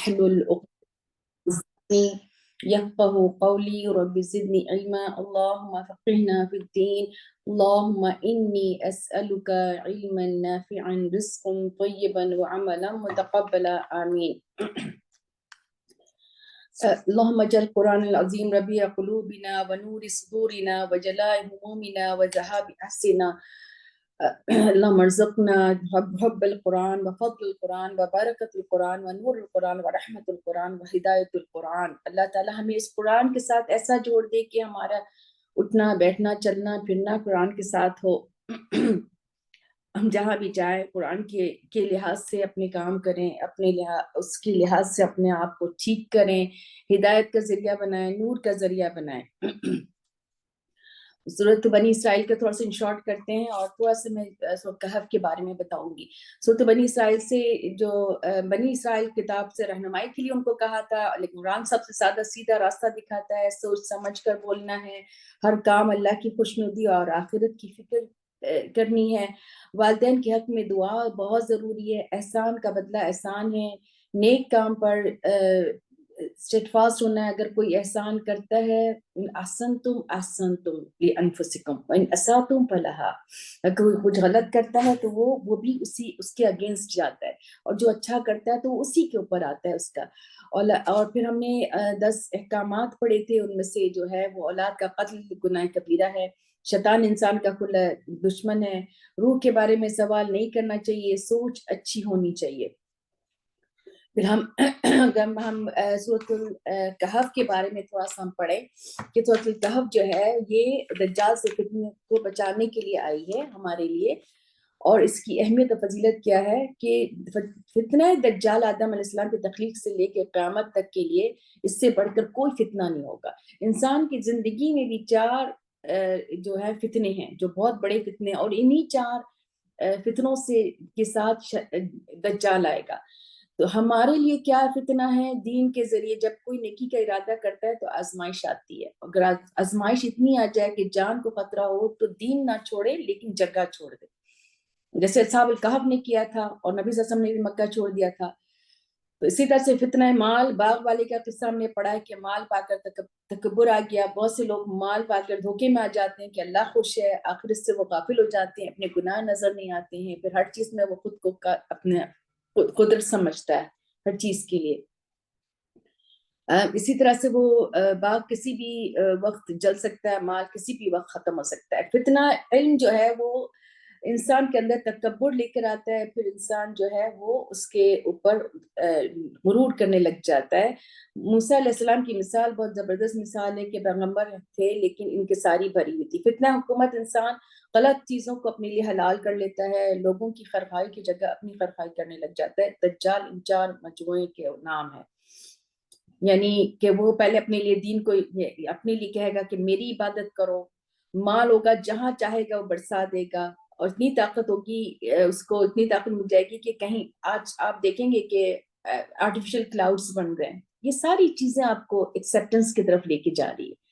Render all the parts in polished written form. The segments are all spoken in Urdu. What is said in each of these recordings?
واحلل عقدة يفقه قولي رب زدني علما اللهم فقهنا في الدين اللهم إني أسألك علما نافعا رزقا طيبا وعملا متقبلا آمين. اللهم اجعل القرآن العظيم ربيع قلوبنا ونور صدورنا وجلاء همومنا وذهاب أحسنا. اللهم ارزقنا حب القرآن وفضل القرآن وبرکت القرآن ونور القرآن ورحمت القرآن وہدایت القرآن. اللہ تعالیٰ ہمیں اس قرآن کے ساتھ ایسا جوڑ دے کہ ہمارا اٹھنا بیٹھنا چلنا پھرنا قرآن کے ساتھ ہو. ہم جہاں بھی جائیں قرآن کے لحاظ سے اپنے کام کریں، اپنے اس کے لحاظ سے اپنے آپ کو ٹھیک کریں، ہدایت کا ذریعہ بنائیں، نور کا ذریعہ بنائیں. سورۃ بنی اسرائیل کا تھوڑا سا ان شارٹ کرتے ہیں اور تھوڑا سا میں سورۃ کہف کے بارے میں بتاؤں گی. سورۃ بنی اسرائیل سے جو بنی اسرائیل کتاب سے رہنمائی کے لیے ان کو کہا تھا، لیکن قرآن سب سے سادہ سیدھا راستہ دکھاتا ہے. سوچ سمجھ کر بولنا ہے، ہر کام اللہ کی خوشنودی اور آخرت کی فکر کرنی ہے. والدین کے حق میں دعا بہت ضروری ہے. احسان کا بدلہ احسان ہے. نیک کام پر اسٹیٹ فاسٹ ہونا ہے. اگر کوئی احسان کرتا ہے احسنتم احسنتم لانفسکم وان اسأتم فلہا، اگر کوئی کچھ غلط کرتا ہے تو وہ بھی اس کے اگینسٹ جاتا ہے، اور جو اچھا کرتا ہے تو وہ اسی کے اوپر آتا ہے اس کا. اور پھر ہم نے 10 احکامات پڑھے تھے، ان میں سے جو ہے وہ اولاد کا قتل گناہ کبیرہ ہے، شیطان انسان کا کھلا دشمن ہے، روح کے بارے میں سوال نہیں کرنا چاہیے، سوچ اچھی ہونی چاہیے. پھر ہم سورۃ الکہف کے بارے میں تھوڑا سا ہم پڑھیں کہ سورۃ الکہف جو ہے یہ دجال سے فتنے کو بچانے کے لیے آئی ہے ہمارے لیے. اور اس کی اہمیت و فضیلت کیا ہے کہ فتنہ دجال آدم علیہ السلام کی تخلیق سے لے کے قیامت تک کے لیے اس سے بڑھ کر کوئی فتنہ نہیں ہوگا. انسان کی زندگی میں بھی 4 جو ہے فتنے ہیں جو بہت بڑے فتنے، اور انہی 4 فتنوں کے ساتھ دجال آئے گا. تو ہمارے لیے کیا فتنہ ہے؟ دین کے ذریعے جب کوئی نیکی کا ارادہ کرتا ہے تو آزمائش آتی ہے. اگر آزمائش اتنی آ جائے کہ جان کو خطرہ ہو تو دین نہ چھوڑے لیکن جگہ چھوڑ دے، جیسے اصحاب الکہف نے کیا تھا، اور نبی صلی اللہ علیہ وسلم نے بھی مکہ چھوڑ دیا تھا. تو اسی طرح سے فتنہ مال، باغ والے کا قصہ ہم نے پڑھا ہے کہ مال پا کر تکبر آ گیا. بہت سے لوگ مال پا کر دھوکے میں آ جاتے ہیں کہ اللہ خوش ہے، آخرت سے وہ غافل ہو جاتے ہیں، اپنے گناہ نظر نہیں آتے ہیں، پھر ہر چیز میں وہ خود کو اپنے قدرت سمجھتا ہے ہر چیز کے لیے. اسی طرح سے وہ باغ کسی بھی وقت جل سکتا ہے، مال کسی بھی وقت ختم ہو سکتا ہے. فتنہ علم جو ہے وہ انسان کے اندر تکبر لے کر آتا ہے، پھر انسان جو ہے وہ اس کے اوپر غرور کرنے لگ جاتا ہے. موسیٰ علیہ السلام کی مثال بہت زبردست مثال ہے کہ پیغمبر تھے لیکن انکساری بھری ہوئی تھی. فتنہ حکومت انسان غلط چیزوں کو اپنے لیے حلال کر لیتا ہے، لوگوں کی خیرخواہی کی جگہ اپنی خیرخواہی کرنے لگ جاتا ہے. دجال ان 4 مجموعے کے نام ہے، یعنی کہ وہ پہلے اپنے لیے دین کو اپنے لیے کہے گا کہ میری عبادت کرو، مال ہوگا جہاں چاہے گا وہ برسا دے گا، اور اتنی طاقت ہوگی اس کو، اتنی طاقت مل جائے گی کہ کہیں آج آپ دیکھیں گے کہ آرٹیفیشل کلاؤڈز بن رہے ہیں. یہ ساری چیزیں آپ کو ایکسیپٹنس کی طرف لے کے جا رہی ہے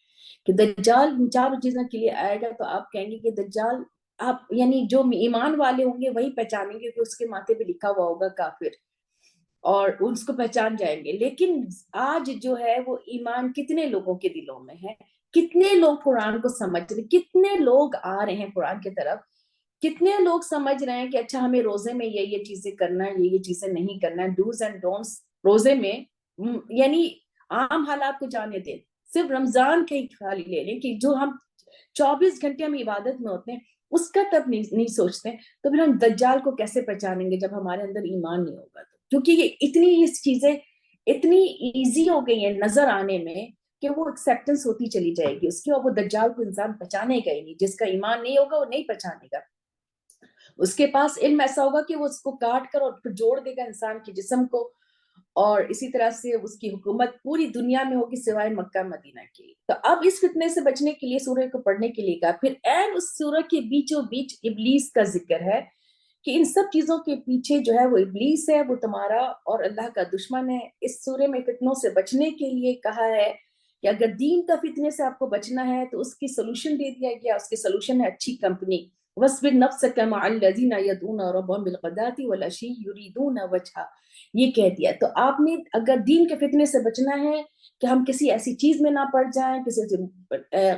کہ دجال ان 4 چیزوں کے لیے آئے گا. تو آپ کہیں گے کہ دجال، آپ یعنی جو ایمان والے ہوں گے وہی پہچانیں گے کہ اس کے ماتھے پہ لکھا ہوا ہوگا کافر، اور اس کو پہچان جائیں گے. لیکن آج جو ہے وہ ایمان کتنے لوگوں کے دلوں میں ہے، کتنے لوگ قرآن کو سمجھ رہے، کتنے لوگ آ رہے ہیں قرآن کی طرف، کتنے لوگ سمجھ رہے ہیں کہ اچھا ہمیں روزے میں یہ چیزیں کرنا ہے، یہ چیزیں نہیں کرنا ہے. ڈوز اینڈ ڈونٹس روزے میں یعنی عام حالات کو جانے دیں، صرف رمضان کے ہی خالی لے لیں کہ جو ہم 24 گھنٹے ہم عبادت میں ہوتے ہیں اس کا تب نہیں سوچتے. تو پھر ہم دجال کو کیسے پہچانیں گے جب ہمارے اندر ایمان نہیں ہوگا؟ کیونکہ یہ چیزیں اتنی ایزی ہو گئی ہیں نظر آنے میں کہ وہ ایکسیپٹنس ہوتی چلی جائے گی اس کی، اور وہ دجال کو انسان پہچانے گا ہی نہیں. جس کا ایمان نہیں ہوگا وہ نہیں پہچانے گا. اس کے پاس علم ایسا ہوگا کہ وہ اس کو کاٹ کر اور پھر جوڑ دے گا انسان کے جسم کو، اور اسی طرح سے اس کی حکومت پوری دنیا میں ہوگی سوائے مکہ مدینہ کی. تو اب اس فتنے سے بچنے کے لیے سورہ کو پڑھنے کے لیے کہا. پھر عین اس سورہ کے بیچوں بیچ ابلیس کا ذکر ہے کہ ان سب چیزوں کے پیچھے جو ہے وہ ابلیس ہے، وہ تمہارا اور اللہ کا دشمن ہے. اس سورے میں فتنوں سے بچنے کے لیے کہا ہے کہ اگر دین کا فتنے سے آپ کو بچنا ہے تو اس کی سولوشن دے دیا گیا. اس کی سولوشن ہے اچھی کمپنی. وَاصْبِرْ نَفْسَكَ مَعَ الَّذِينَ يَدْعُونَ رَبَّهُمْ بِالْغَدَاةِ وَالْعَشِيِّ يُرِيدُونَ وَجْهَهُ، یہ کہہ دیا۔ تو آپ نے اگر دین کے فتنے سے بچنا ہے کہ ہم کسی ایسی چیز میں نہ پڑ جائیں، کسی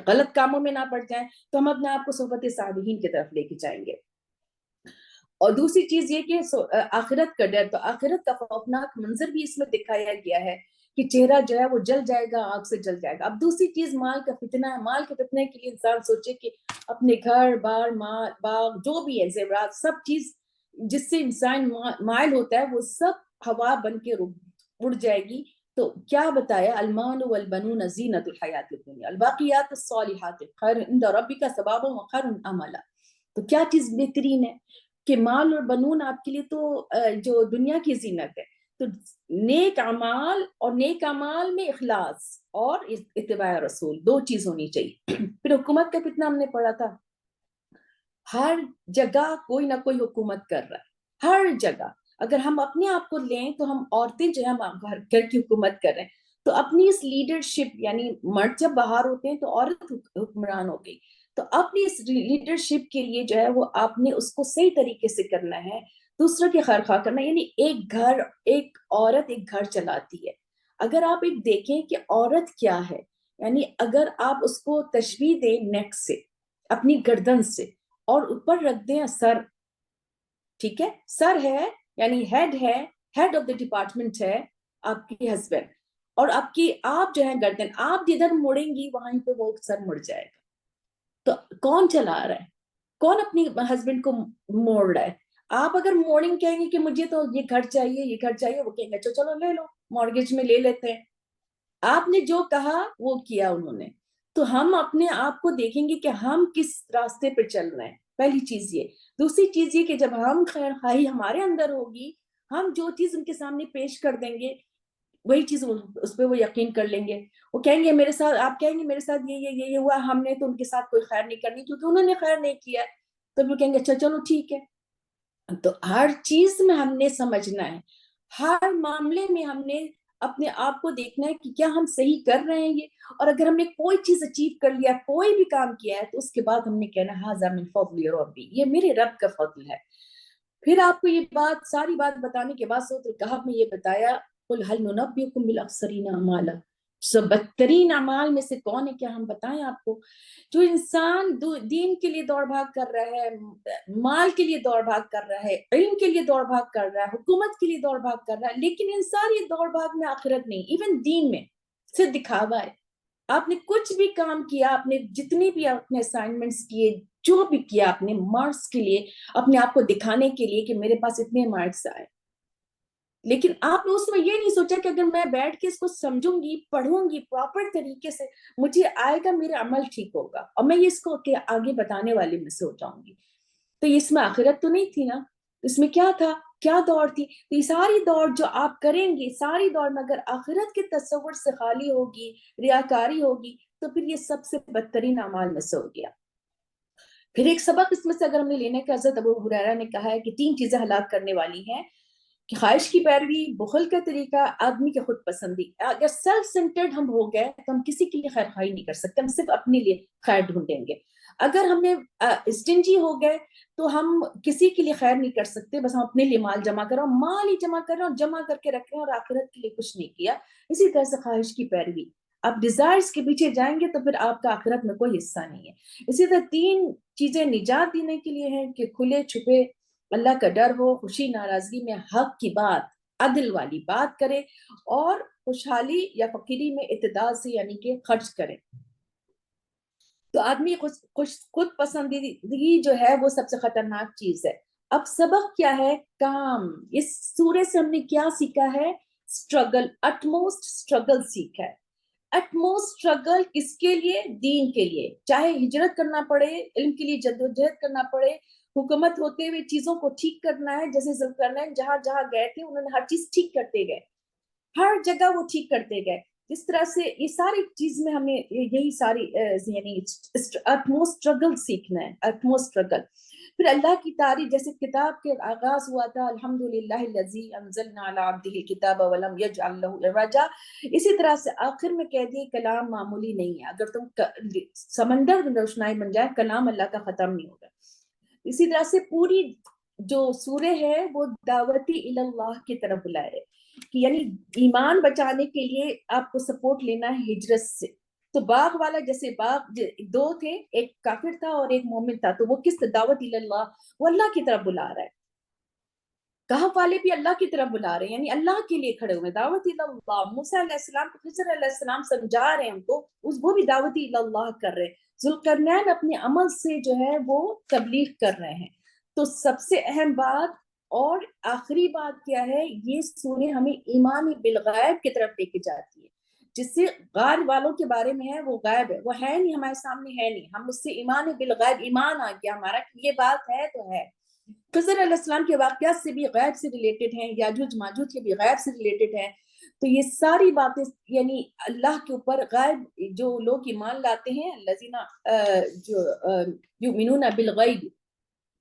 غلط کاموں میں نہ پڑ جائیں، تو ہم اپنے آپ کو صحبت صالحین کی طرف لے کے جائیں گے۔ اور دوسری چیز یہ کہ آخرت کا ڈر، تو آخرت کا خوفناک منظر بھی اس میں دکھایا گیا ہے کہ چہرہ جو ہے وہ جل جائے گا، آگ سے جل جائے گا۔ اب دوسری چیز مال کا فتنہ ہے۔ مال کے فتنے کے لیے انسان سوچے کہ اپنے گھر بار باغ جو بھی ہے، زیورات، سب چیز جس سے انسان مائل ہوتا ہے وہ سب ہوا بن کے اڑ جائے گی۔ تو کیا بتایا، المال والبنون زینت الحیات الدنیا الباقیات الصالحات خیر عند ربک ثوابا وخیر املا۔ تو کیا چیز بہترین ہے کہ مال اور بنون آپ کے لیے تو جو دنیا کی زینت ہے، تو نیک اعمال اور نیک اعمال میں اخلاص اور اتباع رسول، دو چیز ہونی چاہیے۔ پھر حکومت کا کتنا ہم نے پڑھا تھا، ہر جگہ کوئی نہ کوئی حکومت کر رہا ہے، ہر جگہ۔ اگر ہم اپنے آپ کو لیں تو ہم عورتیں جو ہے ہم گھر کی حکومت کر رہے ہیں، تو اپنی اس لیڈرشپ، یعنی مرد جب باہر ہوتے ہیں تو عورت حکمران ہو گئی، تو اپنی اس لیڈرشپ کے لیے جو ہے وہ آپ نے اس کو صحیح طریقے سے کرنا ہے، دوسروں کی خیرخواہ کرنا، یعنی ایک عورت ایک گھر چلاتی ہے۔ اگر آپ ایک دیکھیں کہ عورت کیا ہے، یعنی اگر آپ اس کو تشبیہ دیں نیک سے، اپنی گردن سے، اور اوپر رکھ دیں سر، ٹھیک ہے، سر ہے یعنی ہیڈ آف دا ڈپارٹمنٹ ہے آپ کی ہسبینڈ، اور آپ جو ہے گردن، آپ جدھر مڑیں گی وہیں پہ وہ سر مڑ جائے گا۔ تو کون چلا رہا ہے، کون اپنی ہسبینڈ کو موڑ رہا ہے؟ آپ اگر مورننگ کہیں گے کہ مجھے تو یہ گھر چاہیے، یہ گھر چاہیے، وہ کہیں گے چلو لے لو، مارگیج میں لے لیتے ہیں۔ آپ نے جو کہا وہ کیا انہوں نے۔ تو ہم اپنے آپ کو دیکھیں گے کہ ہم کس راستے پہ چل رہے ہیں، پہلی چیز یہ۔ دوسری چیز یہ کہ جب ہم خیر خواہی ہمارے اندر ہوگی، ہم جو چیز ان کے سامنے پیش کر دیں گے وہی چیز اس پہ وہ یقین کر لیں گے۔ وہ کہیں گے میرے ساتھ، آپ کہیں گے میرے ساتھ یہ ہوا، ہم نے تو ان کے ساتھ کوئی خیر نہیں کرنی کیونکہ انہوں نے خیر نہیں کیا، تو وہ کہیں گے اچھا چلو ٹھیک ہے۔ تو ہر چیز میں ہم نے سمجھنا ہے، ہر معاملے میں ہم نے اپنے آپ کو دیکھنا ہے کہ کیا ہم صحیح کر رہے ہیں یہ، اور اگر ہم نے کوئی چیز اچیو کر لیا، کوئی بھی کام کیا ہے، تو اس کے بعد ہم نے کہنا ھذا من فضل ربی، یہ میرے رب کا فضل ہے۔ پھر آپ کو یہ ساری بات بتانے کے بعد سورۃ الکہف میں یہ بتایا، قل هل ننبئکم بالاخسرین اعمالا، سب بدترین اعمال میں سے کون ہے، کیا ہم بتائیں آپ کو؟ جو انسان دین کے لیے دوڑ بھاگ کر رہا ہے، مال کے لیے دوڑ بھاگ کر رہا ہے، علم کے لیے دوڑ بھاگ کر رہا ہے، حکومت کے لیے دوڑ بھاگ کر رہا ہے، لیکن ان ساری دوڑ بھاگ میں آخرت نہیں، ایون دین میں صرف دکھاوا ہے۔ آپ نے کچھ بھی کام کیا، آپ نے جتنی بھی اپنے اسائنمنٹس کیے، جو بھی کیا، اپنے مارکس کے لیے، اپنے آپ کو دکھانے کے لیے کہ میرے پاس اتنے مارکس آئے، لیکن آپ نے اس میں یہ نہیں سوچا کہ اگر میں بیٹھ کے اس کو سمجھوں گی، پڑھوں گی پراپر طریقے سے، مجھے آئے گا، میرا عمل ٹھیک ہوگا، اور میں اس کو آگے بتانے والے میں سے ہو جاؤں گی۔ تو اس میں آخرت تو نہیں تھی نا، اس میں کیا تھا، کیا دوڑ تھی؟ تو یہ ساری دوڑ جو آپ کریں گے، ساری دوڑ میں اگر آخرت کے تصور سے خالی ہوگی، ریاکاری ہوگی، تو پھر یہ سب سے بدترین اعمال میں سے ہو گیا۔ پھر ایک سبق اس میں سے اگر ہم نے لینے کا، حضرت ابو ہریرہ نے کہا ہے کہ 3 چیزیں ہلاک کرنے والی ہیں، کہ خواہش کی پیروی، بخل کا طریقہ، آدمی کی خود پسندی۔ اگر سیلف سینٹرڈ ہم ہو گئے تو ہم کسی کے لیے خیر خواہی نہیں کر سکتے، ہم صرف اپنے لیے خیر ڈھونڈیں گے۔ اگر ہم نے اسٹنجی ہو گئے تو ہم کسی کے لیے خیر نہیں کر سکتے، بس ہم اپنے لیے مال جمع کر رہے ہیں، مال ہی جمع کر رہے ہیں اور جمع کر کے رکھ رہے ہیں، اور آخرت کے لیے کچھ نہیں کیا۔ اسی طرح سے خواہش کی پیروی، آپ ڈیزائرز کے پیچھے جائیں گے تو پھر آپ کا آخرت میں کوئی حصہ نہیں ہے۔ اسی طرح 3 چیزیں نجات دینے کے لیے ہیں کہ کھلے چھپے اللہ کا ڈر ہو، خوشی ناراضگی میں حق کی بات، عدل والی بات کرے، اور خوشحالی یا فقیری میں اعتدال سے یعنی کہ خرچ کرے۔ تو آدمی خود پسندیدگی جو ہے وہ سب سے خطرناک چیز ہے۔ اب سبق کیا ہے؟ کام۔ اس سورے سے ہم نے کیا سیکھا ہے؟ اسٹرگل، اٹموسٹ اسٹرگل سیکھا ہے۔ اٹموسٹ اسٹرگل کس کے لیے؟ دین کے لیے، چاہے ہجرت کرنا پڑے، علم کے لیے جدوجہد کرنا پڑے، حکومت ہوتے ہوئے چیزوں کو ٹھیک کرنا ہے، جیسے ذوالقرنین جہاں جہاں گئے تھے انہوں نے ہر چیز ٹھیک کرتے گئے، ہر جگہ وہ ٹھیک کرتے گئے۔ جس طرح سے یہ ساری چیز میں ہمیں یہی ساری یعنی اٹموسٹ اسٹرگل سیکھنا ہے، اٹموسٹ اسٹرگل۔ پھر اللہ کی تعریف، جیسے کتاب کے آغاز ہوا تھا الحمدللہ الذی انزلنا علی عبدہ الکتاب ولم یجعل لہ عوجا، اسی طرح سے آخر میں کہہ دیے کلام معمولی نہیں ہے، اگر تم سمندر روشنائی بن جائے، کلام اللہ کا ختم نہیں ہوگا۔ اسی طرح سے پوری جو سورہ ہے وہ دعوتی اللہ کی طرف بلا رہے کہ یعنی ایمان بچانے کے لیے آپ کو سپورٹ لینا ہے ہجرت سے. تو باغ والا جیسے باغ دو تھے, ایک کافر تھا اور ایک مومن تھا, تو وہ کس دعوت اللہ, وہ اللہ کی طرف بلا رہا ہے. کہف والے بھی اللہ کی طرف بلا رہے ہیں, یعنی اللہ کے لیے کھڑے ہوئے, دعوت اللہ. موسیٰ علیہ السلام کو خضر علیہ السلام سمجھا رہے ہیں ان کو, وہ بھی دعوت اللہ کر رہے ہیں. ذوالقرنین اپنے عمل سے جو ہے وہ تبلیغ کر رہے ہیں. تو سب سے اہم بات اور آخری بات کیا ہے, یہ سورہ ہمیں ایمان بالغیب کی طرف لے کے جاتی ہے, جس سے غائب والوں کے بارے میں ہے, وہ غائب ہے, وہ ہے نہیں, ہمارے سامنے ہے نہیں, ہم اس سے ایمان بالغیب, ایمان آ گیا ہمارا کہ یہ بات ہے تو ہے. خضر علیہ السلام کے واقعات سے بھی غیب سے ریلیٹڈ ہیں, یاجوج ماجوج کے بھی غیب سے ریلیٹڈ ہیں. تو یہ ساری باتیں یعنی اللہ کے اوپر غیب جو لوگ ایمان لاتے ہیں, الذین جو یؤمنون بالغیب,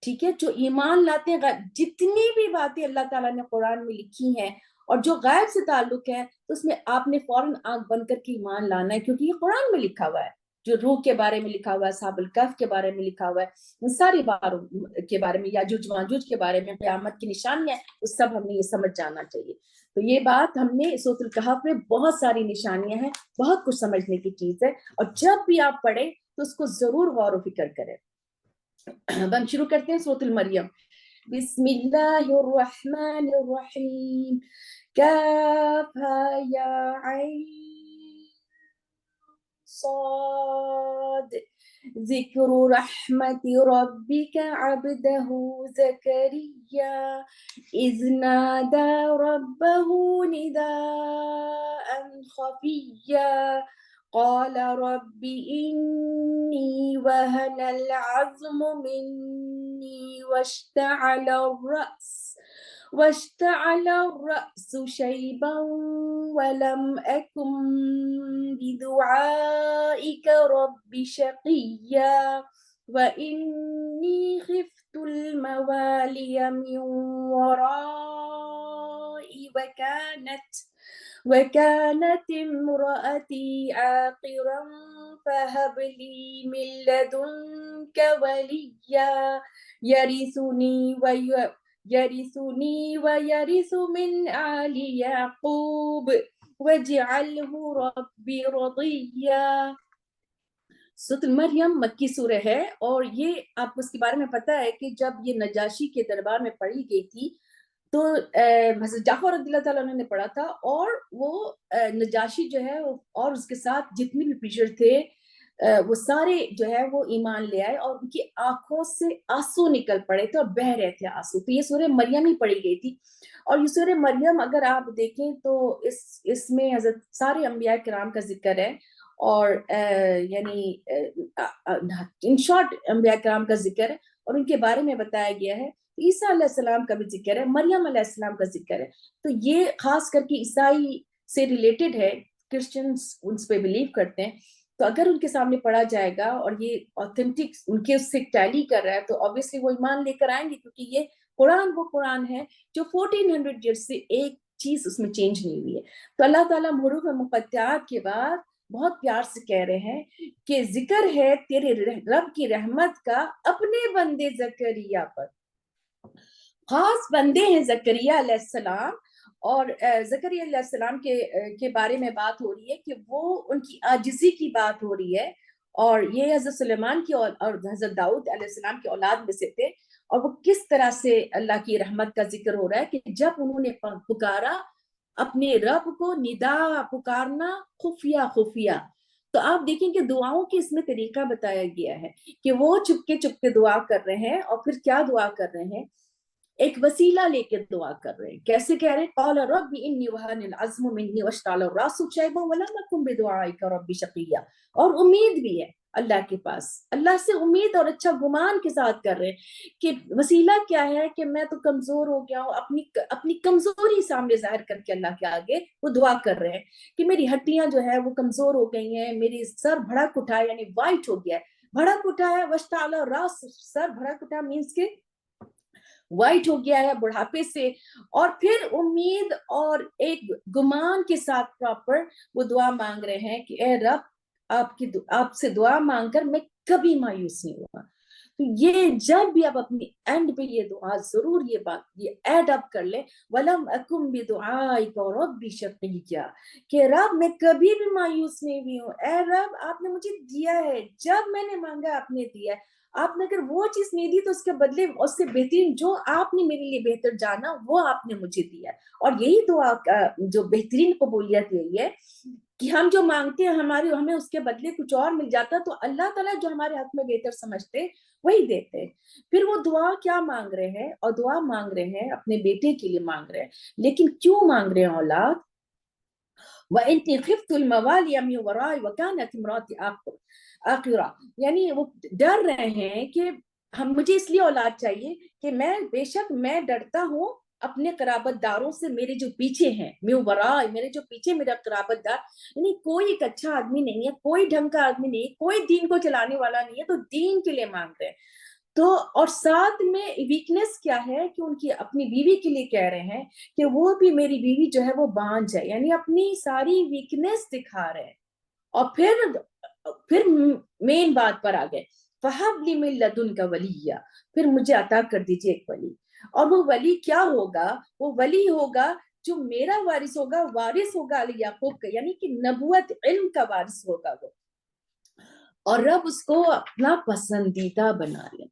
ٹھیک ہے, جو ایمان لاتے ہیں غیب, جتنی بھی باتیں اللہ تعالیٰ نے قرآن میں لکھی ہیں اور جو غیب سے تعلق ہے, تو اس میں آپ نے فوراً آنکھ بند کر کے ایمان لانا ہے, کیونکہ یہ قرآن میں لکھا ہوا ہے. جو روح کے بارے میں لکھا ہوا ہے, اصحاب الکہف کے بارے میں لکھا ہوا ہے, ان ساری باروں کے بارے میں, یاجوج ماجوج کے بارے میں, قیامت کی نشانیاں, اس سب ہم نے یہ سمجھ جانا چاہیے. تو یہ بات ہم نے سورۃ الکہف میں بہت ساری نشانیاں ہیں, بہت کچھ سمجھنے کی چیز ہے, اور جب بھی آپ پڑھیں تو اس کو ضرور غور و فکر کریں. اب ہم شروع کرتے ہیں سورۃ المریم. بسم اللہ الرحمن الرحیم. کافها یا عین صاد ذکر رحمت ربک عبده زکریا اذ نادى ربه نداء خفیا قال رب إني وهن العظم مني واشتعل الرأس شيبا ولم أكن بدعائك رب شقيا وإني خفت الموالي من ورائي وكانت امرأتي عاقرا فهب لي من لدنك وليا يرثني ويرث من آل يعقوب واجعله ربي رضيا. سورۃ مریم مکی سورہ ہے, اور یہ آپ کو اس کے بارے میں پتہ ہے کہ جب یہ نجاشی کے دربار میں پڑھی گئی تھی تو حضرت جعفر رضی اللہ تعالیٰ عنہ نے پڑھا تھا, اور وہ نجاشی جو ہے اور اس کے ساتھ جتنے بھی پریشر تھے وہ سارے جو ہے وہ ایمان لے آئے, اور ان کی آنکھوں سے آنسو نکل پڑے تھے اور بہہ رہے تھے آنسو. تو یہ سورہ مریم ہی پڑھی گئی تھی, اور یہ سورہ مریم اگر آپ دیکھیں تو اس میں حضرت سارے انبیاء کرام کا ذکر ہے, اور یعنی ان شارٹ انبیاء کرام کا ذکر ہے, اور ان کے بارے میں بتایا گیا ہے. عیسیٰ علیہ السلام کا بھی ذکر ہے, مریم علیہ السلام کا ذکر ہے. تو یہ خاص کر کے عیسائی سے ریلیٹڈ ہے, کرسچنز ان پہ بلیو کرتے ہیں. تو اگر ان کے سامنے پڑھا جائے گا اور یہ آتھینٹک ان کے اس سے ٹیلی کر رہا ہے, تو obviously وہ ایمان لے کر آئیں گے, کیونکہ یہ قرآن وہ قرآن ہے جو 1400 ایئر سے ایک چیز اس میں چینج نہیں ہوئی ہے. تو اللہ تعالیٰ حروف مقطعات کے بعد بہت پیار سے کہہ رہے ہیں کہ ذکر ہے تیرے رب کی رحمت کا اپنے بندے زکریا پر. خاص بندے ہیں زکریا علیہ السلام, اور زکریا علیہ السلام کے بارے میں بات ہو رہی ہے کہ وہ ان کی عاجزی کی بات ہو رہی ہے, اور یہ حضرت سلیمان کی اور حضرت داؤد علیہ السلام کی اولاد میں سے تھے, اور وہ کس طرح سے اللہ کی رحمت کا ذکر ہو رہا ہے کہ جب انہوں نے پکارا اپنے رب کو, ندا پکارنا خفیہ خفیہ. تو آپ دیکھیں کہ دعاؤں کی اس میں طریقہ بتایا گیا ہے کہ وہ چپ کے دعا کر رہے ہیں, اور پھر کیا دعا کر رہے ہیں, ایک وسیلہ لے کے دعا کر رہے ہیں. کیسے کہہ رہے ہیں, قال رب انی وهن العظم مني واشتعل الراس شيبا ولم اكن بدعائك رب شقيا. اور امید بھی ہے اللہ کے پاس, اللہ سے امید اور اچھا گمان کے ساتھ کر رہے ہیں کہ وسیلہ کیا ہے کہ میں تو کمزور ہو گیا ہوں, اپنی کمزوری سامنے ظاہر کر کے اللہ کے آگے وہ دعا کر رہے ہیں کہ میری ہڈیاں جو ہے وہ کمزور ہو گئی ہیں, میری سر بھڑک اٹھا ہے, یعنی وائٹ ہو گیا ہے, بھڑک اٹھا ہے. واشتعل الراس, سر بھڑک اٹھا مینس کے وائٹ ہو گیا ہے بڑھاپے سے, اور پھر امید اور ایک گمان کے ساتھ پراپر وہ دعا مانگ رہے ہیں کہ اے رب آپ سے دعا مانگ کر میں کبھی مایوس نہیں ہوا. تو یہ جب بھی آپ اپنی اینڈ پہ یہ دعا ضرور یہ بات یہ ایڈ اپ کر لیں، وَلَمْ أَكُمْ بِدُعَائِكَ رَبِّ شَقِيًّا، کہ رب میں کبھی بھی مایوس نہیں ہوئی ہوں، اے رب آپ نے مجھے دیا ہے، جب میں نے مانگا آپ نے دیا ہے، آپ نے اگر وہ چیز نہیں دی تو اس کے بدلے اس سے بہترین جو آپ نے میرے لیے بہتر جانا وہ آپ نے مجھے دیا. اور یہی دعا کا جو بہترین قبولیت یہی ہے کہ ہم جو مانگتے ہیں ہمیں اس کے بدلے کچھ اور مل جاتا، تو اللہ تعالیٰ جو ہمارے حق میں بہتر سمجھتے وہی دیتے ہیں. پھر وہ دعا کیا مانگ رہے ہیں؟ اور دعا مانگ رہے ہیں اپنے بیٹے کے لیے مانگ رہے ہیں، لیکن کیوں مانگ رہے ہیں اولاد؟ وَإِنِّي خِفْتُ الْمَوَالِيَ مِنْ وَرَائِي وَكَانَتِ امْرَأَتِي عاقرا، یعنی وہ ڈر رہے ہیں کہ مجھے اس لیے اولاد چاہیے کہ میں بے شک میں ڈرتا ہوں اپنے قرابت داروں سے، میرے جو پیچھے ہیں، میرے جو پیچھے میرا قرابت دار، یعنی کوئی ایک اچھا آدمی نہیں ہے، کوئی ڈھنگ کا آدمی نہیں ہے، کوئی دین کو چلانے والا نہیں ہے، تو دین کے لیے مانگ رہے ہیں. تو اور ساتھ میں ویکنس کیا ہے کہ ان کی اپنی بیوی کے لیے کہہ رہے ہیں کہ وہ بھی میری بیوی جو ہے وہ بانجھ ہے، یعنی اپنی ساری ویکنس دکھا رہے ہیں. اور پھر مین بات پر آ گئے، فَهَبْ لِي مِن لَدُنْكَ وَلِيًّا، پھر مجھے عطا کر دیجئے ایک ولی. اور وہ ولی کیا ہوگا؟ وہ ولی ہوگا جو میرا وارث ہوگا علی یعقوب کا، یعنی کہ نبوت علم کا وارث ہوگا وہ، اور رب اس کو اپنا پسندیدہ بنا لے.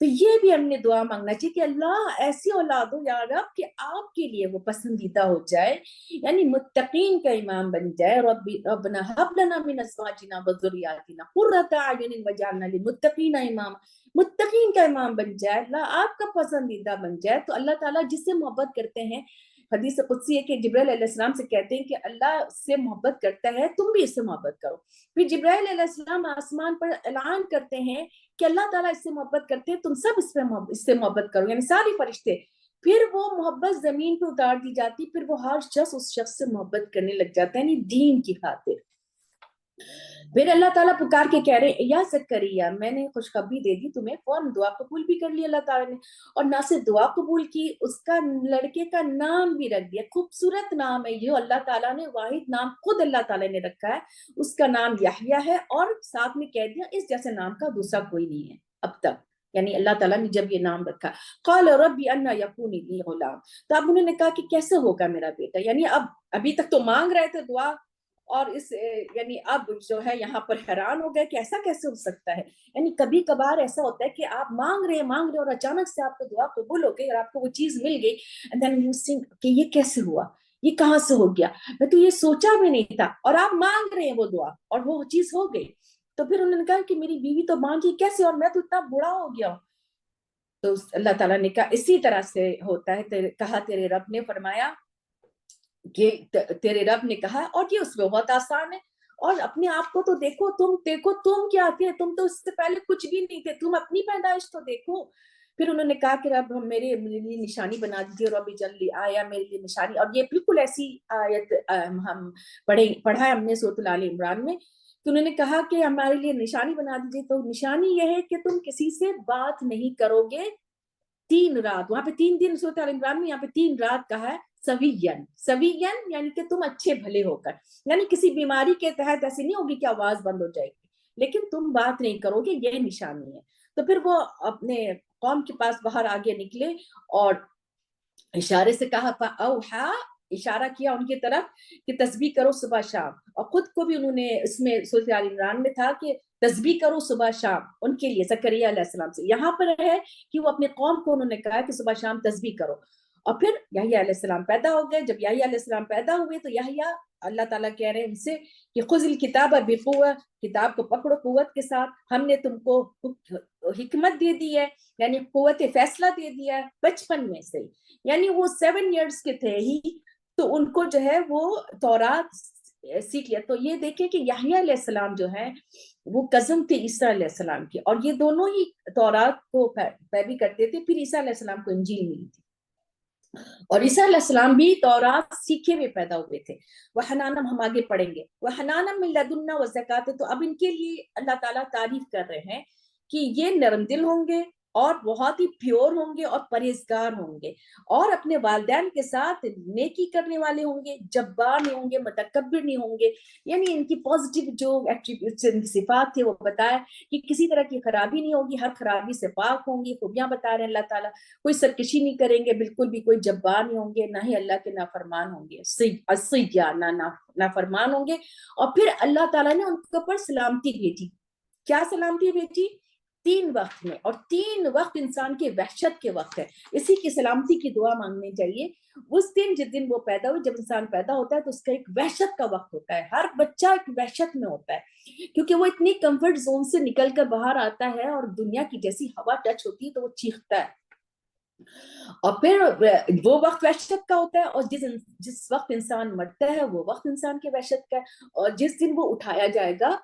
تو یہ بھی ہم نے دعا مانگنا چاہیے کہ اللہ ایسی اولاد ہو یا رب کہ آپ کے لیے وہ پسندیدہ ہو جائے، یعنی متقین کا امام بن جائے. ربنا هب لنا من ازواجنا وذریاتنا قرۃ اعین واجعلنا للمتقین اماما، متقین کا امام بن جائے، اللہ آپ کا پسندیدہ بن جائے. تو اللہ تعالیٰ جس سے محبت کرتے ہیں، حدیث قدسی ہے کہ جبرائیل علیہ السلام سے کہتے ہیں کہ اللہ سے محبت کرتا ہے، تم بھی اس سے محبت کرو. پھر جبرائیل علیہ السلام آسمان پر اعلان کرتے ہیں کہ اللہ تعالیٰ اس سے محبت کرتے ہیں، تم سب اس سے محبت کرو، یعنی ساری فرشتے. پھر وہ محبت زمین پہ اتار دی جاتی، پھر وہ ہر شخص اس شخص سے محبت کرنے لگ جاتا ہے، یعنی دین کی خاطر. پھر اللہ تعالیٰ پکار کے کہہ رہے یا زکریا، میں نے خوشخبری دے دی تمہیں، فوراً دعا قبول بھی کر لی اللہ تعالیٰ نے. اور نہ صرف دعا قبول کی، اس کا لڑکے کا نام بھی رکھ دیا. خوبصورت نام ہے یہ، اللہ تعالیٰ نے واحد نام خود اللہ تعالیٰ نے رکھا ہے، اس کا نام یحییٰ ہے. اور ساتھ میں کہہ دیا اس جیسے نام کا دوسرا کوئی نہیں ہے اب تک، یعنی اللہ تعالیٰ نے جب یہ نام رکھا. قال رب انا یکون لی غلام، تو اب انہوں نے کہا کہ کیسے ہوگا میرا بیٹا، یعنی ابھی تک تو مانگ رہے تھے دعا، اور یعنی اب جو ہے یہاں پر حیران ہو گئے کہ ایسا کیسے ہو سکتا ہے. یعنی کبھی کبھار ایسا ہوتا ہے کہ آپ مانگ رہے اور اچانک سے آپ کو دعا قبول ہو گئی اور آپ کو وہ چیز مل گئی، and then you think کہ یہ کیسے ہوا، یہ کہاں سے ہو گیا، میں تو یہ سوچا بھی نہیں تھا، اور آپ مانگ رہے ہیں وہ دعا اور وہ چیز ہو گئی. تو پھر انہوں نے کہا کہ میری بیوی تو بانجھی کیسے، اور میں تو اتنا بوڑھا ہو گیا ہوں. تو اللہ تعالیٰ نے کہا اسی طرح سے ہوتا ہے. کہا تیرے رب نے فرمایا کہ تیرے رب نے کہا، اور یہ اس میں بہت آسان ہے. اور اپنے آپ کو تو دیکھو تم کیا تھے، تم تو اس سے پہلے کچھ بھی نہیں تھے، تم اپنی پیدائش تو دیکھو. پھر انہوں نے کہا کہ رب میرے لیے نشانی بنا دیجیے، رب جلدی آیا میرے لیے نشانی. اور یہ بالکل ایسی آیت ہم پڑھا ہے ہم نے سورۃ آل عمران میں، کہ انہوں نے کہا کہ ہمارے لیے نشانی بنا دیجیے. تو نشانی یہ ہے کہ تم کسی سے بات نہیں کرو گے 3 رات. وہاں پہ 3 دن سورۃ آل عمران میں، یہاں پہ 3 رات کہا ہے. سویین یعنی کہ تم اچھے بھلے ہو کر، یعنی کسی بیماری کے تحت ایسی نہیں ہوگی کہ آواز بند ہو جائے گی، لیکن تم بات نہیں کرو گے، یہ نشانی ہے. تو پھر وہ اپنے قوم کے پاس باہر آگے نکلے اور اشارے سے کہا فاوحا، اشارہ کیا ان کی طرف کہ تسبیح کرو صبح شام. اور خود کو بھی انہوں نے اس میں سورۃ آل عمران میں تھا کہ تسبیح کرو صبح شام ان کے لیے، زکریا علیہ السلام سے. یہاں پر ہے کہ وہ اپنے قوم کو انہوں نے کہا کہ صبح شام تسبیح کرو. اور پھر یحییٰ علیہ السلام پیدا ہو گئے. جب یحییٰ علیہ السلام پیدا ہوئے تو یحییٰ، اللہ تعالیٰ کہہ رہے ہیں ان سے کہ خذ الکتاب بقوہ، کتاب کو پکڑو قوت کے ساتھ، ہم نے تم کو حکمت دے دی ہے، یعنی قوت فیصلہ دے دیا ہے بچپن میں سے. یعنی وہ 7 ایئرس کے تھے ہی تو ان کو جو ہے وہ تورات سیکھ لیا. تو یہ دیکھیں کہ یحییٰ علیہ السلام جو ہے وہ کزن تھے عیسیٰ علیہ السلام کی، اور یہ دونوں ہی تورات کو پیروی کرتے تھے. پھر عیسیٰ علیہ السلام کو انجیل ملی تھی، اور عیسیٰ علیہ السلام بھی تورات سیکھے ہوئے پیدا ہوئے تھے. وحنانم، ہم آگے پڑھیں گے، وحنانم من لدنا وزکات. تو اب ان کے لیے اللہ تعالیٰ تعریف کر رہے ہیں کہ یہ نرم دل ہوں گے اور بہت ہی پیور ہوں گے اور پرہیزگار ہوں گے اور اپنے والدین کے ساتھ نیکی کرنے والے ہوں گے, جبار نہیں ہوں گے, متکبر نہیں ہوں گے. یعنی ان کی پازیٹیو جو ایٹریبیوٹس, ان کی صفات تھے وہ بتایا کہ کسی طرح کی خرابی نہیں ہوگی, ہر خرابی سے پاک ہوں گی. خوبیاں بتا رہے ہیں اللہ تعالیٰ, کوئی سرکشی نہیں کریں گے, بالکل بھی کوئی جبار نہیں ہوں گے, نہ ہی اللہ کے نافرمان ہوں گے, نافرمان ہوں گے. اور پھر اللہ تعالیٰ نے ان کے اوپر سلامتی بھیجی. کیا سلامتی بھیجی؟ 3 وقت میں, اور 3 وقت انسان کے وحشت کے وقت ہے. اسی کی سلامتی کی دعا مانگنی چاہیے. اس دن جس دن وہ پیدا ہوئے, جب انسان پیدا ہوتا ہے تو اس کا ایک وحشت کا وقت ہوتا ہے. ہر بچہ ایک وحشت میں ہوتا ہے, کیونکہ وہ اتنی کمفرٹ زون سے نکل کر باہر آتا ہے اور دنیا کی جیسی ہوا ٹچ ہوتی ہے تو وہ چیختا ہے. اور پھر وہ وقت وحشت کا ہوتا ہے, اور جس وقت انسان مرتا ہے وہ وقت انسان کے وحشت کا ہے. اور جس دن وہ اٹھایا جائے گا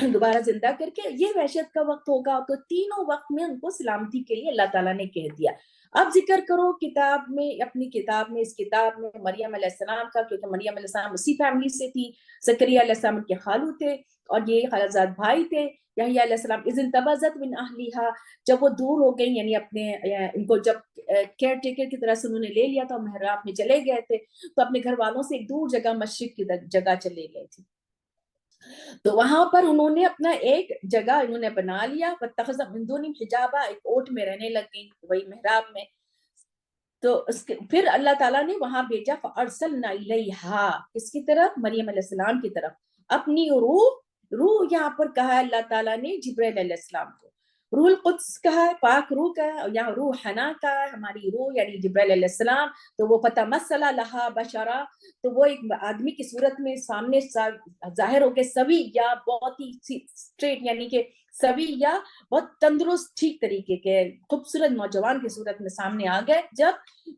دوبارہ زندہ کر کے, یہ وحشت کا وقت ہوگا. تو تینوں وقت میں ان کو سلامتی کے لیے اللہ تعالیٰ نے کہہ دیا. اب ذکر کرو کتاب میں, اپنی کتاب میں, اس کتاب میں مریم علیہ السلام کا, کیونکہ مریم علیہ السلام اسی فیملی سے تھی. زکریا علیہ السلام کے خالو تھے اور یہ خالزاد بھائی تھے. یحییٰ علیہ السلام اذ انتبذت من اہلیہا, جب وہ دور ہو گئی, یعنی اپنے ان کو جب کیئر ٹیکر کی طرح سے انہوں نے لے لیا تھا, محراب میں چلے گئے تھے, تو اپنے گھر والوں سے ایک دور جگہ, مشرق کی جگہ چلے گئے تھے. تو وہاں پر انہوں نے اپنا ایک جگہ انہوں نے بنا لیا. واتخذ من دونہم حجابا, ایک اوٹ میں رہنے لگ گئی, وہی محراب میں. تو پھر اللہ تعالیٰ نے وہاں بھیجا فارسلنا الیہا, اس کی طرف, مریم علیہ السلام کی طرف, اپنی روح یہاں پر کہا ہے اللہ تعالیٰ نے جبرائیل علیہ السلام کو. روح القدس کہا ہے, پاک روح کا ہے, اور یہاں روح حنا کا ہے, ہماری روح یعنی جبرائیل علیہ السلام. تو وہ فتمثل لہا بشرا, تو وہ ایک آدمی کی صورت میں سامنے ظاہر ہو کے, سوی یا بہت ہی اسٹریٹ, یعنی کہ سوی یا بہت تندرست, ٹھیک طریقے کے خوبصورت نوجوان کی صورت میں سامنے آ گئے. جب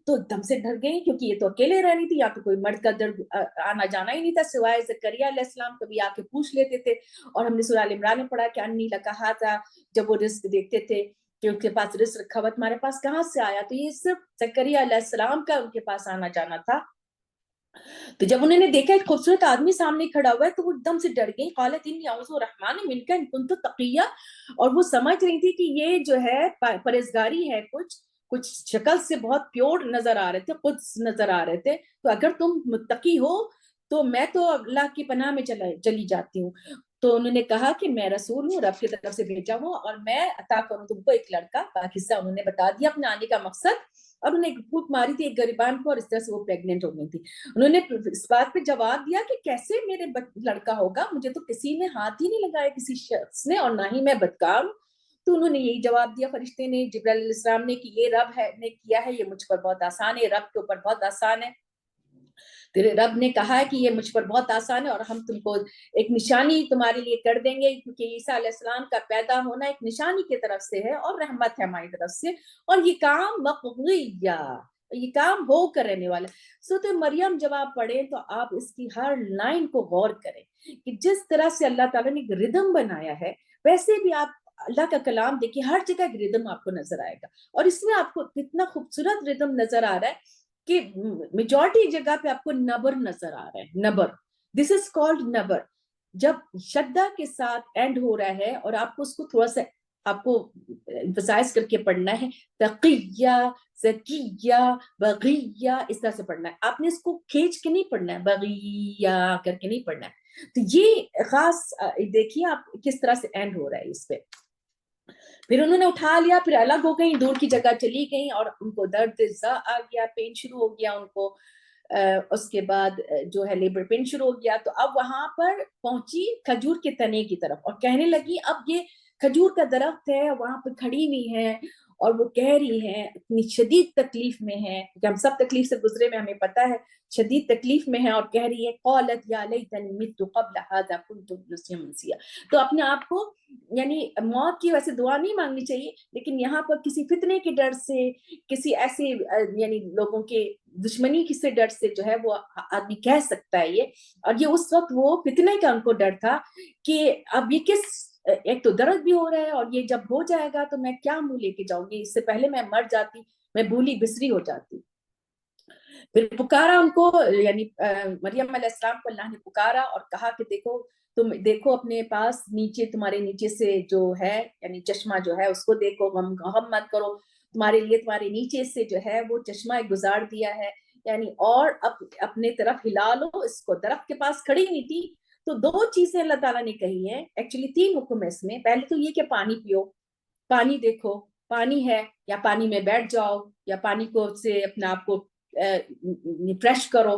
تو ایک دم سے ڈر گئی, کیونکہ یہ تو اکیلے رہنی تھی, یا تو کوئی مرد کا درد آنا جانا ہی نہیں تھا سوائے زکریا علیہ السلام, کبھی آ کے پوچھ لیتے تھے. اور ہم نے سورہ ال عمران میں پڑھا کہ انی لکہا تھا, جب وہ رزق دیکھتے تھے کہ ان کے پاس رزق رکھا ہوا, تمہارے پاس کہاں سے آیا؟ تو یہ صرف زکریا علیہ السلام کا ان کے پاس آنا جانا تھا. تو جب انہوں نے دیکھا ایک خوبصورت آدمی سامنے کھڑا ہوا ہے تو وہ ایک دم سے ڈر گئی. قالت انی اعوذ بالرحمن منک ان کنت تقیہ, اور وہ سمجھ رہی تھی کہ یہ جو ہے پرہیزگاری ہے, کچھ شکل سے بہت پیور نظر آ رہے تھے, قدس نظر آ رہے تھے, تو اگر تم متقی ہو تو میں تو اللہ کی پناہ میں چلی جاتی ہوں. تو انہوں نے کہا کہ میں رسول ہوں, رب کی طرف سے بھیجا ہوں, اور میں عطا کروں تم کو ایک لڑکا. باقی سے انہوں نے بتا دیا اپنے آنے کا مقصد, اور انہوں نے ایک پھونک ماری تھی ایک غریبان کو, اور اس طرح سے وہ پریگننٹ ہو گئی تھی. انہوں نے اس بات پہ جواب دیا کہ کیسے میرے لڑکا ہوگا, مجھے تو کسی نے ہاتھ ہی نہیں لگایا, کسی شخص نے, اور نہ ہی میں بدکار ہوں. تو انہوں نے یہی جواب دیا فرشتے نے, جبرائیل علیہ السلام نے, کہ یہ رب ہے نے کیا ہے, یہ مجھ پر بہت آسان ہے, رب کے اوپر بہت آسان ہے. تیرے رب نے کہا ہے کہ یہ مجھ پر بہت آسان ہے, اور ہم تم کو ایک نشانی تمہارے لیے کر دیں گے, کیونکہ عیسیٰ علیہ السلام کا پیدا ہونا ایک نشانی کی طرف سے ہے اور رحمت ہے ہماری طرف سے, اور یہ کام مقضیہ, یہ کام ہو کر رہنے والا. سورۃ مریم جب آپ پڑھیں تو آپ اس کی ہر لائن کو غور کریں کہ جس طرح سے اللہ تعالیٰ نے ایک ردم بنایا ہے, ویسے بھی آپ اللہ کا کلام دیکھیے, ہر جگہ ایک ردم آپ کو نظر آئے گا, اور اس میں آپ کو کتنا خوبصورت ردم نظر آ رہا ہے کہ میجورٹی جگہ پہ آپ کو نبر نظر آ رہا ہے. نبر, دس از کالڈ نبر, جب شدہ کے ساتھ اینڈ ہو رہا ہے, اور آپ کو اس کو تھوڑا سا آپ کو emphasize کر کے پڑھنا ہے, تقیہ, زکیہ, بغیہ, اس طرح سے پڑھنا ہے. آپ نے اس کو کھینچ کے نہیں پڑھنا ہے, بغیہ کر کے نہیں پڑھنا ہے. تو یہ خاص دیکھیے آپ کس طرح سے اینڈ ہو رہا ہے اس پہ. پھر انہوں نے اٹھا لیا, پھر الگ ہو گئی, دور کی جگہ چلی گئی, اور ان کو درد زا آ گیا, پین شروع ہو گیا ان کو. اس کے بعد جو ہے لیبر پین شروع ہو گیا. تو اب وہاں پر پہنچی کھجور کے تنے کی طرف, اور کہنے لگی اب یہ کھجور کا درخت ہے, وہاں پہ کھڑی ہوئی ہے, اور وہ کہہ رہی ہیں اتنی شدید تکلیف میں ہے, کہ ہم سب تکلیف سے گزرے میں, ہمیں پتا ہے شدید تکلیف میں ہے, اور کہہ رہی ہے قالت یا لیتنی مت قبل هذا كنت نسيا منسيا. تو اپنے آپ کو, یعنی موت کی ویسے دعا نہیں مانگنی چاہیے, لیکن یہاں پر کسی فتنے کے ڈر سے, کسی ایسے یعنی لوگوں کے دشمنی سے ڈر سے جو ہے وہ آدمی کہہ سکتا ہے یہ. اور یہ اس وقت وہ فتنے کا ان کو ڈر تھا کہ اب یہ کس, ایک تو درد بھی ہو رہا ہے, اور یہ جب ہو جائے گا تو میں کیا منہ لے کے جاؤں گی, اس سے پہلے میں مر جاتی, میں بھولی بسری ہو جاتی. پھر پکارا ان کو، یعنی مریم علیہ السلام کو اللہ نے پکارا اور کہا کہ دیکھو تم دیکھو اپنے پاس نیچے، تمہارے نیچے سے جو ہے یعنی چشمہ جو ہے اس کو دیکھو، غم مت کرو، تمہارے لیے تمہارے نیچے سے جو ہے وہ چشمہ گزار دیا ہے، یعنی اور اپنے طرف ہلا لو اس کو۔ درخت کے پاس کھڑی ہوئی تھی، تو دو چیزیں اللہ تعالیٰ نے کہی ہیں، ایکچولی تین حکم ہے اس میں۔ پہلے تو یہ کہ پانی پیو، پانی دیکھو پانی ہے، یا پانی میں بیٹھ جاؤ، یا پانی کو سے اپنے آپ کو فریش کرو،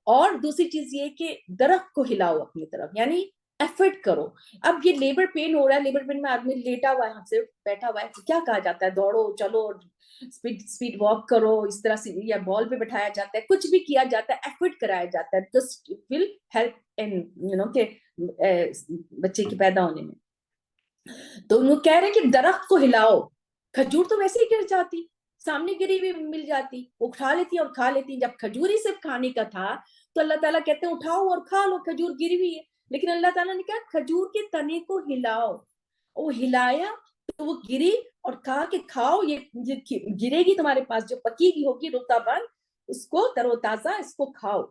اور دوسری چیز یہ کہ درخت کو ہلاؤ اپنی طرف، یعنی ایفرٹ کرو۔ اب یہ لیبر پین ہو رہا ہے، لیبر پین میں آدمی لیٹا ہوا ہے، صرف بیٹھا ہوا ہے، کیا کہا جاتا ہے دوڑو چلو اسپیڈ واک کرو، اس طرح سے، یا بال پہ بٹھایا جاتا ہے، کچھ بھی کیا جاتا ہے، ایفرٹ کرایا جاتا ہے، جسٹ ول ہیلپ ان کہ بچے کے پیدا ہونے میں۔ تو وہ کہہ رہے ہیں کہ درخت کو ہلاؤ، کھجور تو ویسے ہی گر جاتی، سامنے گری ہوئی مل جاتی، وہ اٹھا لیتی اور کھا لیتی۔ جب کھجور ہی صرف کھانے کا تھا تو اللہ تعالیٰ کہتے ہیں اٹھاؤ اور کھا لو، کھجور گری ہوئی ہے، لیکن اللہ تعالیٰ نے کہا کھجور کے تنے کو ہلاؤ، وہ ہلایا تو وہ گری، اور کہا کہ کھاؤ، یہ گرے گی تمہارے پاس، جو پکی ہوئی ہوگی رطباً، اس کو تر و تازہ اس کو کھاؤ،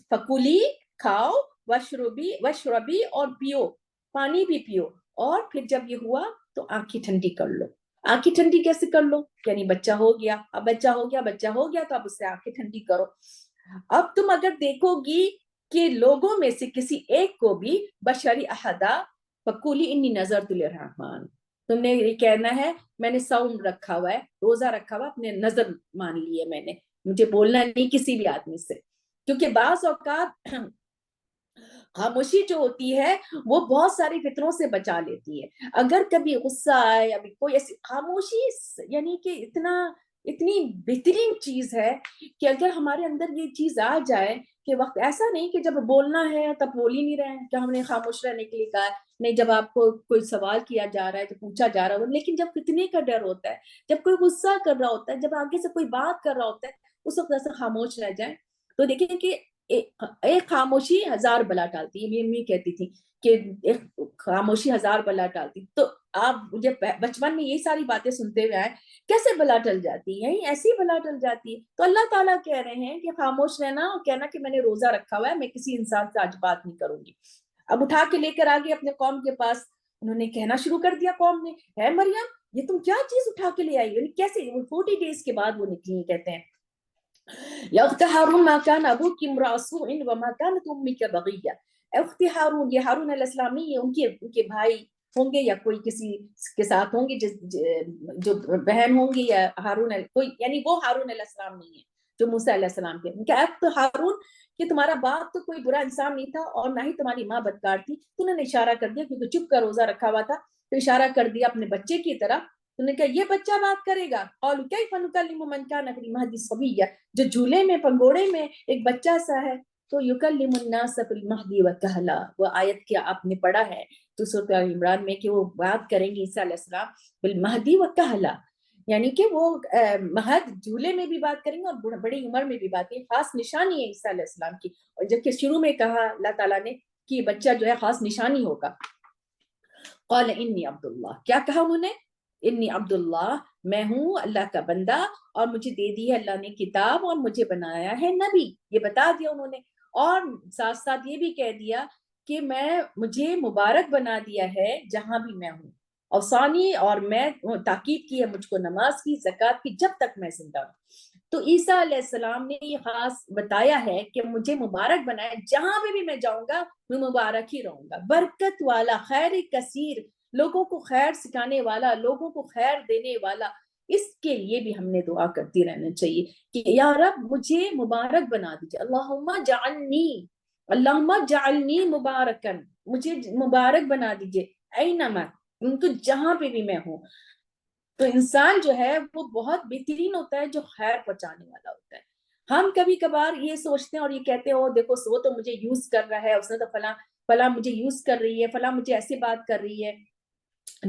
فکولی کھاؤ، وشربی اور پیو، پانی بھی پیو، اور پھر جب یہ ہوا تو آنکھیں ٹھنڈی کر لو۔ آنکھیں ٹھنڈی کیسے کر لو؟ یعنی بچہ ہو گیا، اب بچہ ہو گیا تو اب اس سے آنکھیں ٹھنڈی کرو۔ اب تم اگر دیکھو گی کہ لوگوں میں سے کسی ایک کو بھی بشری احدا فقولی انی نذرت للرحمن، تم نے یہ کہنا ہے میں نے صوم رکھا ہوا ہے، روزہ رکھا ہوا، اپنے نظر مان لی ہے میں نے، مجھے بولنا نہیں کسی بھی آدمی سے، کیونکہ بعض اوقات خاموشی جو ہوتی ہے وہ بہت ساری فطروں سے بچا لیتی ہے۔ اگر کبھی غصہ آئے، ابھی کوئی ایسی خاموشی، یعنی کہ اتنی بہترین چیز ہے کہ اگر ہمارے اندر یہ چیز آ جائے کہ وقت ایسا نہیں کہ جب بولنا ہے تب بول ہی نہیں رہے ہیں، کہ ہم نے خاموش رہنے کے لیے کہا ہے، نہیں، جب آپ کو کوئی سوال کیا جا رہا ہے تو پوچھا جا رہا ہے، لیکن جب فتنے کا ڈر ہوتا ہے، جب کوئی غصہ کر رہا ہوتا ہے، جب آگے سے کوئی بات کر رہا ہوتا ہے، اس وقت ایسا خاموش رہ جائیں تو دیکھیں کہ ایک خاموشی ہزار بلا ٹالتی ہے، میری امی کہتی تھی کہ ایک خاموشی ہزار بلا ٹالتی۔ تو آپ مجھے بچپن میں یہ ساری باتیں سنتے ہوئے آئے، کیسے بلا ٹل جاتی ہے؟ ایسی بلا ٹل جاتی ہے۔ تو اللہ تعالیٰ کہہ رہے ہیں کہ خاموش رہنا اور کہنا کہ میں نے روزہ رکھا ہوا ہے، میں کسی انسان سے آج بات نہیں کروں گی۔ اب اٹھا کے لے کر آگے اپنے قوم کے پاس، انہوں نے کہنا شروع کر دیا قوم نے، ہے مریم یہ تم کیا چیز اٹھا کے لے آئی؟ یعنی کیسے 40 ڈیز کے بعد وہ نکلی، کہتے ہیں یا اخت ہارون ما کان ابوک امرأ سوء وما کانت امک بغیہ۔ اخت ہارون، یہ ہارون علیہ السلام نہیں، یہ ان کے بھائی ہوں گے یا کوئی کسی کے ساتھ ہوں گے، جو بہن ہوں گی، یا ہارون کوئی، یعنی وہ ہارون علیہ السلام نہیں ہے جو موسیٰ علیہ السلام کے۔ ان کا اخت ہارون کہ تمہارا باپ تو کوئی برا انسان نہیں تھا اور نہ ہی تمہاری ماں بدکار تھی۔ تو انہوں نے اشارہ کر دیا، کیونکہ چپ کا روزہ رکھا ہوا تھا، تو اشارہ کر دیا اپنے بچے کی طرف۔ تو نے کہا یہ بچہ بات کرے گا، قالوا کیف نکلم من کان فی المہد صبیا، جو جھولے میں پنگوڑے میں ایک بچہ سا ہے، تو یکلم الناس فی المہد وکہلا، وہ آیت کیا آپ نے پڑھا ہے تو سورۃ آل عمران میں، کہ وہ بات کریں گے عیسیٰ علیہ السلام بالمہد وکہلا، یعنی کہ وہ مہد جھولے میں بھی بات کریں گے اور بڑی عمر میں بھی بات کریں گے۔ خاص نشانی ہے عیسیٰ علیہ السلام کی، اور جبکہ شروع میں کہا اللہ تعالیٰ نے کہ بچہ جو ہے خاص نشانی ہوگا۔ قال انی عبداللہ، کیا کہا انہوں نے؟ انی عبداللہ، میں ہوں اللہ کا بندہ، اور مجھے دے دی ہے اللہ نے کتاب، اور مجھے بنایا ہے نبی، یہ بتا دیا انہوں نے، اور ساتھ ساتھ یہ بھی کہہ دیا کہ مجھے مبارک بنا دیا ہے جہاں بھی میں ہوں، اور ثانی، اور میں تاکید کی ہے مجھ کو نماز کی، زکوٰۃ کی، جب تک میں زندہ ہوں۔ تو عیسیٰ علیہ السلام نے یہ خاص بتایا ہے کہ مجھے مبارک بنایا، جہاں پہ بھی میں جاؤں گا میں مبارک ہی رہوں گا، برکت والا، خیر کثیر، لوگوں کو خیر سکھانے والا، لوگوں کو خیر دینے والا۔ اس کے لیے بھی ہم نے دعا کرتی رہنا چاہیے کہ یا رب مجھے مبارک بنا دیجیے، اللہم جعلنی مبارکن، مجھے مبارک بنا دیجیے، اینما، ان کو جہاں پہ بھی میں ہوں۔ تو انسان جو ہے وہ بہت بہترین ہوتا ہے جو خیر پہنچانے والا ہوتا ہے۔ ہم کبھی کبھار یہ سوچتے ہیں اور یہ کہتے ہیں او دیکھو وہ تو مجھے یوز کر رہا ہے، اس نے تو فلاں مجھے یوز کر رہی ہے، فلاں مجھے ایسے بات کر رہی ہے،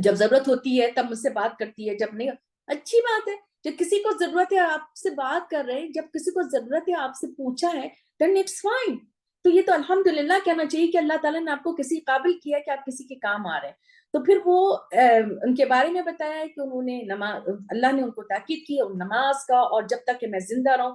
جب ضرورت ہوتی ہے تب مجھ سے بات کرتی ہے، جب نہیں، اچھی بات ہے، جب کسی کو ضرورت ہے آپ سے بات کر رہے ہیں، جب کسی کو ضرورت ہے آپ سے پوچھا ہے then it's fine۔ تو یہ تو الحمدللہ کہنا چاہیے کہ اللہ تعالیٰ نے آپ کو کسی قابل کیا کہ آپ کسی کے کام آ رہے ہیں۔ تو پھر وہ ان کے بارے میں بتایا ہے کہ انہوں نے نماز، اللہ نے ان کو تاکید کی نماز کا، اور جب تک کہ میں زندہ رہوں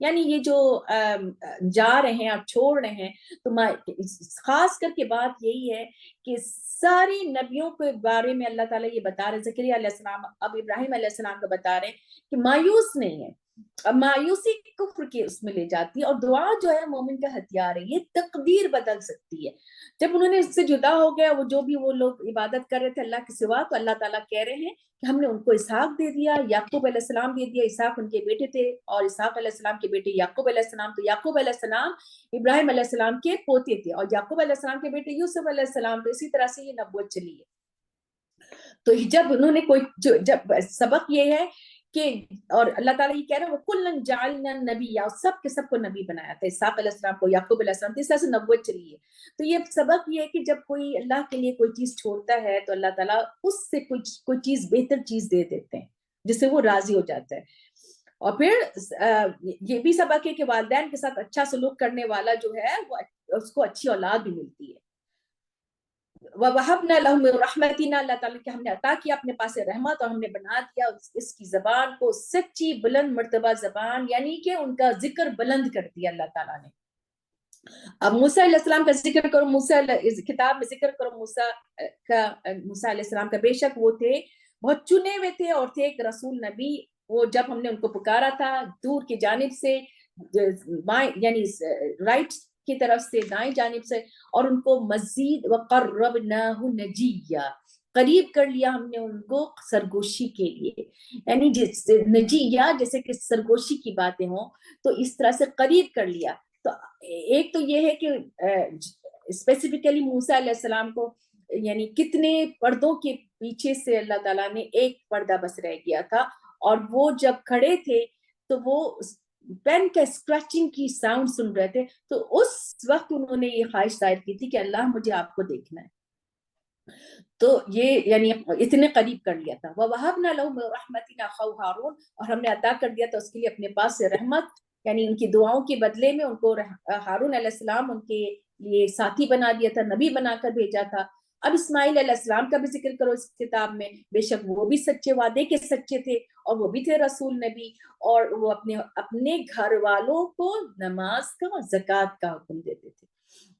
یعنی یہ جو جا رہے ہیں اور چھوڑ رہے ہیں، تو خاص کر کے بات یہی ہے کہ ساری نبیوں کے بارے میں اللہ تعالیٰ یہ بتا رہے، زکریا علیہ السلام اب ابراہیم علیہ السلام کا بتا رہے ہیں کہ مایوس نہیں ہے. اب مایوسی کفر کے اس میں لے جاتی ہے، اور دعا جو ہے مومن کا ہتھیار ہے، یہ تقدیر بدل سکتی ہے. جب انہوں نے اس سے جدا ہو گیا، وہ جو بھی وہ لوگ عبادت کر رہے تھے اللہ کے سوا، تو اللہ تعالیٰ کہہ رہے ہیں کہ ہم نے ان کو اسحاق دے دیا، یعقوب علیہ السلام دے دیا. اسحاق ان کے بیٹے تھے، اور اسحاق علیہ السلام کے بیٹے یعقوب علیہ السلام. تو یعقوب علیہ السلام ابراہیم علیہ السلام کے پوتے تھے، اور یعقوب علیہ السلام کے بیٹے یوسف علیہ السلام. تو اسی طرح سے یہ نبوت چلی ہے. تو جب انہوں نے جب سبق یہ ہے کہ، اور اللہ تعالیٰ یہ کہہ رہا ہے وَكُلًّا جَعَلْنَا نَبِيًّا، اور سب کے سب کو نبی بنایا تھا، اسحاق علیہ السلام کو، یعقوب علیہ السلام. اس طرح سے نبوت چلی ہے. تو یہ سبق یہ ہے کہ جب کوئی اللہ کے لیے کوئی چیز چھوڑتا ہے تو اللہ تعالیٰ اس سے کوئی چیز بہتر چیز دے دیتے ہیں جس سے وہ راضی ہو جاتا ہے. اور پھر یہ بھی سبق ہے کہ والدین کے ساتھ اچھا سلوک کرنے والا جو ہے وہ اس کو اچھی اولاد بھی ملتی ہے. وَوَهَبْنَا لَهُم مِّن رَحْمَتِنَا، اللہ تعالیٰ کہ ہم نے عطا کیا اپنے پاس سے رحمت، اور ہم نے بنا دیا اس کی زبان کو سچی بلند مرتبہ زبان، یعنی کہ ان کا ذکر بلند کر دیا اللہ تعالیٰ نے. اب موسیٰ علیہ السلام کا ذکر کرو، موسیٰ کتاب میں ذکر کرو موسیٰ علیہ السلام کا. بے شک وہ تھے بہت چنے ہوئے تھے، اور تھے ایک رسول نبی. وہ جب ہم نے ان کو پکارا تھا دور کی جانب سے، یعنی رائٹ کی طرف سے، دائیں جانب سے، اور ان کو مزید وَقَرَّبْنَاهُ نَجِيًّا، قریب کر لیا ہم نے ان کو سرگوشی کے لیے. یعنی نجیہ جیسے کہ سرگوشی کی باتیں ہوں، تو اس طرح سے قریب کر لیا. تو ایک تو یہ ہے کہ اسپیسیفکلی موسیٰ علیہ السلام کو یعنی کتنے پردوں کے پیچھے سے اللہ تعالیٰ نے ایک پردہ بس رہ گیا تھا، اور وہ جب کھڑے تھے تو وہ پین کا اسکریچنگ کی ساؤنڈ سن رہے تھے. تو اس وقت انہوں نے یہ خواہش ظاہر کی تھی کہ اللہ مجھے آپ کو دیکھنا ہے. تو یہ یعنی اتنے قریب کر لیا تھا. وَوَهَبْنَا لَهُ مِن رَحْمَتِنَا أَخَاهُ هَارُونَ، اور ہم نے عطا کر دیا تھا اس کے لیے اپنے پاس سے رحمت، یعنی ان کی دعاؤں کے بدلے میں ان کو ہارون علیہ السلام ان کے لیے ساتھی بنا دیا تھا، نبی بنا کر بھیجا تھا. اب اسماعیل علیہ السلام کا بھی ذکر کرو اس کتاب میں. بے شک وہ بھی سچے وعدے کے سچے تھے، اور وہ بھی تھے رسول نبی، اور وہ اپنے گھر والوں کو نماز کا اور زکوٰۃ کا حکم دیتے تھے.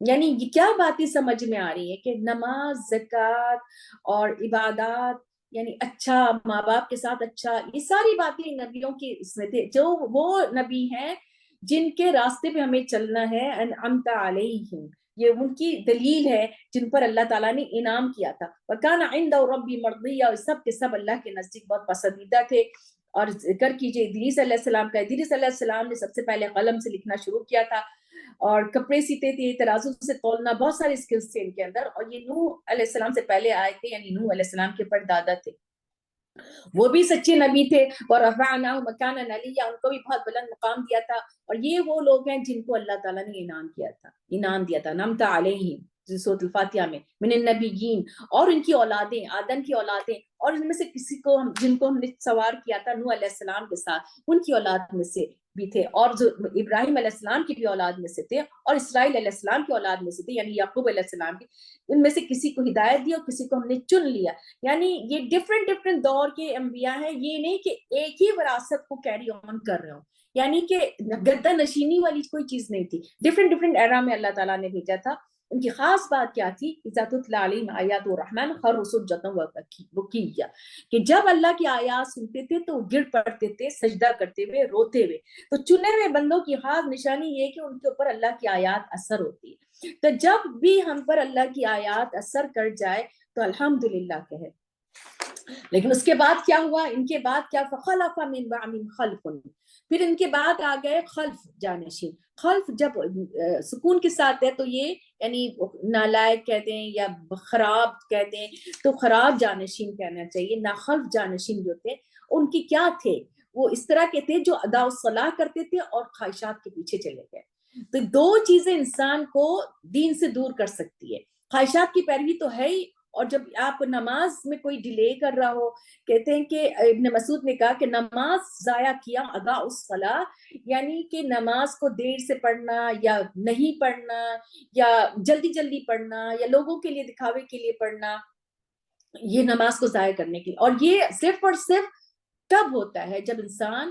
یعنی یہ کیا باتیں سمجھ میں آ رہی ہے کہ نماز، زکوٰۃ اور عبادات، یعنی اچھا ماں باپ کے ساتھ اچھا، یہ ساری باتیں نبیوں کی اس میں تھے. جو وہ نبی ہیں جن کے راستے پہ ہمیں چلنا ہے، انعمت علیہم، یہ ان کی دلیل ہے جن پر اللہ تعالیٰ نے انعام کیا تھا. وَكَانَ عِندَهُ رَبِّي مَرْضِيًّا، اور سب کے سب اللہ کے نزدیک بہت پسندیدہ تھے. اور ذکر کیجئے ادریس علیہ السلام کا. ادریس علیہ السلام نے سب سے پہلے قلم سے لکھنا شروع کیا تھا، اور کپڑے سیتے تھے، ترازو سے تولنا، بہت سارے اسکلز تھے ان کے اندر. اور یہ نوح علیہ السلام سے پہلے آئے تھے، یعنی نوح علیہ السلام کے پردادا تھے. وہ بھی سچے نبی تھے. اور رفعناہ مکانا علیہ، ان کو بھی بہت بلند مقام دیا تھا. اور یہ وہ لوگ ہیں جن کو اللہ تعالیٰ نے انعام دیا تھا. نعمت علیہم سورۃ الفاتحہ میں، من النبیین، اور ان کی اولادیں، آدم کی اولادیں، اور ان میں سے کسی کو جن کو ہم نے سوار کیا تھا نوح علیہ السلام کے ساتھ، ان کی اولاد میں سے بھی تھے، اور جو ابراہیم علیہ السلام کی بھی اولاد میں سے تھے، اور اسرائیل علیہ السلام کی اولاد میں سے تھے، یعنی یعقوب علیہ السلام کی. ان میں سے کسی کو ہدایت دی اور کسی کو ہم نے چن لیا. یعنی یہ ڈفرینٹ دور کے انبیاء ہیں. یہ نہیں کہ ایک ہی وراثت کو کیری آن کر رہے ہوں، یعنی کہ گدہ نشینی والی کوئی چیز نہیں تھی. ڈفرینٹ ایرا میں اللہ تعالیٰ نے بھیجا تھا. ان کی خاص بات کیا تھی؟ اذا تتلی علیہم آیات الرحمن خروا سجدا وبکیا، کہ جب اللہ کی آیات سنتے تھے تو گر پڑتے تھے سجدہ کرتے ہوئے، روتے ہوئے. تو چنے ہوئے بندوں کی خاص نشانی یہ کہ ان کے اوپر اللہ کی آیات اثر ہوتی ہے. تو جب بھی ہم پر اللہ کی آیات اثر کر جائے تو الحمدللہ کہے. لیکن اس کے بعد کیا ہوا؟ ان کے بعد کیا؟ فخلف من بعدہم خلف، پھر ان کے بعد آ گئے خلف، جانشین. خلف جب سکون کے ساتھ ہے تو یہ یعنی نالائق کہتے ہیں یا خراب کہتے ہیں، تو خراب جانشین کہنا چاہیے. ناخلف جانشین جو تھے ان کی کیا تھے؟ وہ اس طرح کے تھے جو ادا الصلاح کرتے تھے اور خواہشات کے پیچھے چلے گئے. تو دو چیزیں انسان کو دین سے دور کر سکتی ہے. خواہشات کی پیروی تو ہے ہی، اور جب آپ نماز میں کوئی ڈیلے کر رہا ہو، کہتے ہیں کہ ابن مسعود نے کہا کہ نماز ضائع کیا ادا الصلاح، یعنی کہ نماز کو دیر سے پڑھنا یا نہیں پڑھنا یا جلدی پڑھنا یا لوگوں کے لیے دکھاوے کے لیے پڑھنا، یہ نماز کو ضائع کرنے کے لیے. اور یہ صرف اور صرف تب ہوتا ہے جب انسان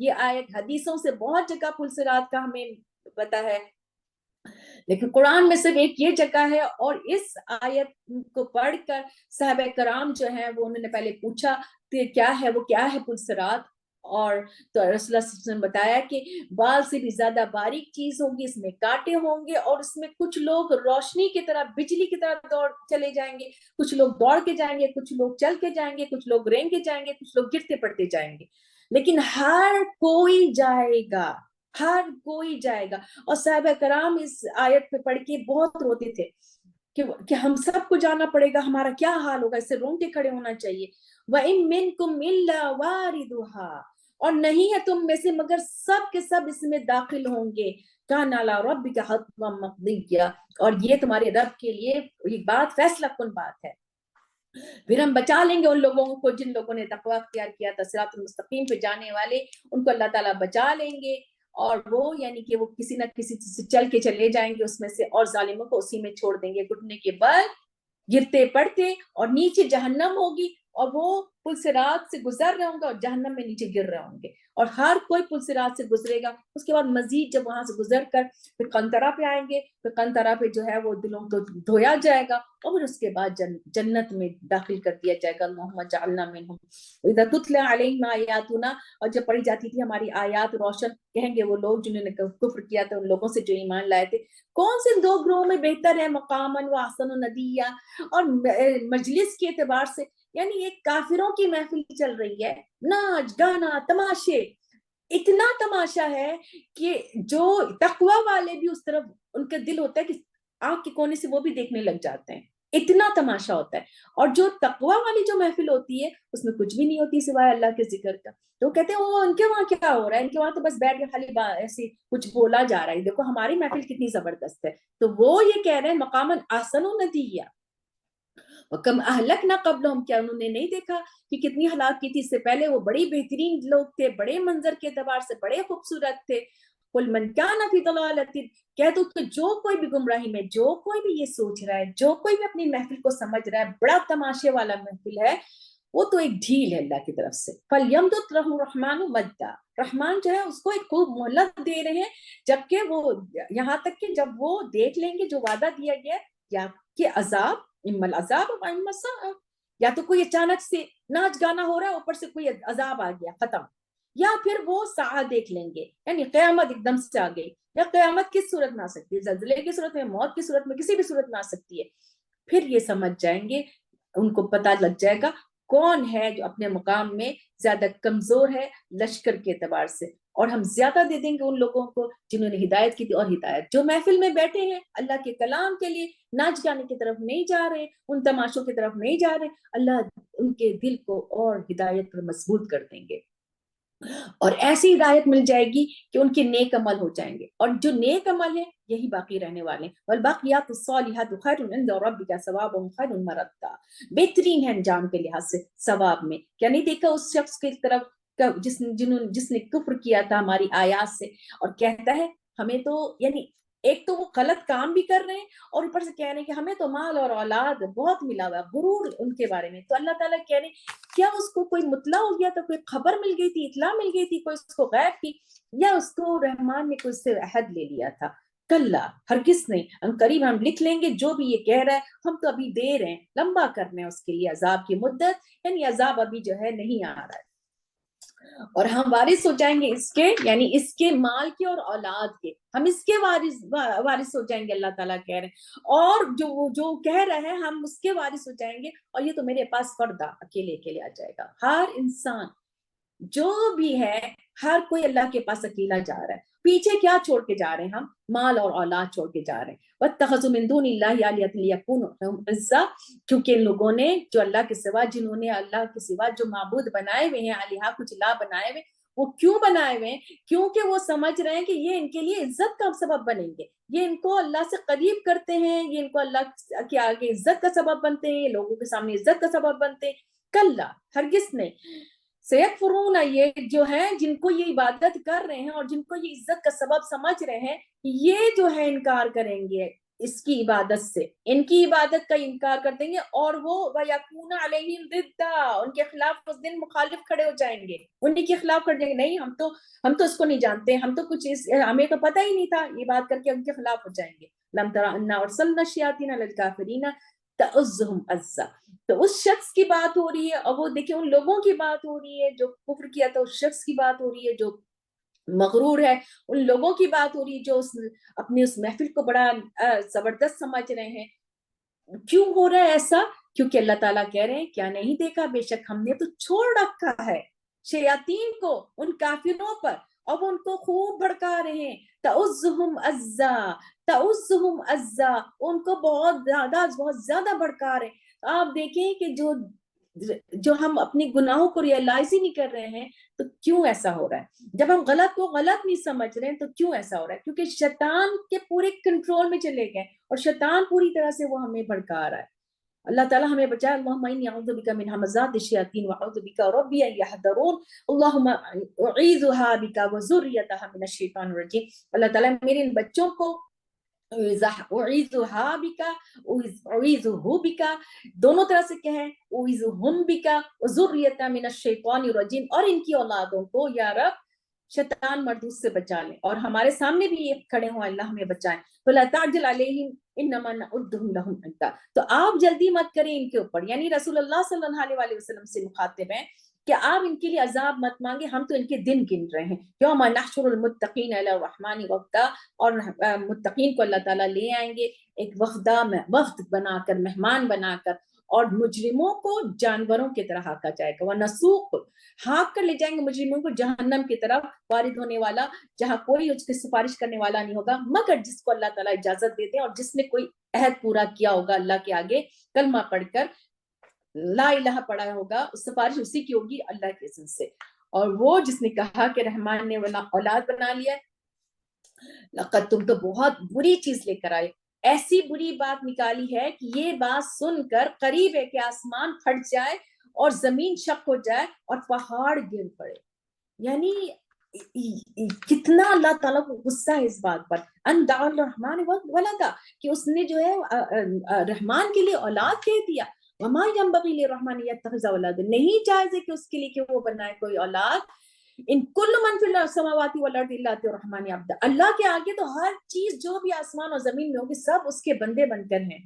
یہ آیت حدیثوں سے بہت جگہ پل صراط کا ہمیں پتا ہے، لیکن قرآن میں صرف ایک یہ جگہ ہے. اور اس آیت کو پڑھ کر صحابہ کرام جو ہیں وہ انہوں نے پہلے پوچھا کہ کیا ہے پل صراط. اور تو رسول اللہ صلی اللہ علیہ وسلم نے بتایا کہ بال سے بھی زیادہ باریک چیز ہوگی، اس میں کانٹے ہوں گے، اور اس میں کچھ لوگ روشنی کی طرح، بجلی کی طرح دوڑ چلے جائیں گے، کچھ لوگ دوڑ کے جائیں گے، کچھ لوگ چل کے جائیں گے، کچھ لوگ رینگ کے جائیں گے، کچھ لوگ گرتے پڑتے جائیں گے، لیکن ہر کوئی جائے گا، ہر کوئی جائے گا. اور صحابہ کرام اس آیت پہ پڑھ کے بہت روتے تھے کہ ہم سب کو جانا پڑے گا، ہمارا کیا حال ہوگا. اس سے رونگٹے کھڑے ہونا چاہیے. وَإِن مِّنكُمْ إِلَّا وَارِدُهَا، اور نہیں ہے تم میں سے مگر سب کے سب اس میں داخل ہوں گے. كَانَ عَلَىٰ رَبِّكَ حَتْمًا مَقْضِيًّا، اور یہ تمہارے رب کے لیے یہ بات فیصلہ کن بات ہے. پھر ہم بچا لیں گے ان لوگوں کو جن لوگوں نے تقویٰ اختیار کیا تھا، صراط المستقیم پہ جانے والے، ان کو اللہ تعالیٰ بچا لیں گے. اور وہ یعنی کہ وہ کسی نہ کسی سے چل کے چلے جائیں گے اس میں سے، اور ظالموں کو اسی میں چھوڑ دیں گے گھٹنے کے بل گرتے پڑتے. اور نیچے جہنم ہوگی، اور وہ پل صراط سے گزر رہے ہوں گے اور جہنم میں نیچے گر رہے ہوں گے. اور ہر کوئی پل صراط سے گزرے گا. اس کے بعد مزید جب وہاں سے گزر کر پھر قنطرہ پہ آئیں گے، پھر قنطرہ پہ جو ہے وہ دلوں کو دھویا جائے گا، اور پھر اس کے بعد جنت میں داخل کر دیا جائے گا. اللہم جعلنا منہم. اذا تتلی علیہم آیاتنا، اور جب پڑھی جاتی تھی ہماری آیات روشن، کہیں گے وہ لوگ جنہوں نے کفر کیا تھا ان لوگوں سے جو ایمان لائے تھے، کون سے دو گروہ میں بہتر ہے مقاما و احسن ندیا. اور مجلس کے اعتبار سے یعنی ایک کافروں کی محفل چل رہی ہے، ناچ گانا تماشے، اتنا تماشا ہے کہ جو تقوی والے بھی اس طرف ان کا دل ہوتا ہے کہ آنکھ کے کونے سے وہ بھی دیکھنے لگ جاتے ہیں، اتنا تماشا ہوتا ہے. اور جو تقوی والی جو محفل ہوتی ہے اس میں کچھ بھی نہیں ہوتی سوائے اللہ کے ذکر کا. تو کہتے ہیں وہ ان کے وہاں کیا ہو رہا ہے، ان کے وہاں تو بس بیٹھ کے خالی ایسے کچھ بولا جا رہا ہے، دیکھو ہماری محفل کتنی زبردست ہے. تو وہ یہ کہہ رہے ہیں مقاماً احسن ندیہ. وَكَمْ أَهْلَكْنَا قَبْلَهُمْ، کیا انہوں نے نہیں دیکھا کہ کتنی ہلاک کی تھی اس سے پہلے، وہ بڑی بہترین لوگ تھے، بڑے منظر کے اعتبار سے بڑے خوبصورت تھے. قُلْ مَنْ كَانَ فِي ضَلَالَةٍ، کہہ دو کہ جو کوئی بھی گمراہی میں، جو کوئی بھی یہ سوچ رہا ہے، جو کوئی بھی اپنی محفل کو سمجھ رہا ہے بڑا تماشے والا محفل ہے، وہ تو ایک ڈھیل ہے اللہ کی طرف سے. فَلْيَمْدُدْ لَهُ الرَّحْمَٰنُ مَدًّا، رحمان جو ہے اس کو ایک خوب مہلت دے رہے ہیں، جبکہ وہ یہاں تک کہ جب وہ دیکھ لیں گے جو وعدہ دیا گیا یا کہ عذاب، اما العذاب و اما الساعۃ، یا تو کوئی اچانک سے ناچ گانا ہو رہا ہے اوپر سے کوئی عذاب آ گیا ختم، یا پھر وہ ساعت دیکھ لیں گے یعنی قیامت ایک دم سے آ گئی. یا قیامت کس صورت میں آ سکتی ہے؟ زلزلے کی صورت میں، موت کی صورت میں، کسی بھی صورت میں آ سکتی ہے. پھر یہ سمجھ جائیں گے، ان کو پتہ لگ جائے گا کون ہے جو اپنے مقام میں زیادہ کمزور ہے لشکر کے اعتبار سے، اور ہم زیادہ دے دیں گے ان لوگوں کو جنہوں نے ہدایت کی تھی. اور ہدایت جو محفل میں بیٹھے ہیں اللہ کے کلام کے لیے، ناچ گانے کی طرف نہیں جا رہے، ان تماشوں کی طرف نہیں جا رہے، اللہ ان کے دل کو اور ہدایت پر مضبوط کر دیں گے، اور ایسی ہدایت مل جائے گی کہ ان کے نیک عمل ہو جائیں گے. اور جو نیک عمل ہے یہی باقی رہنے والے ہیں. والباقیات الصالحات خیر عند ربک ثوابا خیر مردا، بہترین ہے انجام کے لحاظ سے ثواب میں. کیا نہیں دیکھا اس شخص کی طرف جس نے کفر کیا تھا ہماری آیات سے، اور کہتا ہے ہمیں تو یعنی ایک تو وہ غلط کام بھی کر رہے ہیں اور اوپر سے کہہ رہے ہیں کہ ہمیں تو مال اور اولاد بہت ملا ہوا، غرور ان کے بارے میں. تو اللہ تعالیٰ کہہ رہے ہیں کیا اس کو کوئی مطلع ہو گیا تھا، کوئی خبر مل گئی تھی، اطلاع مل گئی تھی، کوئی اس کو غیب کی، یا اس کو رحمان نے کوئی سے عہد لے لیا تھا؟ کلا، ہرگز نہیں. ہم قریب ہم لکھ لیں گے جو بھی یہ کہہ رہا ہے، ہم تو ابھی دے رہے ہیں، لمبا کر رہے ہیں اس کے لیے عذاب کی مدت، یعنی عذاب ابھی جو ہے نہیں آ رہا ہے. اور ہم وارث ہو جائیں گے اس کے، یعنی اس کے مال کے اور اولاد کے، ہم اس کے وارث ہو جائیں گے. اللہ تعالیٰ کہہ رہے ہیں، اور جو کہہ رہے ہیں ہم اس کے وارث ہو جائیں گے. اور یہ تو میرے پاس فردہ اکیلے اکیلے آ جائے گا. ہر انسان جو بھی ہے، ہر کوئی اللہ کے پاس اکیلا جا رہا ہے. پیچھے کیا چھوڑ کے جا رہے ہیں؟ ہم مال اور اولاد چھوڑ کے جا رہے ہیں. وَاتَّخَذُوا مِن دُونِ اللَّهِ آلِهَةً لِيَكُونُوا لَهُمْ عِزًّا، کیونکہ ان لوگوں نے جو اللہ کے سوا، جنہوں نے اللہ کے سوا جو معبود بنائے ہوئے ہیں، الہا کچھ لا بنائے ہوئے، وہ کیوں بنائے ہوئے ہیں؟ کیونکہ وہ سمجھ رہے ہیں کہ یہ ان کے لیے عزت کا سبب بنیں گے، یہ ان کو اللہ سے قریب کرتے ہیں، یہ ان کو اللہ کے آگے عزت کا سبب بنتے ہیں، یہ لوگوں کے سامنے عزت کا سبب بنتے ہیں. کلا، ہرگز نہیں. سیکفرون، یہ جو ہیں جن کو یہ عبادت کر رہے ہیں اور جن کو یہ عزت کا سبب سمجھ رہے ہیں، یہ جو ہے انکار کریں گے اس کی عبادت سے، ان کی عبادت کا انکار کر دیں گے، اور وہ وَيَكُونَ عَلَيْهِمْ ضِدًّا، ان کے خلاف اس دن مخالف کھڑے ہو جائیں گے، انہی کے خلاف کھڑے جائیں گے، نہیں ہم تو اس کو نہیں جانتے، ہم تو کچھ ہمیں تو پتہ ہی نہیں تھا، یہ بات کر کے ان کے خلاف ہو جائیں گے. لَمْ تَرَ أَنَّا أَرْسَلْنَا الشَّيَاطِينَ عَلَى الْكَافِرِينَ تَؤُزُّهُمْ أَزًّا. تو اس شخص کی بات ہو رہی ہے، اور وہ دیکھیں ان لوگوں کی بات ہو رہی ہے جو کفر کیا تھا، اس شخص کی بات ہو رہی ہے جو مغرور ہے، ان لوگوں کی بات ہو رہی ہے جو اپنی اس محفل کو بڑا زبردست سمجھ رہے ہیں. کیوں ہو رہا ہے ایسا؟ کیونکہ اللہ تعالیٰ کہہ رہے ہیں کیا نہیں دیکھا، بے شک ہم نے تو چھوڑ رکھا ہے شیاطین کو ان کافروں پر، اور وہ ان کو خوب بھڑکا رہے ہیں. تعزہم عزا، تعزہم عزا، ان کو بہت زیادہ بھڑکا رہے ہیں. آپ دیکھیں کہ جو ہم اپنے گناہوں کو ریئلائز ہی نہیں کر رہے ہیں، تو کیوں ایسا ہو رہا ہے؟ جب ہم غلط کو غلط نہیں سمجھ رہے ہیں تو کیوں ایسا ہو رہا ہے؟ کیونکہ شیطان کے پورے کنٹرول میں چلے گئے، اور شیطان پوری طرح سے وہ ہمیں بھڑکا رہا ہے. اللہ تعالیٰ ہمیں بچائے. اللہم انی اعوذ بک من ہمزات الشیاطین واعوذ بک ربی ان یحضرون. اللہم اعیذھا بک وذریتھا من الشیطان الرجیم. اللہ تعالیٰ میرے ان بچوں کو اعیذھا بک، اعیذہ بک، دونوں طرح سے کہیں اعیذہم بک وذریتھا من الشیطان الرجیم، اور ان کی اولادوں کو یا رب شیطان مردود سے بچا لیں، اور ہمارے سامنے بھی یہ کھڑے ہوں اللہ ہمیں بچائیں. فَلَا تَعْجَلْ عَلَيْهِمْ إِنَّمَا نَعُدُّهُمْ لَهُمْ عَدًّا. تو آپ جلدی مت کریں ان کے اوپر، یعنی رسول اللہ صلی اللہ علیہ وسلم سے مخاطب ہیں کہ آپ ان کے لیے عذاب مت مانگے، ہم تو ان کے دن گن رہے ہیں. یوم نحشر المتقین الی الرحمن وفدا، اور متقین کو اللہ تعالیٰ لے آئیں گے ایک وفد بنا کر، مہمان بنا کر، اور مجرموں کو جانوروں کی طرح ہانکا جائے گا. وَنَسُوقُ، ہانک کر لے جائیں گے مجرموں کو جہنم کی طرف، وارد ہونے والا جہاں کوئی اس کی سفارش کرنے والا نہیں ہوگا مگر جس کو اللہ تعالیٰ اجازت دیتے ہیں، اور جس نے کوئی عہد پورا کیا ہوگا اللہ کے آگے، کلمہ پڑھ کر لا الہ پڑھا ہوگا، سفارش اسی کی ہوگی اللہ کے اذن سے. اور وہ جس نے کہا کہ رحمان نے اولاد بنا لیا، لقد، تم تو بہت بری چیز لے کر آئے، ایسی بری بات نکالی ہے کہ یہ بات سن کر قریب ہے کہ آسمان پھٹ جائے اور زمین شق ہو جائے اور پہاڑ گر پڑے. یعنی کتنا اللہ تعالیٰ کو غصہ ہے اس بات پر. ان دعوا الرحمن ولدا، کہ اس نے جو ہے رحمان کے لیے اولاد کہہ دیا. وما ينبغي للرحمن ان يتخذ اولاد، نہیں جائز ہے کہ اس کے لیے کہ وہ بنائے کوئی اولاد. ان کل من فی السماوات والارض الا اتى الرحمن عبدا، اللہ کے آگے تو ہر چیز جو بھی آسمان اور زمین میں ہوگی سب اس کے بندے بن کر ہیں.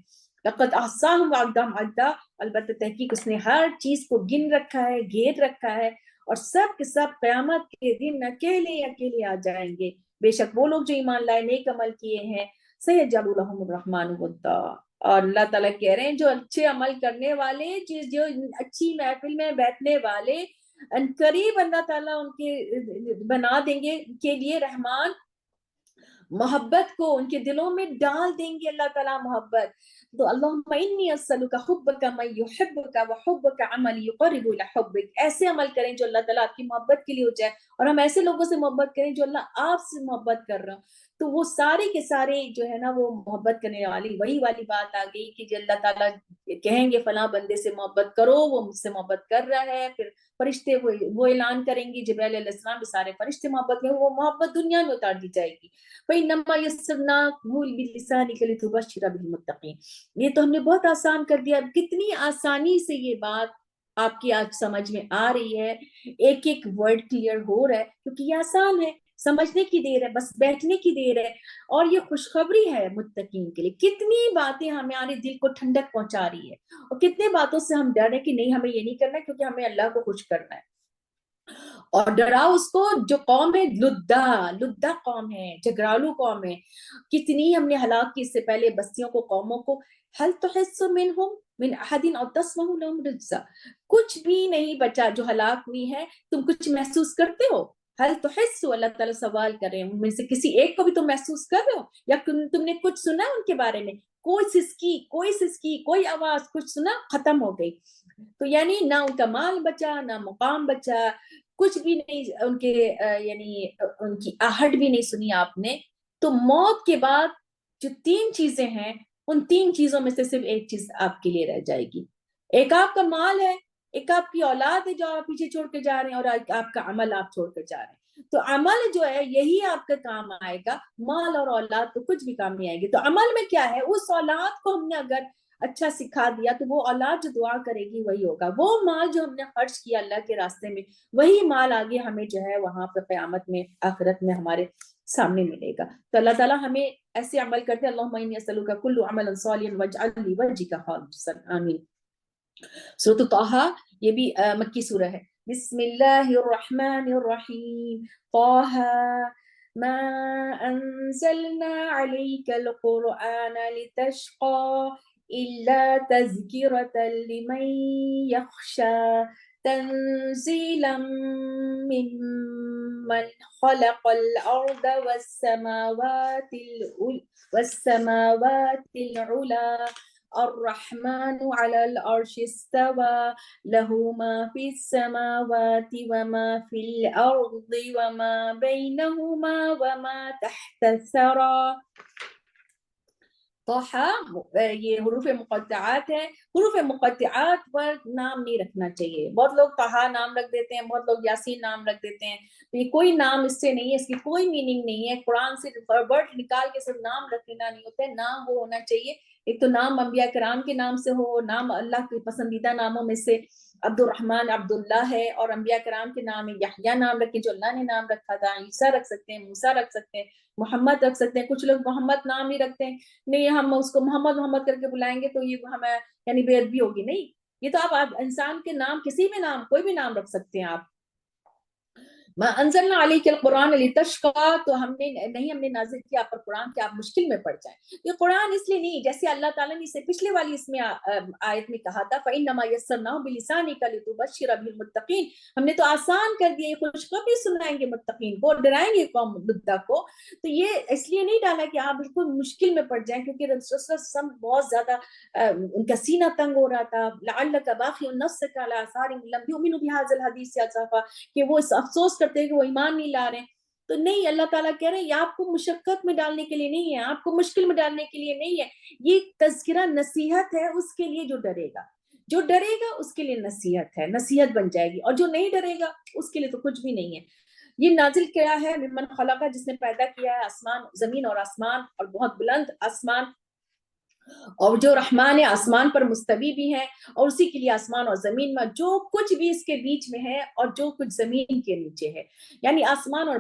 لقد احصاهم وعدهم عدا، البتہ تحقیق اس نے ہر چیز کو گن رکھا ہے، گھیر رکھا ہے، اور سب کے سب قیامت کے دن اکیلے آ جائیں گے. بے شک وہ لوگ جو ایمان لائے، نیک عمل کیے ہیں، سیجعل لهم الرحمن ودا. اور اللہ تعالیٰ کہہ رہے ہیں جو اچھے عمل کرنے والے، جو اچھی محفل میں بیٹھنے والے، ان قریب اللہ تعالیٰ ان کے بنا دیں گے کے لیے رحمان محبت کو ان کے دلوں میں ڈال دیں گے اللہ تعالیٰ محبت. تو اللہم انی اسألک حبک من یحبک وحبک عمل یقرب الی حبک. ایسے عمل کریں جو اللہ تعالیٰ آپ کی محبت کے لیے ہو جائے، اور ہم ایسے لوگوں سے محبت کریں جو اللہ آپ سے محبت کر رہا ہوں. تو وہ سارے کے سارے جو ہے نا وہ محبت کرنے والی وہی والی بات آ گئی کہ جو اللہ تعالیٰ کہیں گے فلاں بندے سے محبت کرو، وہ مجھ سے محبت کر رہا ہے. پھر فرشتے وہ اعلان کریں گے، جبرائیل علیہ السلام بھی سارے فرشتے محبت کریں، وہ محبت دنیا میں اتار دی جائے گی. فَإِنَّمَا يَسَّرْنَاهُ بِلِسَانِكَ لِتُبَشِّرَ بِهِ الْمُتَّقِينَ. یہ تو ہم نے بہت آسان کر دیا. کتنی آسانی سے یہ بات آپ کی آج سمجھ میں آ رہی ہے، ایک ایک ورڈ کلیئر ہو رہا ہے، کیونکہ یہ آسان ہے، سمجھنے کی دیر ہے، بس بیٹھنے کی دیر ہے. اور یہ خوشخبری ہے متقین کے لیے. کتنی باتیں ہمارے دل کو ٹھنڈک پہنچا رہی ہے، اور کتنے باتوں سے ہم ڈر ہیں کہ نہیں ہمیں یہ نہیں کرنا ہے کیونکہ ہمیں اللہ کو خوش کرنا ہے. اور ڈراؤ اس کو جو قوم ہے لدہ قوم ہے، جھگڑالو قوم ہے. کتنی ہم نے ہلاک کی اس سے پہلے بستیوں کو، قوموں کو. هل تحس منهم من احد او تسمع لهم رجزا، کچھ بھی نہیں بچا جو ہلاک ہوئی ہے. تم کچھ محسوس کرتے ہو؟ هل تحس، اللہ تعالیٰ سوال کر رہے ہیں، میں سے کسی ایک کو بھی تم محسوس کر رہے ہو، یا تم نے کچھ سنا ان کے بارے میں؟ کوئی سسکی کوئی آواز کچھ سنا؟ ختم ہو گئی. تو یعنی نہ ان کا مال بچا، نہ مقام بچا، کچھ بھی نہیں. ان کے یعنی ان کی آہٹ بھی نہیں سنی آپ نے. تو موت کے بعد جو 3 چیزیں ہیں، ان 3 چیزوں میں سے صرف ایک چیز آپ کے لیے رہ جائے گی. ایک آپ کا مال ہے، ایک آپ کی اولاد ہے جو آپ پیچھے چھوڑ کے جا رہے ہیں، اور آپ کا عمل آپ چھوڑ کے جا رہے ہیں. تو عمل جو ہے یہی آپ کا کام آئے گا، مال اور اولاد تو کچھ بھی کام نہیں آئے گی۔ تو عمل میں کیا ہے، اس اولاد کو ہم نے اگر اچھا سکھا دیا تو وہ اولاد جو دعا کرے گی وہی ہوگا، وہ مال جو ہم نے خرچ کیا اللہ کے راستے میں وہی مال آگے ہمیں جو ہے وہاں پہ قیامت میں آخرت میں ہمارے سامنے ملے گا۔ تو اللہ تعالیٰ ہمیں ایسے عمل کرتے، اللہم انی اسألک کل عمل صالح واجعل لی وجہک خالصا، آمین۔ سورۃ طٰہٰ یہ بھی مکی سورہ ہے۔ بسم اللہ الرحمن الرحیم، طٰہٰ ما انزلنا علیک القرآن لتشقى الا تذکرة لمن یخشى تنزیلا ممن خلق الارض والسماوات العلی الرحمن على العرش استوى له ما في السماوات وما في الأرض وما بينهما وما تحت الثرى۔ طٰہٰ یہ حروف مقطعات ہے، حروف مقطعات پر نام نہیں رکھنا چاہیے۔ بہت لوگ طٰہٰ نام رکھ دیتے ہیں، بہت لوگ یاسین نام رکھ دیتے ہیں، تو یہ کوئی نام اس سے نہیں ہے، اس کی کوئی میننگ نہیں ہے۔ قرآن سے ورڈ نکال کے صرف نام رکھ دینا نہیں ہوتا ہے، نام وہ ہونا چاہیے ایک تو نام انبیاء کرام کے نام سے ہو، نام اللہ کے پسندیدہ ناموں میں سے عبد الرحمن عبداللہ ہے، اور انبیاء کرام کے نام میں یحییٰ نام رکھیں جو اللہ نے نام رکھا تھا، عیسیٰ رکھ سکتے ہیں، موسیٰ رکھ سکتے ہیں، محمد رکھ سکتے ہیں۔ کچھ لوگ محمد نام نہیں رکھتے ہیں، نہیں ہم اس کو محمد محمد کر کے بلائیں گے تو یہ ہمیں یعنی بے ادبی ہوگی، نہیں، یہ تو آپ انسان کے نام کسی بھی نام کوئی بھی نام رکھ سکتے ہیں آپ۔ ما انزلنا علیک القرآن لتشقى، تو ہم نے نازل کیا آپ پر قرآن کہ آپ مشکل میں پڑ جائیں۔ یہ قرآن اس لیے نہیں، جیسے اللہ تعالیٰ نے اسے پچھلے والی اس میں آیت میں کہا تھا فَإِنَّمَا يَسَّرْنَاهُ بِلِسَانِكَ لِتُبَشِّرَ بِهِ الْمُتَّقِينَ، ہم نے تو آسان کر دیا، یہ خوشخبری سنائیں گے متقین کو، ڈرائیں گے قوم لدہ کو۔ تو یہ اس لیے نہیں ڈالا کہ آپ بالکل مشکل میں پڑ جائیں، کیونکہ رسول صلی اللہ علیہ وسلم بہت زیادہ ان کا سینہ تنگ ہو رہا تھا، لَعَلَّكَ بَاخِعٌ نَفْسَكَ عَلَىٰ آثَارِهِمْ لَمْ يُؤْمِنُوا بِهَٰذَا الْحَدِيثِ آسَفًا، کہ وہ افسوس کرتے ہیں کہ وہ ایمان نہیں لا رہے ہیں۔ تو نہیں، اللہ تعالیٰ کہہ رہے ہیں یہ آپ کو مشقت میں ڈالنے کے لیے نہیں ہے، آپ کو مشکل میں ڈالنے کے لیے نہیں ہے، یہ تذکرہ نصیحت ہے اس کے لیے جو ڈرے گا، جو ڈرے گا اس کے لیے نصیحت ہے، نصیحت بن جائے گی، اور جو نہیں ڈرے گا اس کے لیے تو کچھ بھی نہیں ہے۔ یہ نازل کیا ہے ممن خلق، جس نے پیدا کیا ہے آسمان زمین اور آسمان اور بہت بلند آسمان، اور جو رحمان آسمان پر مستوی بھی ہے، اور اسی کے لیے آسمان اور زمین میں جو کچھ بھی اس کے بیچ میں ہے اور جو کچھ زمین کے نیچے ہے، یعنی آسمان اور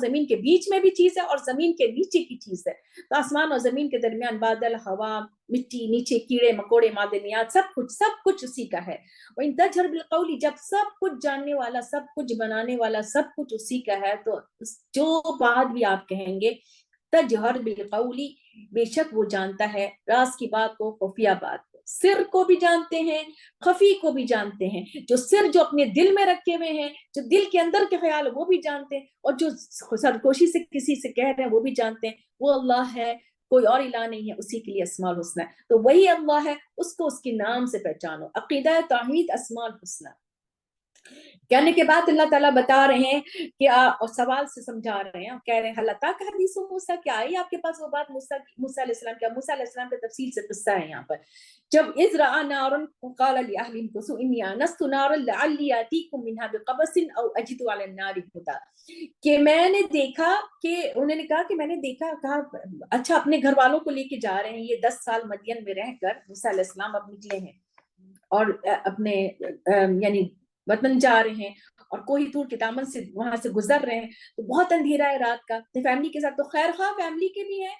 زمین کے بیچ میں بھی چیز ہے اور زمین کے نیچے کی چیز ہے۔ تو آسمان اور زمین کے درمیان بادل، ہوا، مٹی، نیچے کیڑے مکوڑے، معدنیات، سب کچھ اسی کا ہے۔ وَإِن تَجْهَرْ بِالْقَوْلِ، جب سب کچھ جاننے والا، سب کچھ بنانے والا، سب کچھ اسی کا ہے، تو جو بات بھی آپ کہیں گے تجہر بالقول، بے شک وہ جانتا ہے راز کی بات کو، خفیہ بات کو، سر کو بھی جانتے ہیں، خفی کو بھی جانتے ہیں، جو سر جو اپنے دل میں رکھے ہوئے ہیں، جو دل کے اندر کے خیال وہ بھی جانتے ہیں، اور جو سرگوشی سے کسی سے کہہ رہے ہیں وہ بھی جانتے ہیں۔ وہ اللہ ہے، کوئی اور الہ نہیں ہے، اسی کے لیے اسماء الحسنی، تو وہی اللہ ہے، اس کو اس کے نام سے پہچانو۔ عقیدہ توحید اسماء الحسنی کہنے کے بعد اللہ تعالیٰ بتا رہے ہیں کہ اور سوال سے سمجھا رہے ہیں، کہہ رہے ہیں حل اتاک حدیث موسیٰ، کیا آئی آپ کے پاس وہ بات موسیٰ علیہ السلام، کیا موسیٰ علیہ السلام کا تفصیل سے قصہ ہے یہاں پر۔ جب اذ رأى نارا قال لأهلهم كثوا إني آنست نارا لعلی آتیکم منها بقبس او اجد علی النار هدی، کہ میں نے دیکھا کہ انہوں نے کہا کہ میں نے دیکھا، کہا اچھا اپنے گھر والوں کو لے کے جا رہے ہیں، یہ 10 سال مدین میں رہ کر موسیٰ علیہ السلام اب نکلے ہیں اور اپنے یعنی وطن جا رہے ہیں، اور کوہی طور کے دامن سے وہاں سے گزر رہے ہیں، تو بہت اندھیرا ہے رات کا، فیملی کے ساتھ تو خیر خواہ فیملی کے بھی ہیں،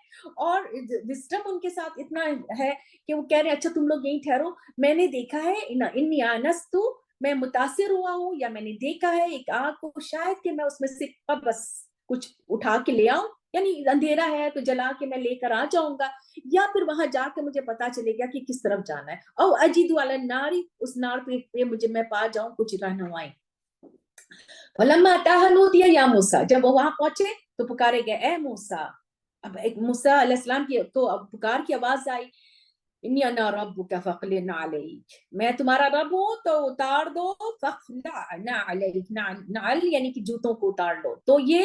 اور وزڈم ان کے ساتھ اتنا ہے کہ وہ کہہ رہے ہیں اچھا تم لوگ یہیں ٹھہرو، میں نے دیکھا ہے انی آنست، میں متاثر ہوا ہوں، یا میں نے دیکھا ہے ایک آگ کو، شاید کہ میں اس میں سے بس کچھ اٹھا کے لے آؤں، یعنی اندھیرا ہے تو جلا کے میں لے کر آ جاؤں گا، یا پھر وہاں جا کے مجھے پتا چلے گا کہ کس طرف جانا ہے، او اجد علی النار، اس نار پہ مجھے میں پا جاؤں کچھ رہنمائی۔ فلما اتاها نودی یا موسیٰ، جب وہ وہاں پہنچے تو پکارے گئے اے موسیٰ۔ اب ایک موسیٰ علیہ السلام کی تو اب پکار کی آواز آئی، انی انا ربک فاخلع علیک، میں تمہارا رب ہوں تو اتار دو، فاخلع علیک، نعل یعنی کہ جوتوں کو اتار لو۔ تو یہ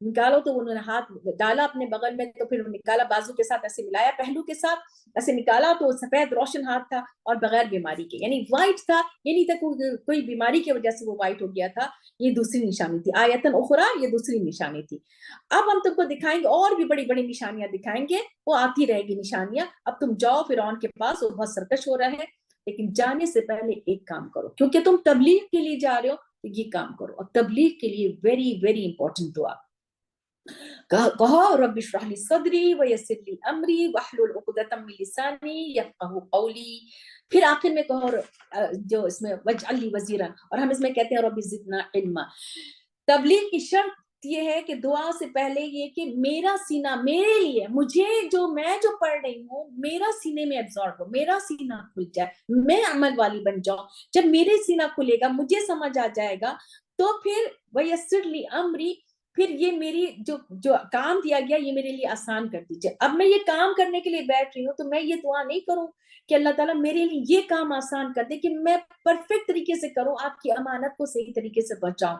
نکالو, تو انہوں نے ہاتھ ڈالا اپنے بغل میں, تو پھر نکالا بازو کے ساتھ ایسے ملایا, پہلو کے ساتھ ایسے نکالا, تو سفید روشن ہاتھ تھا اور بغیر بیماری کے, یعنی وائٹ تھا, یہ نہیں تھا کوئی بیماری کی وجہ سے وہ وائٹ ہو گیا تھا. یہ دوسری نشانی تھی, آیتن اخرى, یہ دوسری نشانی تھی. اب ہم تم کو دکھائیں گے اور بھی بڑی بڑی نشانیاں دکھائیں گے, وہ آتی رہے گی نشانیاں. اب تم جاؤ فرعون کے پاس, وہ بہت سرکش ہو رہا ہے, لیکن جانے سے پہلے ایک کام کرو, کیونکہ تم تبلیغ کے لیے جا رہے ہو, تو یہ کام کرو. اور تبلیغ کے لیے ویری ویری امپورٹنٹ دعا, کہو رب اشرح لی صدری ویسر لی امری واحلل عقدۃ من لسانی یفقہوا قولی. پھر آخر میں کہو جو اس میں واجعل لی وزیرا, اور ہم اس میں کہتے ہیں رب زدنا علما. تبلیغ کی شرط یہ ہے کہ دعا سے پہلے یہ کہ میرا سینہ, میرے لیے, مجھے جو میں جو پڑھ رہی ہوں, میرا سینے میں ایبزارب ہو, میرا سینہ کھل جائے, میں عمل والی بن جاؤں. جب میرے سینہ کھلے گا, مجھے سمجھ آ جائے گا, تو پھر ویسر لی امری, پھر یہ میری جو کام دیا گیا یہ میرے لیے آسان کر دیجیے. اب میں یہ کام کرنے کے لیے بیٹھ رہی ہوں, تو میں یہ دعا نہیں کروں کہ اللہ تعالیٰ میرے لیے یہ کام آسان کر دے, کہ میں پرفیکٹ طریقے سے کروں, آپ کی امانت کو صحیح طریقے سے پہنچاؤں.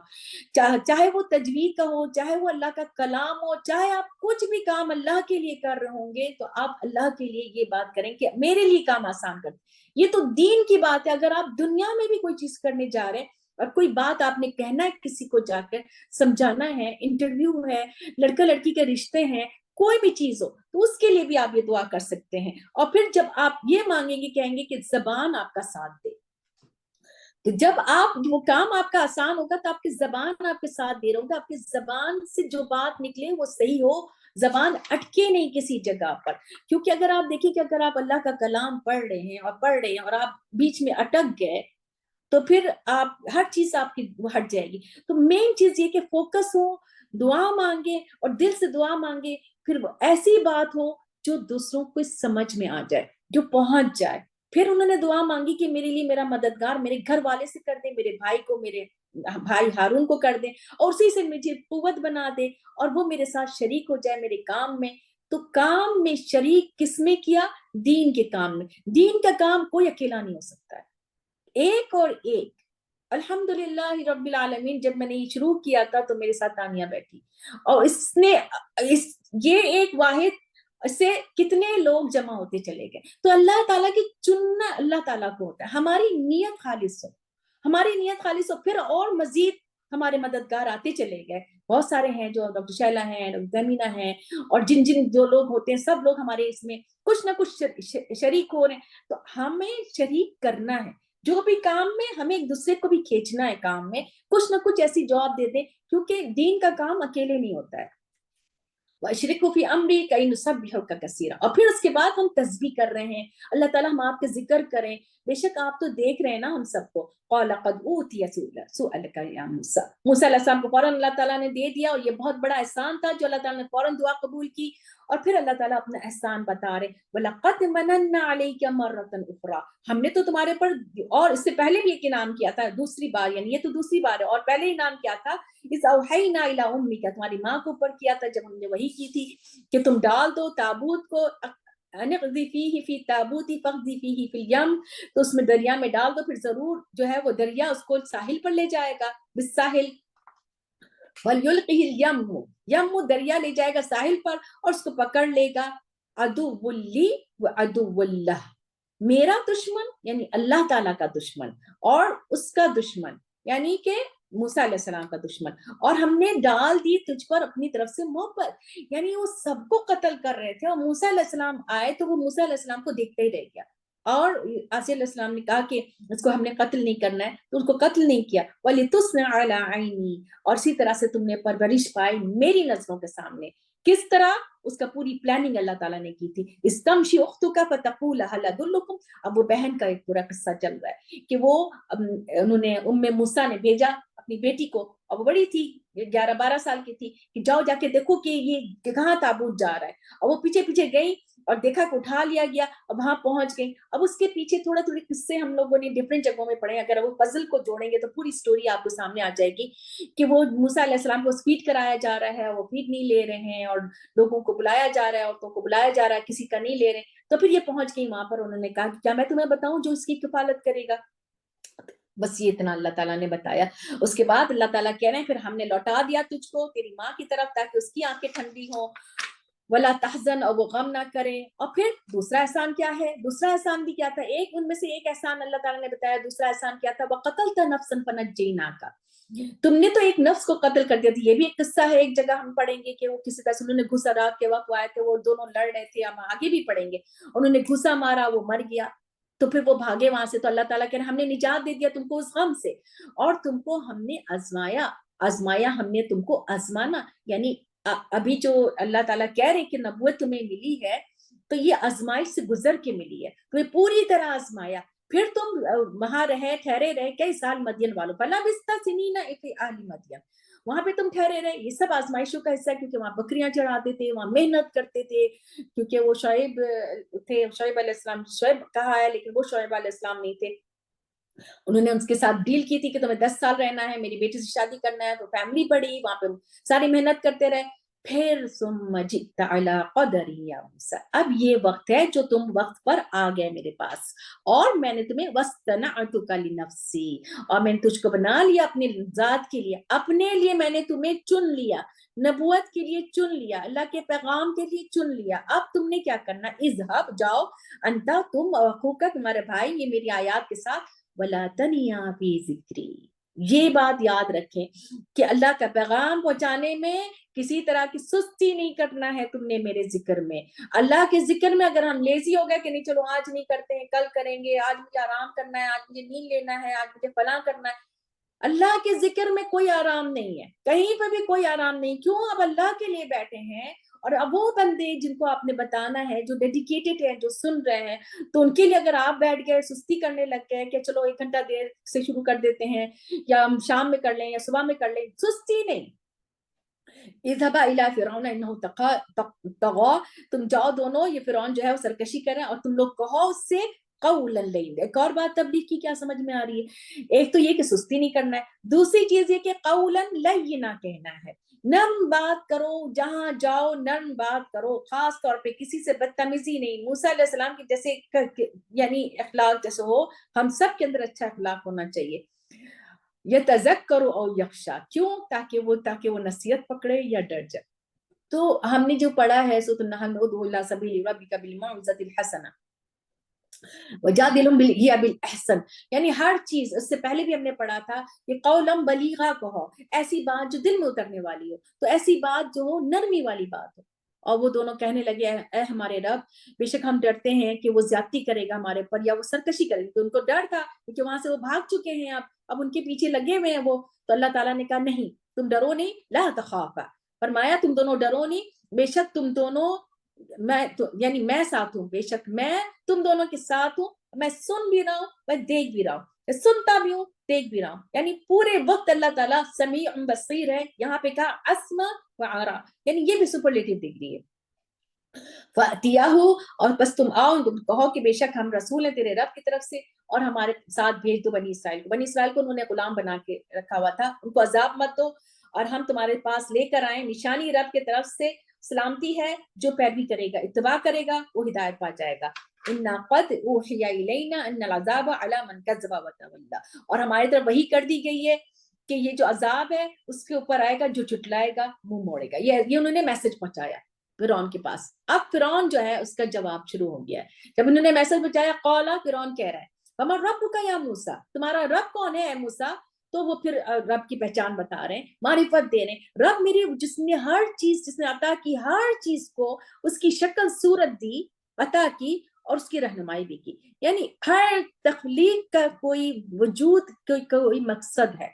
چاہے وہ تجوید کا ہو, چاہے وہ اللہ کا کلام ہو, چاہے آپ کچھ بھی کام اللہ کے لیے کر رہے ہوں گے, تو آپ اللہ کے لیے یہ بات کریں کہ میرے لیے کام آسان کر دے. یہ تو دین کی بات ہے. اگر آپ دنیا میں بھی کوئی چیز کرنے جا رہے ہیں, اور کوئی بات آپ نے کہنا ہے, کسی کو جا کر سمجھانا ہے, انٹرویو ہے, لڑکا لڑکی کے رشتے ہیں, کوئی بھی چیز ہو, تو اس کے لیے بھی آپ یہ دعا کر سکتے ہیں. اور پھر جب آپ یہ مانگیں گے, کہیں گے کہ زبان آپ کا ساتھ دے. تو جب آپ وہ کام آپ کا آسان ہوگا, تو آپ کی زبان آپ کے ساتھ دے رہا ہوگا, آپ کی زبان سے جو بات نکلے وہ صحیح ہو, زبان اٹکے نہیں کسی جگہ پر. کیونکہ اگر آپ دیکھیں کہ اگر آپ اللہ کا کلام پڑھ رہے ہیں اور آپ بیچ میں اٹک گئے, تو پھر آپ ہر چیز آپ کی ہٹ جائے گی. تو مین چیز یہ کہ فوکس ہو, دعا مانگے, اور دل سے دعا مانگے, پھر وہ ایسی بات ہو جو دوسروں کو سمجھ میں آ جائے, جو پہنچ جائے. پھر انہوں نے دعا مانگی کہ میرے لیے میرا مددگار میرے گھر والے سے کر دے, میرے بھائی کو, میرے بھائی ہارون کو کر دے, اور اسی سے مجھے قوت بنا دے, اور وہ میرے ساتھ شریک ہو جائے میرے کام میں. تو کام میں شریک کس میں کیا؟ دین کے کام میں. دین کا کام کوئی اکیلا نہیں ہو سکتا ہے, ایک اور ایک. الحمدللہ رب العالمین, جب میں نے یہ شروع کیا تھا تو میرے ساتھ تانیہ بیٹھی, اور اس نے یہ ایک واحد سے کتنے لوگ جمع ہوتے چلے گئے. تو اللہ تعالیٰ کی چننا اللہ تعالیٰ کو ہوتا ہے. ہماری نیت خالص ہو, ہماری نیت خالص ہو, پھر اور مزید ہمارے مددگار آتے چلے گئے. بہت سارے ہیں, جو ڈاکٹر شیلا ہیں, ڈاکٹر زمینہ ہیں, اور جن جو لوگ ہوتے ہیں, سب لوگ ہمارے اس میں کچھ نہ کچھ شریک ہو رہے ہیں. تو ہمیں شریک کرنا ہے, جو بھی کام میں ہمیں ایک دوسرے کو بھی کھینچنا ہے, کام میں کچھ نہ کچھ ایسی جواب دے دیں, کیونکہ دین کا کام اکیلے نہیں ہوتا ہے. وَأَشْرِكْهُ فِي أَمْرِي كَيْ نُسَبِّحُكَ كَثِيرًا. اور پھر اس کے بعد ہم تسبیح کر رہے ہیں, اللہ تعالیٰ ہم آپ کے ذکر کریں. بے شک آپ تو دیکھ رہے ہیں نا ہم سب کو. قَالَ قَدْ أُوتِيَ سُؤَلَكَ يَا مُوسَىٰ. موسیٰ علیہ السلام کو فوراً اللہ تعالیٰ نے دے دیا, اور یہ بہت بڑا احسان تھا جو اللہ تعالیٰ نے فوراً دعا قبول کی. اور پھر اللہ تعالیٰ اپنا احسان بتا رہے, وَلَقَدْ مَنَنَّا عَلَيْكَ مَرَّةً أُخْرَىٰ. ہم نے تو تمہارے پر, اور اس سے پہلے بھی ایک انعام کیا تھا, دوسری بار, یعنی یہ تو دوسری بار ہے, اور پہلے انعام کیا تھا, اِذْ أَوْحَيْنَا إِلَىٰ أُمِّكَ, تمہاری ماں کو اوپر کیا تھا جب ہم نے وحی کی تھی کہ تم ڈال دو تابوت کو, اَنِقْذِفِيهِ فِي التَّابُوتِ فَاقْذِفِيهِ فِي الْيَمِّ, تو اس میں دریا میں ڈال دو, پھر ضرور جو ہے وہ دریا اس کو ساحل پر لے جائے گا. بالساحل وَلْيُلْقِهِ الْيَمُّ, یم دریا لے جائے گا ساحل پر, اور اس کو پکڑ لے گا. عَدُوٌّ لِّي وَعَدُوٌّ لَّهُ, میرا دشمن یعنی اللہ تعالیٰ کا دشمن, اور اس کا دشمن یعنی کہ موسیٰ علیہ السلام کا دشمن. اور ہم نے ڈال دی تجھ پر اپنی طرف سے محبت. یعنی وہ سب کو قتل کر رہے تھے, اور موسیٰ علیہ السلام آئے تو وہ موسیٰ علیہ السلام کو دیکھتے ہی رہ گیا. اور آسیہ علیہ السلام نے کہا کہ اس کو ہم نے قتل نہیں کرنا ہے, تو اس کو قتل نہیں کیا. وَلِتُصْنِعَ عَلَىٰ عَيْنِي, اور اسی طرح سے تم نے پرورش پائی میری نظروں کے سامنے. کس طرح؟ اس کا پوری پلاننگ اللہ تعالیٰ نے کی تھی. استمشی اختک فتقول هل ادلکم. اب وہ بہن کا ایک پورا قصہ چل رہا ہے کہ وہ انہوں نے موسیٰ نے بھیجا اپنی بیٹی کو, اور وہ بڑی تھی, 11-12 سال کی تھی, کہ جاؤ جا کے دیکھو کہ یہ کہاں تابوت جا رہا ہے. اور وہ پیچھے پیچھے گئی, اور دیکھا کہ اٹھا لیا گیا, اور وہاں پہنچ گئی. اب اس کے پیچھے تھوڑے قصے ہم لوگوں نے ڈفرینٹ جگہوں میں پڑھے, اگر وہ پزل کو جوڑیں گے تو پوری سٹوری آپ کو سامنے آ جائے گی, کہ وہ موسیٰ علیہ السلام کو فیڈ کرایا جا رہا ہے, وہ فیڈ نہیں لے رہے ہیں, اور لوگوں کو بلایا جا رہا ہے, عورتوں کو بلایا جا رہا ہے, کسی کا نہیں لے رہے. تو پھر یہ پہنچ گئی وہاں پر, انہوں نے کہا کہ کیا میں تمہیں بتاؤں جو اس کی کفالت کرے گا. بس یہ اتنا اللہ تعالیٰ نے بتایا. اس کے بعد اللہ تعالیٰ کہہ رہے ہیں پھر ہم نے لوٹا دیا تجھ کو تیری ماں کی طرف تاکہ اس کی آنکھیں ٹھنڈی ہوں. ولا تحزن، اور وہ غم نہ کرے. اور پھر دوسرا احسان کیا ہے؟ دوسرا احسان بھی کیا تھا؟ ان میں سے ایک احسان اللہ تعالیٰ نے بتایا. دوسرا احسان کیا تھا؟ وَقَتَلْتَ نَفْسًا فَنَجَّيْنَاكَ، تم نے تو ایک نفس کو قتل کر دیا تھا. یہ بھی ایک قصہ ہے، ایک جگہ ہم پڑھیں گے کہ وہ کسی طرح سے انہوں نے گھسا، رات کے وقت آئے تھے، وہ دونوں لڑ رہے تھے، ہم آگے بھی پڑھیں گے. انہوں نے گھسا مارا، وہ مر گیا. تو پھر وہ بھاگے وہاں سے. تو اللہ تعالیٰ کہہ رہے ہم نے نجات دے دیا تم کو اس غم سے، اور تم کو ہم نے آزمایا ہم نے تم کو آزمانا. یعنی ابھی جو اللہ تعالیٰ کہہ رہے کہ نبوت تمہیں ملی ہے تو یہ آزمائش سے گزر کے ملی ہے، تمہیں پوری طرح آزمایا. پھر تم وہاں ٹھہرے رہے کئی سال مدین والوں پر. لبثت سنین فی اہل مدین، وہاں پہ تم ٹھہرے رہے. یہ سب آزمائشوں کا حصہ ہے، کیونکہ وہاں بکریاں چڑھاتے تھے، وہاں محنت کرتے تھے، کیونکہ وہ شعیب تھے، شعیب علیہ السلام. شعیب کہا ہے لیکن وہ شعیب علیہ السلام نہیں تھے. انہوں نے اس کے ساتھ ڈیل کی تھی کہ تمہیں 10 سال رہنا ہے، میری بیٹی سے شادی کرنا ہے. تو فیملی بڑی، وہاں پہ ساری محنت کرتے رہے. پھر ثم جئت علی قدری یا موسیٰ، اب یہ وقت ہے جو تم وقت پر آ گئے میرے پاس، اور میں نے تمہیں واصطنعتک لنفسی، اور میں نے تجھ کو بنا لیا اپنی ذات کے لیے، اپنے لیے میں نے تمہیں چن لیا، نبوت کے لیے چن لیا، اللہ کے پیغام کے لیے چن لیا. اب تم نے کیا کرنا؟ اذهب، جاؤ، انتا، تم، اخوک، تمہارے بھائی، یہ میری آیات کے ساتھ، ولا تنیا فی ذکری. یہ بات یاد رکھیں کہ اللہ کا پیغام پہنچانے میں کسی طرح کی سستی نہیں کرنا ہے تم نے میرے ذکر میں. اللہ کے ذکر میں اگر ہم لیزی ہو گئے کہ نہیں چلو آج نہیں کرتے ہیں، کل کریں گے، آج مجھے آرام کرنا ہے، آج مجھے نیند لینا ہے، آج مجھے فلاں کرنا ہے. اللہ کے ذکر میں کوئی آرام نہیں ہے، کہیں پہ بھی کوئی آرام نہیں. کیوں؟ اب اللہ کے لیے بیٹھے ہیں، اور اب وہ بندے جن کو آپ نے بتانا ہے، جو ڈیڈیکیٹڈ ہیں، جو سن رہے ہیں، تو ان کے لیے اگر آپ بیٹھ گئے، سستی کرنے لگ گئے کہ چلو 1 گھنٹہ دیر سے شروع کر دیتے ہیں، یا ہم شام میں کر لیں یا صبح میں کر لیں، سستی نہیں. اذهبا الى فرعون انه طغى، تم جاؤ دونوں، یہ فرعون جو ہے وہ سرکشی کر رہا ہے، اور تم لوگ کہو اس سے قولا لینا. ایک اور بات تبلیغ کی کیا سمجھ میں آ رہی ہے؟ ایک تو یہ کہ سستی نہیں کرنا ہے، دوسری چیز یہ کہ قولا لینا کہنا ہے، نرم بات کرو، جہاں جاؤ نرم بات کرو، خاص طور پہ کسی سے بدتمیزی نہیں. موسیٰ علیہ السلام کی جیسے یعنی اخلاق جیسے ہو، ہم سب کے اندر اچھا اخلاق ہونا چاہیے. یتذکر او یخشا، کیوں؟ تاکہ وہ نصیحت پکڑے یا ڈر جائے. تو ہم نے جو پڑھا ہے سورۃ النحل میں، ادعو الی سبیل ربک بالموعظۃ الحسنہ وجادلہم بالہی بالاحسن، یعنی ہر چیز. اس سے پہلے بھی ہم نے پڑھا تھا کہ قولا بلیغا کہو، ایسی بات جو دل میں اترنے والی ہو، تو ایسی بات جو ہو نرمی والی بات ہو. اور وہ دونوں کہنے لگے اے ہمارے رب، بے شک ہم ڈرتے ہیں کہ وہ زیادتی کرے گا ہمارے پر، یا وہ سرکشی کرے گا. تو ان کو ڈر تھا کہ وہاں سے وہ بھاگ چکے ہیں، اب ان کے پیچھے لگے ہوئے ہیں وہ. تو اللہ تعالیٰ نے کہا نہیں، تم ڈرو نہیں، لا تخافا، فرمایا تم دونوں ڈرو نہیں، بے شک تم دونوں، یعنی میں ساتھ ہوں، بے شک میں تم دونوں کے ساتھ ہوں، میں سن بھی رہا ہوں، میں دیکھ بھی رہا ہوں، میں سنتا بھی ہوں، دیکھ بھی رہا ہوں. یعنی پورے وقت اللہ تعالیٰ سمیع بصیر ہے. یہاں پہ کہا اسمع وارا، یعنی یہ بھی سپرلیٹیو ڈگری ہے. فَأْتِيَاهُ، اور بس تم آؤ، تم کہو کہ بے شک ہم رسول ہیں تیرے رب کی طرف سے، اور ہمارے ساتھ بھیج دو بنی اسرائیل کو. بنی اسرائیل کو انہوں نے غلام بنا کے رکھا ہوا تھا، ان کو عذاب مت دو، اور ہم تمہارے پاس لے کر آئیں نشانی رب کی طرف سے، سلامتی ہے. جو پیروی کرے گا، اتباع کرے گا، وہ ہدایت پا جائے گا. اِنَّا قَدْ أُوحِيَ إِلَيْنَا أَنَّ الْعَذَابَ عَلَىٰ مَنْ كَذَّبَ وَتَوَلَّىٰ، اور ہماری طرف وحی کر دی گئی ہے کہ یہ جو عذاب ہے اس کے اوپر آئے گا جو جھٹلائے گا، منہ موڑے گا. یہ انہوں نے میسج پہنچایا فرعون کے پاس. اب فرعون جو ہے اس کا جواب شروع ہو گیا ہے. جب انہوں نے میسج پہنچایا، قولا، فرعون کہہ رہا ہے وَمَا رَبُّكَ يَا موسیٰ، تمہارا رب کون ہے اے موسیٰ؟ تو وہ پھر رب کی پہچان بتا رہے ہیں، معرفت دے رہے ہیں. رب میری، جس نے ہر چیز، جس نے عطا کی ہر چیز کو اس کی شکل صورت دی، عطا کی، اور اس کی رہنمائی بھی کی. یعنی ہر تخلیق کا کوئی وجود، کوئی مقصد ہے.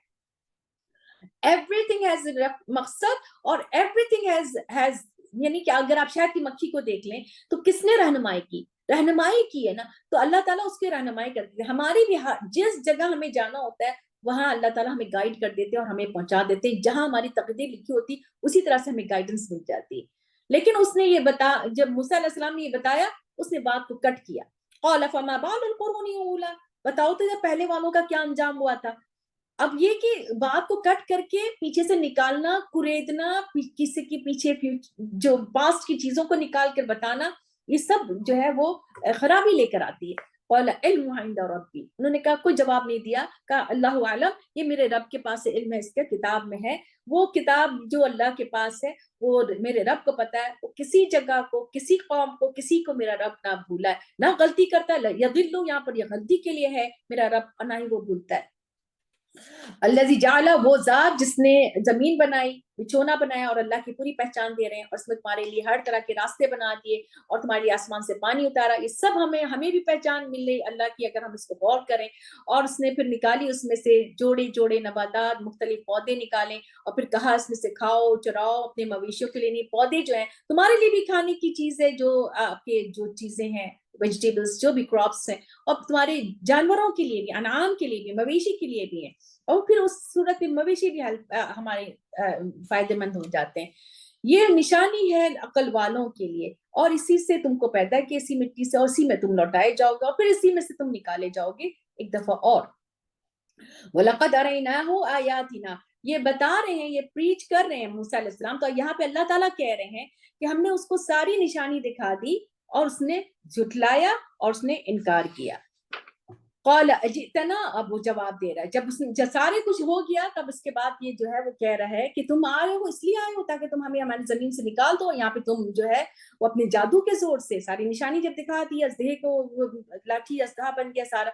everything has a مقصد، اور everything has یعنی کہ اگر آپ شہد کی مکھی کو دیکھ لیں تو کس نے رہنمائی کی ہے نا. تو اللہ تعالیٰ اس کی رہنمائی کرتے ہیں. ہماری بھی جس جگہ ہمیں جانا ہوتا ہے وہاں اللہ تعالیٰ ہمیں گائیڈ کر دیتے ہیں اور ہمیں پہنچا دیتے ہیں. جہاں ہماری تقدیر لکھی ہوتی اسی طرح سے ہمیں گائیڈنس مل جاتی ہے. لیکن اس نے یہ جب موسیٰ علیہ السلام نے یہ بتایا، اس نے بات کو کٹ کیا. قال فما بال القرون الاولى، بتاؤ تو جب پہلے والوں کا کیا انجام ہوا تھا. اب یہ کہ بات کو کٹ کر کے پیچھے سے نکالنا، کریدنا، کسی کے پیچھے جو پاسٹ کی چیزوں کو نکال کر بتانا، یہ سب جو ہے وہ خرابی لے کر آتی ہے. قال علمها عند ربی، انہوں نے کہا کوئی جواب نہیں دیا، کہا اللہ اعلم، یہ میرے رب کے پاس علم ہے، اس کے کتاب میں ہے، وہ کتاب جو اللہ کے پاس ہے وہ میرے رب کو پتا ہے، وہ کسی جگہ کو، کسی قوم کو، کسی کو میرا رب نہ بھولا ہے، نہ غلطی کرتا ہے، یضل، یہاں پر یہ غلطی کے لیے ہے میرا رب، اور نہ ہی وہ بھولتا ہے۔ الذی جعل، وہ ذات جس نے زمین بنائی، بچھونا بنایا، اور اللہ کی پوری پہچان دے رہے ہیں، اور اس میں تمہارے لیے ہر طرح کے راستے بنا دیے، اور تمہاری آسمان سے پانی اتارا، یہ سب ہمیں بھی پہچان مل رہی اللہ کی اگر ہم اس کو غور کریں۔ اور اس نے پھر نکالی اس میں سے جوڑے جوڑے نباتات، مختلف پودے نکالے، اور پھر کہا اس میں سے کھاؤ چراؤ اپنے مویشیوں کے لیے، نہیں پودے جو ہیں تمہارے لیے بھی کھانے کی چیز ہے، جو آپ کے جو چیزیں ہیں ویجیٹیبلز جو بھی کراپس ہیں، اور تمہارے جانوروں کے لیے بھی، انعام کے لیے بھی، مویشی کے لیے بھی ہیں، اور پھر اس صورت میں مویشی بھی ہمارے فائدے مند ہو جاتے ہیں۔ یہ نشانی ہے عقل والوں کے لیے، اور اسی سے تم کو پیدا کیا، اسی مٹی سے، اور اسی میں تم لوٹائے جاؤ گے، اور پھر اسی میں سے تم نکالے جاؤ گے ایک دفعہ اور۔ وَلَقَدْ أَرَيْنَاهُ آيَاتِنَا، یہ بتا رہے ہیں، یہ پریچ کر رہے ہیں موسیٰ علیہ السلام، تو یہاں پہ اللہ تعالیٰ کہہ رہے ہیں کہ ہم نے اس کو ساری نشانی دکھا دی، اور اس نے جھٹلایا اور اس نے انکار کیا۔ قال اجئتنا، اب وہ جواب دے رہا ہے، جب سارے کچھ ہو گیا تب اس کے بعد یہ جو ہے وہ کہہ رہا ہے کہ تم آئے ہو، اس لیے آئے ہو تاکہ تم ہمیں ہماری زمین سے نکال دو، یہاں پہ تم جو ہے وہ اپنے جادو کے زور سے ساری نشانی جب دکھا دی، اژدہے کو لاٹھی اژدہا بن گیا سارا،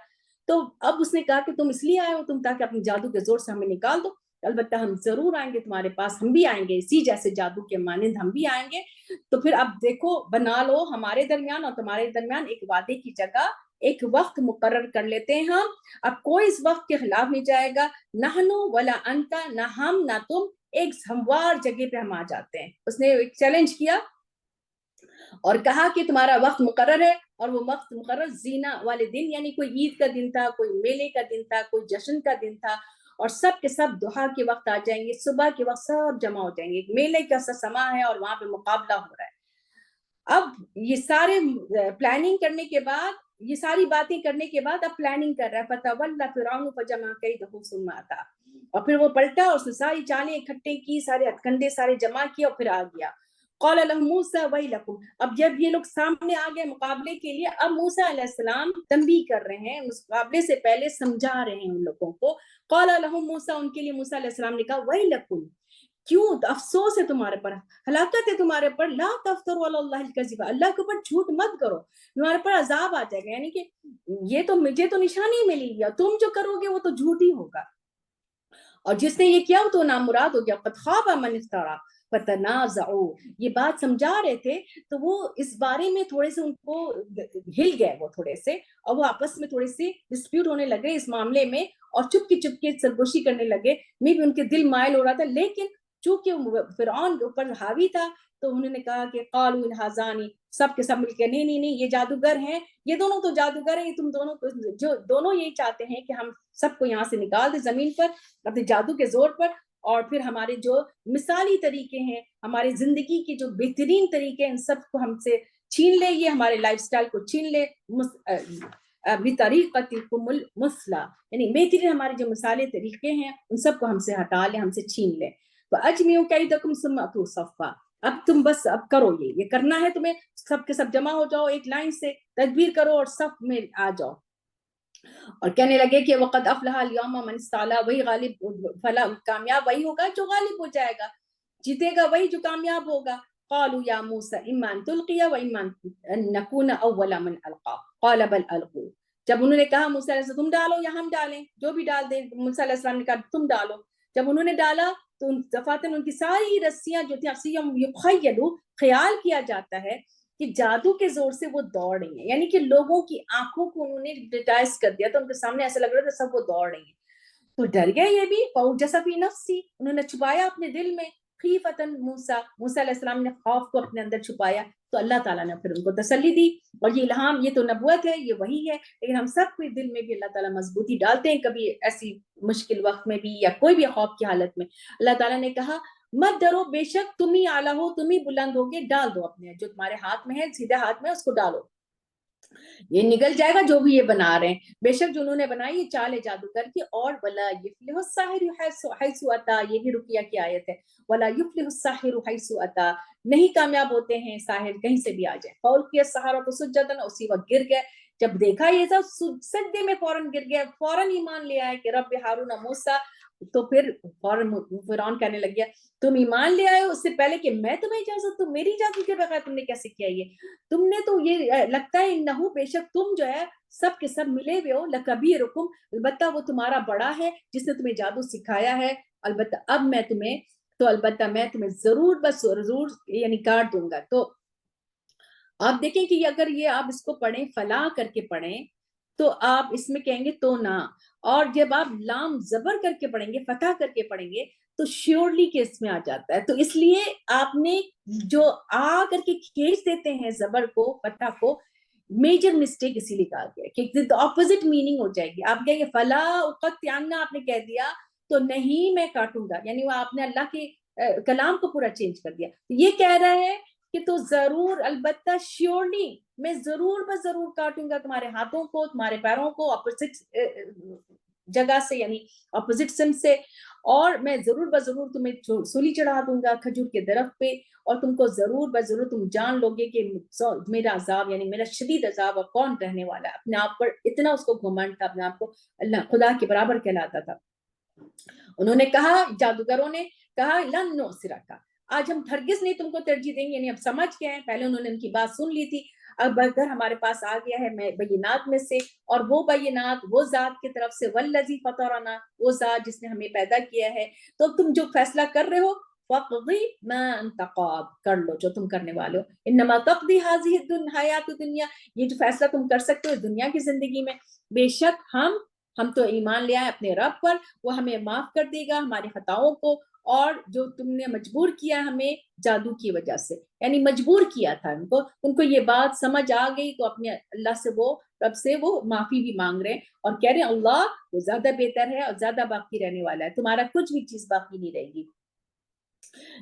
تو اب اس نے کہا کہ تم اس لیے آئے ہو تم تاکہ اپنے جادو کے زور سے ہمیں نکال دو، البتہ ہم ضرور آئیں گے تمہارے پاس، ہم بھی آئیں گے اسی جیسے جادو کے مانند، ہم بھی آئیں گے، تو پھر اب دیکھو بنا لو ہمارے درمیان اور تمہارے درمیان ایک وعدے کی جگہ، ایک وقت مقرر کر لیتے ہیں ہم، اب کوئی اس وقت کے خلاف نہیں جائے گا، نحنو ولا انتا، نہ ہم نہ تم، ایک ہموار جگہ پہ ہم آ جاتے ہیں۔ اس نے ایک چیلنج کیا اور کہا کہ تمہارا وقت مقرر ہے، اور وہ وقت مقرر زینا والے دن، یعنی کوئی عید کا دن تھا، کوئی میلے کا دن تھا، کوئی جشن کا دن تھا، اور سب کے سب دہا کے وقت آ جائیں گے، صبح کے وقت سب جمع ہو جائیں گے، میلے کا سما ہے اور وہاں پہ مقابلہ ہو رہا ہے۔ اب یہ سارے پلاننگ کرنے کے بعد، یہ ساری باتیں کرنے کے بعد اب پلاننگ کر رہا ہے، فتولی فرعون فجمع کیدہ ثم اتی، اور پھر وہ پلٹا اور اس نے ساری چالیں اکٹھے کی، سارے ہتھکنڈے سارے جمع کیے، اور پھر آ گیا۔ قال لهم موسیٰ ویلکم، اب جب یہ لوگ سامنے آ گئے مقابلے کے لیے، اب موسیٰ علیہ السلام تنبیہ کر رہے ہیں، اس مقابلے سے پہلے سمجھا رہے ہیں ان لوگوں کو۔ قال لهم موسیٰ، ان کے لیے موسیٰ علیہ السلام نے کہا ویلکم، کیوں افسوس ہے تمہارے پر، ہلاکت ہے تمہارے پر، لا تفتروا علی اللہ الکذب، اللہ کے اوپر جھوٹ مت کرو، تمہارے پر عذاب آ جائے گا، یعنی کہ یہ تو مجھے تو نشانی ملی ہے، تم جو کرو گے وہ تو جھوٹ ہی ہوگا، اور جس نے یہ کیا وہ تو نامراد ہو گیا، قد خاب من افترا فتنازعوا، یہ بات سمجھا رہے تھے تو وہ اس بارے میں تھوڑے سے ان کو ہل گئے، وہ تھوڑے سے، اور وہ آپس میں تھوڑے سے ڈسپیوٹ ہونے لگے اس معاملے میں، اور چپ کے سرگوشی کرنے لگے، میں بھی ان کے دل مائل ہو رہا تھا، لیکن چونکہ فرعون کے اوپر حاوی تھا تو انہوں نے کہا کہ قالوا ان ھذان، سب کے سب مل کے نہیں نہیں نہیں، یہ جادوگر ہیں، یہ دونوں تو جادوگر ہیں، تم دونوں جو دونوں یہی چاہتے ہیں کہ ہم سب کو یہاں سے نکال دیں زمین پر اپنے جادو کے زور پر، اور پھر ہمارے جو مثالی طریقے ہیں، ہمارے زندگی کے جو بہترین طریقے ہیں، ان سب کو ہم سے چھین لے، یہ ہمارے لائف سٹائل کو چھین لے، بطریقتکم المثلی، یعنی بہترین ہمارے جو مثالی طریقے ہیں ان سب کو ہم سے ہٹا لیں، ہم سے چھین لیں، فاجمعوا کیدکم ثم اتوا صفا، اب تم بس اب کرو، یہ کرنا ہے تمہیں، سب کے سب جمع ہو جاؤ ایک لائن سے، تدبیر کرو اور صف میں آ جاؤ، اور کہنے لگے کہ وقد افلح اليوم من استعلا، وہی غالب فلا، کامیاب وہی ہوگا جو غالب ہو جائے گا، جیتے گا وہی جو کامیاب ہوگا۔ قالوا یا موسیٰ اما ان تلقی و اما ان نکون اول من القا قال بل القوا، جب انہوں نے کہا موسیٰ علیہ السلام تم ڈالو یا ہم ڈالیں، جو بھی ڈال دیں، موسیٰ علیہ السلام نے کہا تم ڈالو، جب انہوں نے ڈالا تو دفاتن ان کی ساری رسیاں جو تھیں، اصیم یخیلوا، خیال کیا جاتا ہے کہ جادو کے زور سے وہ دوڑ رہی ہیں، یعنی کہ لوگوں کی آنکھوں کو انہوں نے ڈیٹائز کر دیا، تو ان کے سامنے ایسا لگ رہا تھا سب وہ دوڑ رہی ہیں، تو ڈر گئے یہ بھی، فوجس فی نفسی، انہوں نے چھپایا اپنے دل میں، خیفتن موسیٰ، موسیٰ علیہ السلام نے خوف کو اپنے اندر چھپایا، تو اللہ تعالیٰ نے پھر ان کو تسلی دی، اور یہ الہام، یہ تو نبوت ہے، یہ وہی ہے، لیکن ہم سب کے دل میں بھی اللہ تعالیٰ مضبوطی ڈالتے ہیں، کبھی ایسی مشکل وقت میں بھی یا کوئی بھی خوف کی حالت میں، اللہ تعالیٰ نے کہا مت ڈرو، بے شک تم ہی اعلیٰ ہو، تم ہی بلند ہوگے، ڈال دو اپنے جو تمہارے ہاتھ میں ہے، سیدھے ہاتھ میں اس کو ڈالو، یہ نگل جائے گا جو بھی یہ بنا رہے ہیں، بے شک جو انہوں نے بنائی یہ چال جادو کر کے، اور ولا یفلح الساحر حیث اتی، یہ بھی رقیہ کی آیت ہے، ولا یفلح الساحر حیث اتی، نہیں کامیاب ہوتے ہیں ساحر کہیں سے بھی آ جائے، فالقی السحرۃ سجدا، اسی وقت گر گئے جب دیکھا یہ سب سجدے میں فوراً گر گیا, فوراً ایمان لے آیا کہ رب ہارون موسیٰ. تو پھر فوراً فرعون کہنے لگ گیا تم ایمان لے آئے ہو اس سے پہلے کہ میں تمہیں اجازت دوں, میری اجازت کے بغیر تم نے کیسے کیا یہ, تم نے تو یہ لگتا ہے انہو بے شک تم جو ہے سب کے سب ملے ہوئے ہو لکبیرکم, البتہ وہ تمہارا بڑا ہے جس نے تمہیں جادو سکھایا ہے, البتہ اب میں تمہیں ضرور بس ضرور یعنی کاٹ دوں گا. تو آپ دیکھیں کہ اگر یہ آپ اس کو پڑھیں فلا کر کے پڑھیں تو آپ اس میں کہیں گے تو نہ, اور جب آپ لام زبر کر کے پڑھیں گے, فتح کر کے پڑھیں گے تو شیورلی کے اس میں آ جاتا ہے. تو اس لیے آپ نے جو آ کر کے کھینچ دیتے ہیں زبر کو فتح کو, میجر مسٹیک اسی لیے کہا گیا کہ اپوزٹ میننگ ہو جائے گی. آپ کہیں گے فلا اقطعن آپ نے کہہ دیا تو نہیں میں کاٹوں گا, یعنی وہ آپ نے اللہ کے کلام کو پورا چینج کر دیا. یہ کہہ رہا ہے کہ تو ضرور البتہ شیورلی میں ضرور بس ضرور کاٹوں گا تمہارے ہاتھوں کو تمہارے پیروں کو اپوزٹ جگہ سے یعنی اپوزٹ سم سے, اور میں ضرور بس ضرور تمہیں سولی چڑھا دوں گا کھجور کے درخت پہ, اور تم کو ضرور بس ضرور تم جان لو گے کہ میرا عذاب یعنی میرا شدید عذاب اور کون رہنے والا ہے. اپنے آپ پر اتنا اس کو گھمنڈ تھا, اپنے آپ کو اللہ خدا کے برابر کہلاتا تھا. انہوں نے کہا, جادوگروں نے کہا لن نؤثرک, آج ہم ہرگز نہیں تم کو ترجیح دیں گے, یعنی اب سمجھ گئے ہیں, پہلے انہوں نے ان کی بات سن لی تھی, اب اگر ہمارے پاس آ گیا ہے بینات میں سے, اور وہ بینات وہ ذات کی طرف سے, والذی فطرنا وہ ذات جس نے ہمیں پیدا کیا ہے, تو تم جو فیصلہ کر رہے ہو فقضی ما انت قاض, کر لو جو تم کرنے والے ہو, انما تقضی هذه الحیات الدنیا, یہ جو فیصلہ تم کر سکتے ہو دنیا کی زندگی میں, بے شک ہم تو ایمان لے آئے اپنے رب پر, وہ ہمیں معاف کر دے گا ہماری خطاؤں کو, اور جو تم نے مجبور کیا ہمیں جادو کی وجہ سے, یعنی مجبور کیا تھا ان کو یہ بات سمجھ آ گئی, تو اپنے اللہ سے وہ رب سے وہ معافی بھی مانگ رہے ہیں, اور کہہ رہے ہیں اللہ وہ زیادہ بہتر ہے اور زیادہ باقی رہنے والا ہے, تمہارا کچھ بھی چیز باقی نہیں رہے گی.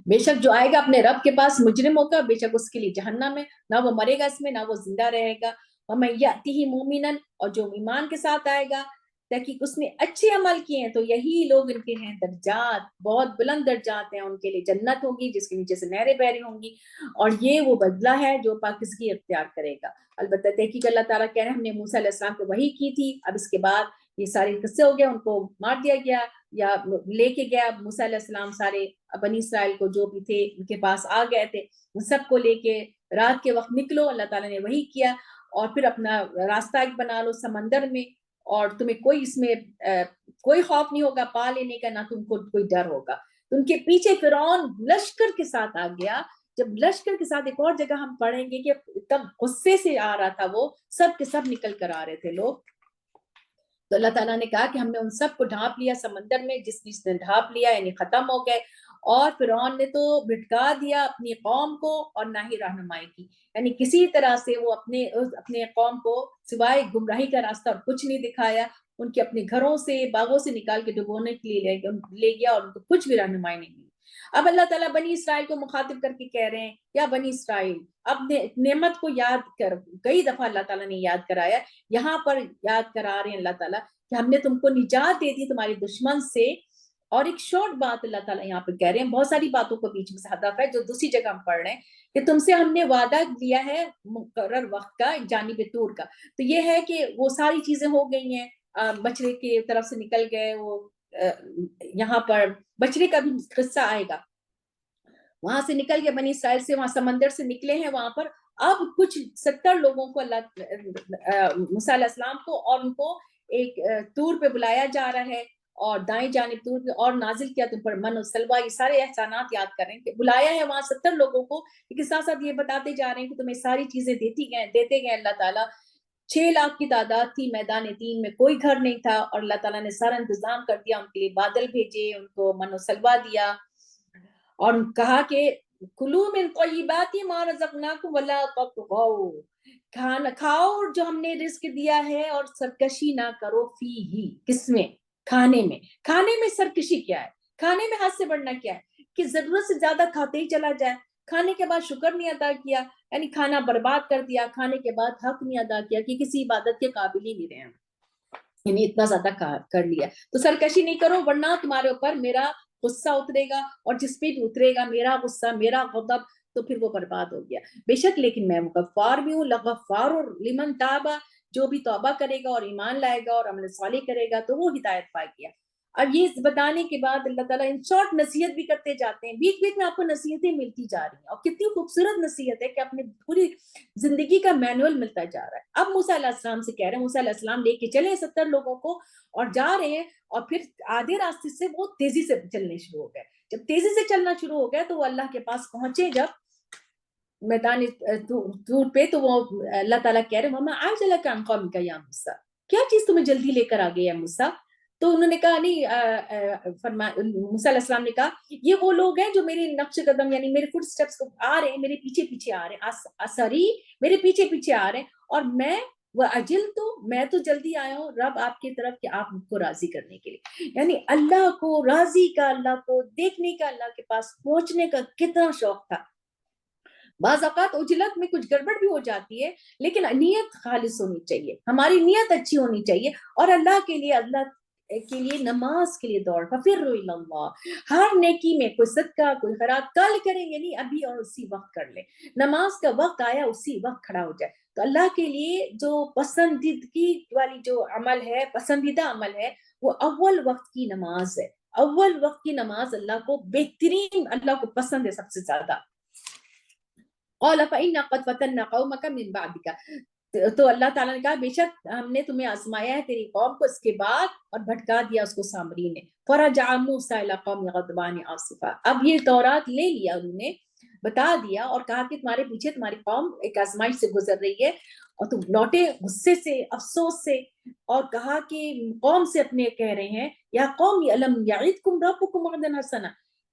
بے شک جو آئے گا اپنے رب کے پاس مجرم ہوگا, بے شک اس کے لیے جہنم ہے, نہ وہ مرے گا اس میں نہ وہ زندہ رہے گا. وَمَن يَأْتِهِ مُؤْمِنًا, اور جو ایمان کے ساتھ آئے گا تحقیق اس نے اچھے عمل کیے ہیں, تو یہی لوگ ان کے ہیں درجات, بہت بلند درجات ہیں ان کے لیے, جنت ہوگی جس کے نیچے سے نہریں بہ رہی ہوں گی, اور یہ وہ بدلہ ہے جو پاکیزگی اختیار کرے گا. البتہ تحقیق اللہ تعالیٰ کہہ رہے ہیں ہم نے موسیٰ علیہ السلام کو وحی کی تھی, اب اس کے بعد یہ سارے قصے ہو گئے, ان کو مار دیا گیا یا لے کے گیا موسیٰ علیہ السلام, سارے بنی اسرائیل کو جو بھی تھے ان کے پاس آ گئے تھے, ان سب کو لے کے رات کے وقت نکلو, اللہ تعالیٰ نے وحی کیا, اور پھر اپنا راستہ ایک بنا لو سمندر میں, اور تمہیں کوئی اس میں کوئی خوف نہیں ہوگا پا لینے کا, نہ تم کو کوئی ڈر ہوگا. ان کے پیچھے فرعون لشکر کے ساتھ آ گیا. جب لشکر کے ساتھ ایک اور جگہ ہم پڑھیں گے کہ تب غصے سے آ رہا تھا, وہ سب کے سب نکل کر آ رہے تھے لوگ, تو اللہ تعالیٰ نے کہا کہ ہم نے ان سب کو ڈھانپ لیا سمندر میں, جس نے ڈھانپ لیا یعنی ختم ہو گئے, اور فرعون نے تو بھٹکا دیا اپنی قوم کو اور نہ ہی رہنمائی کی, یعنی کسی طرح سے وہ اپنے قوم کو سوائے گمراہی کا راستہ اور کچھ نہیں دکھایا, ان کے اپنے گھروں سے باغوں سے نکال کے ڈبونے کے لیے لے گیا, اور ان کو کچھ بھی رہنمائی نہیں دی. اب اللہ تعالیٰ بنی اسرائیل کو مخاطب کر کے کہہ رہے ہیں, یا بنی اسرائیل اب نعمت کو یاد کر, کئی دفعہ اللہ تعالیٰ نے یاد کرایا, یہاں پر یاد کرا رہے ہیں اللہ تعالیٰ کہ ہم نے تم کو نجات دے دی تمہارے دشمن سے. اور ایک شارٹ بات اللہ تعالیٰ یہاں پہ کہہ رہے ہیں, بہت ساری باتوں کو بیچ میں سے ہدف ہے جو دوسری جگہ ہم پڑھ رہے ہیں, کہ تم سے ہم نے وعدہ لیا ہے مقرر وقت کا جانب طور کا, تو یہ ہے کہ وہ ساری چیزیں ہو گئی ہیں, بچڑے کی طرف سے نکل گئے, وہ یہاں پر بچڑے کا بھی قصہ آئے گا, وہاں سے نکل کے بنی اسرائیل سے وہاں سمندر سے نکلے ہیں, وہاں پر اب کچھ 70 لوگوں کو اللہ موسیٰ علیہ السلام کو اور ان کو ایک طور پہ بلایا جا رہا ہے, اور دائیں جانب طور پہ اور نازل کیا تم پر من و سلوہ, یہ سارے احسانات یاد کر رہے ہیں کہ بلایا ہے وہاں 70 لوگوں کو, لیکن ساتھ ساتھ یہ بتاتے جا رہے ہیں کہ تمہیں ساری چیزیں دیتے گئے اللہ تعالیٰ. 6 لاکھ کی تعداد تھی, میدان دین میں کوئی گھر نہیں تھا, اور اللہ تعالیٰ نے سارا انتظام کر دیا, ان کے لیے بادل بھیجے, ان کو من و سلوہ دیا, اور کہا کہ کلو من طیبات ما رزقناکم ولا تطغوا, کھانا کھاؤ جو ہم نے رزق دیا ہے, اور سرکشی نہ کرو فیہ, کس میں, کھانے میں. کھانے میں سرکشی کیا ہے, کھانے میں حد سے بڑھنا کیا ہے, کہ ضرورت سے زیادہ کھاتے ہی چلا جائے, کھانے کے بعد شکر نہیں ادا کیا, یعنی کھانا برباد کر دیا, کھانے کے بعد حق نہیں ادا کیا کہ کسی عبادت کے قابل ہی نہیں رہے, یعنی اتنا زیادہ کر لیا. تو سرکشی نہیں کرو ورنہ تمہارے اوپر میرا غصہ اترے گا, اور جس پہ بھی اترے گا میرا غصہ میرا غضب, تو پھر وہ برباد ہو گیا. بے شک لیکن میں غفار بھی ہوں, لغفار لمن تابا, جو بھی توبہ کرے گا اور ایمان لائے گا اور عمل صالح کرے گا تو وہ ہدایت پائے گا۔ اب یہ بتانے کے بعد اللہ تعالیٰ ان شارٹ نصیحت بھی کرتے جاتے ہیں، بیچ بیچ میں آپ کو نصیحتیں ملتی جا رہی ہیں، اور کتنی خوبصورت نصیحت ہے کہ اپنی پوری زندگی کا مینول ملتا جا رہا ہے۔ اب موسیٰ علیہ السلام سے کہہ رہے ہیں، موسیٰ علیہ السلام لے کے چلے 70 لوگوں کو اور جا رہے ہیں، اور پھر آدھے راستے سے وہ تیزی سے چلنے شروع ہو گئے۔ جب تیزی سے چلنا شروع ہو گیا تو وہ اللہ کے پاس پہنچے جب میدان طور پہ، تو وہ اللہ تعالیٰ کہہ رہے وَمَا أَعْجَلَكَ عَنْ قَوْمِكَ يَا موسیٰ، کیا چیز تمہیں جلدی لے کر آ گئی ہے موسیٰ؟ تو انہوں نے کہا نہیں، موسیٰ علیہ السلام نے کہا یہ وہ لوگ ہیں جو میرے نقش قدم یعنی میرے فٹ سٹیپس کو آ رہے ہیں، میرے پیچھے پیچھے آ رہے ہیں، اثری میرے پیچھے پیچھے آ رہے ہیں، اور میں تو جلدی آیا ہوں رب آپ کی طرف کہ آپ کو راضی کرنے کے لیے۔ یعنی اللہ کو راضی کا، اللہ کو دیکھنے کا، اللہ کے پاس پہنچنے کا کتنا شوق تھا۔ بعض اوقات اجلت میں کچھ گڑبڑ بھی ہو جاتی ہے، لیکن نیت خالص ہونی چاہیے، ہماری نیت اچھی ہونی چاہیے، اور اللہ کے لیے نماز کے لیے دوڑ، ففروا الی اللہ، ہر نیکی میں کوئی صدقہ کوئی خیرات کل کریں گے نہیں، ابھی اور اسی وقت کر لیں، نماز کا وقت آیا اسی وقت کھڑا ہو جائے۔ تو اللہ کے لیے جو پسندیدگی والی جو عمل ہے، پسندیدہ عمل ہے، وہ اول وقت کی نماز ہے۔ اول وقت کی نماز اللہ کو بہترین، اللہ کو پسند ہے سب سے زیادہ۔ قال فإنا قد فتنا قومك من بعدك، تو اللہ تعالیٰ نے کہا بے شک ہم نے تمہیں آزمایا ہے تیری قوم کو اس کے بعد، اور بھٹکا دیا اس کو سامری نے۔ فرجع موسیٰ إلى قومه غضبان آسفا، اب یہ تورات لے لیا انہوں نے، بتا دیا اور کہا کہ تمہارے پیچھے تمہاری قوم ایک آزمائش سے گزر رہی ہے، اور تم لوٹے غصے سے، افسوس سے، اور کہا کہ قوم سے اپنے کہہ رہے ہیں یا قوم الم یعدکم ربکم وعدا حسنا،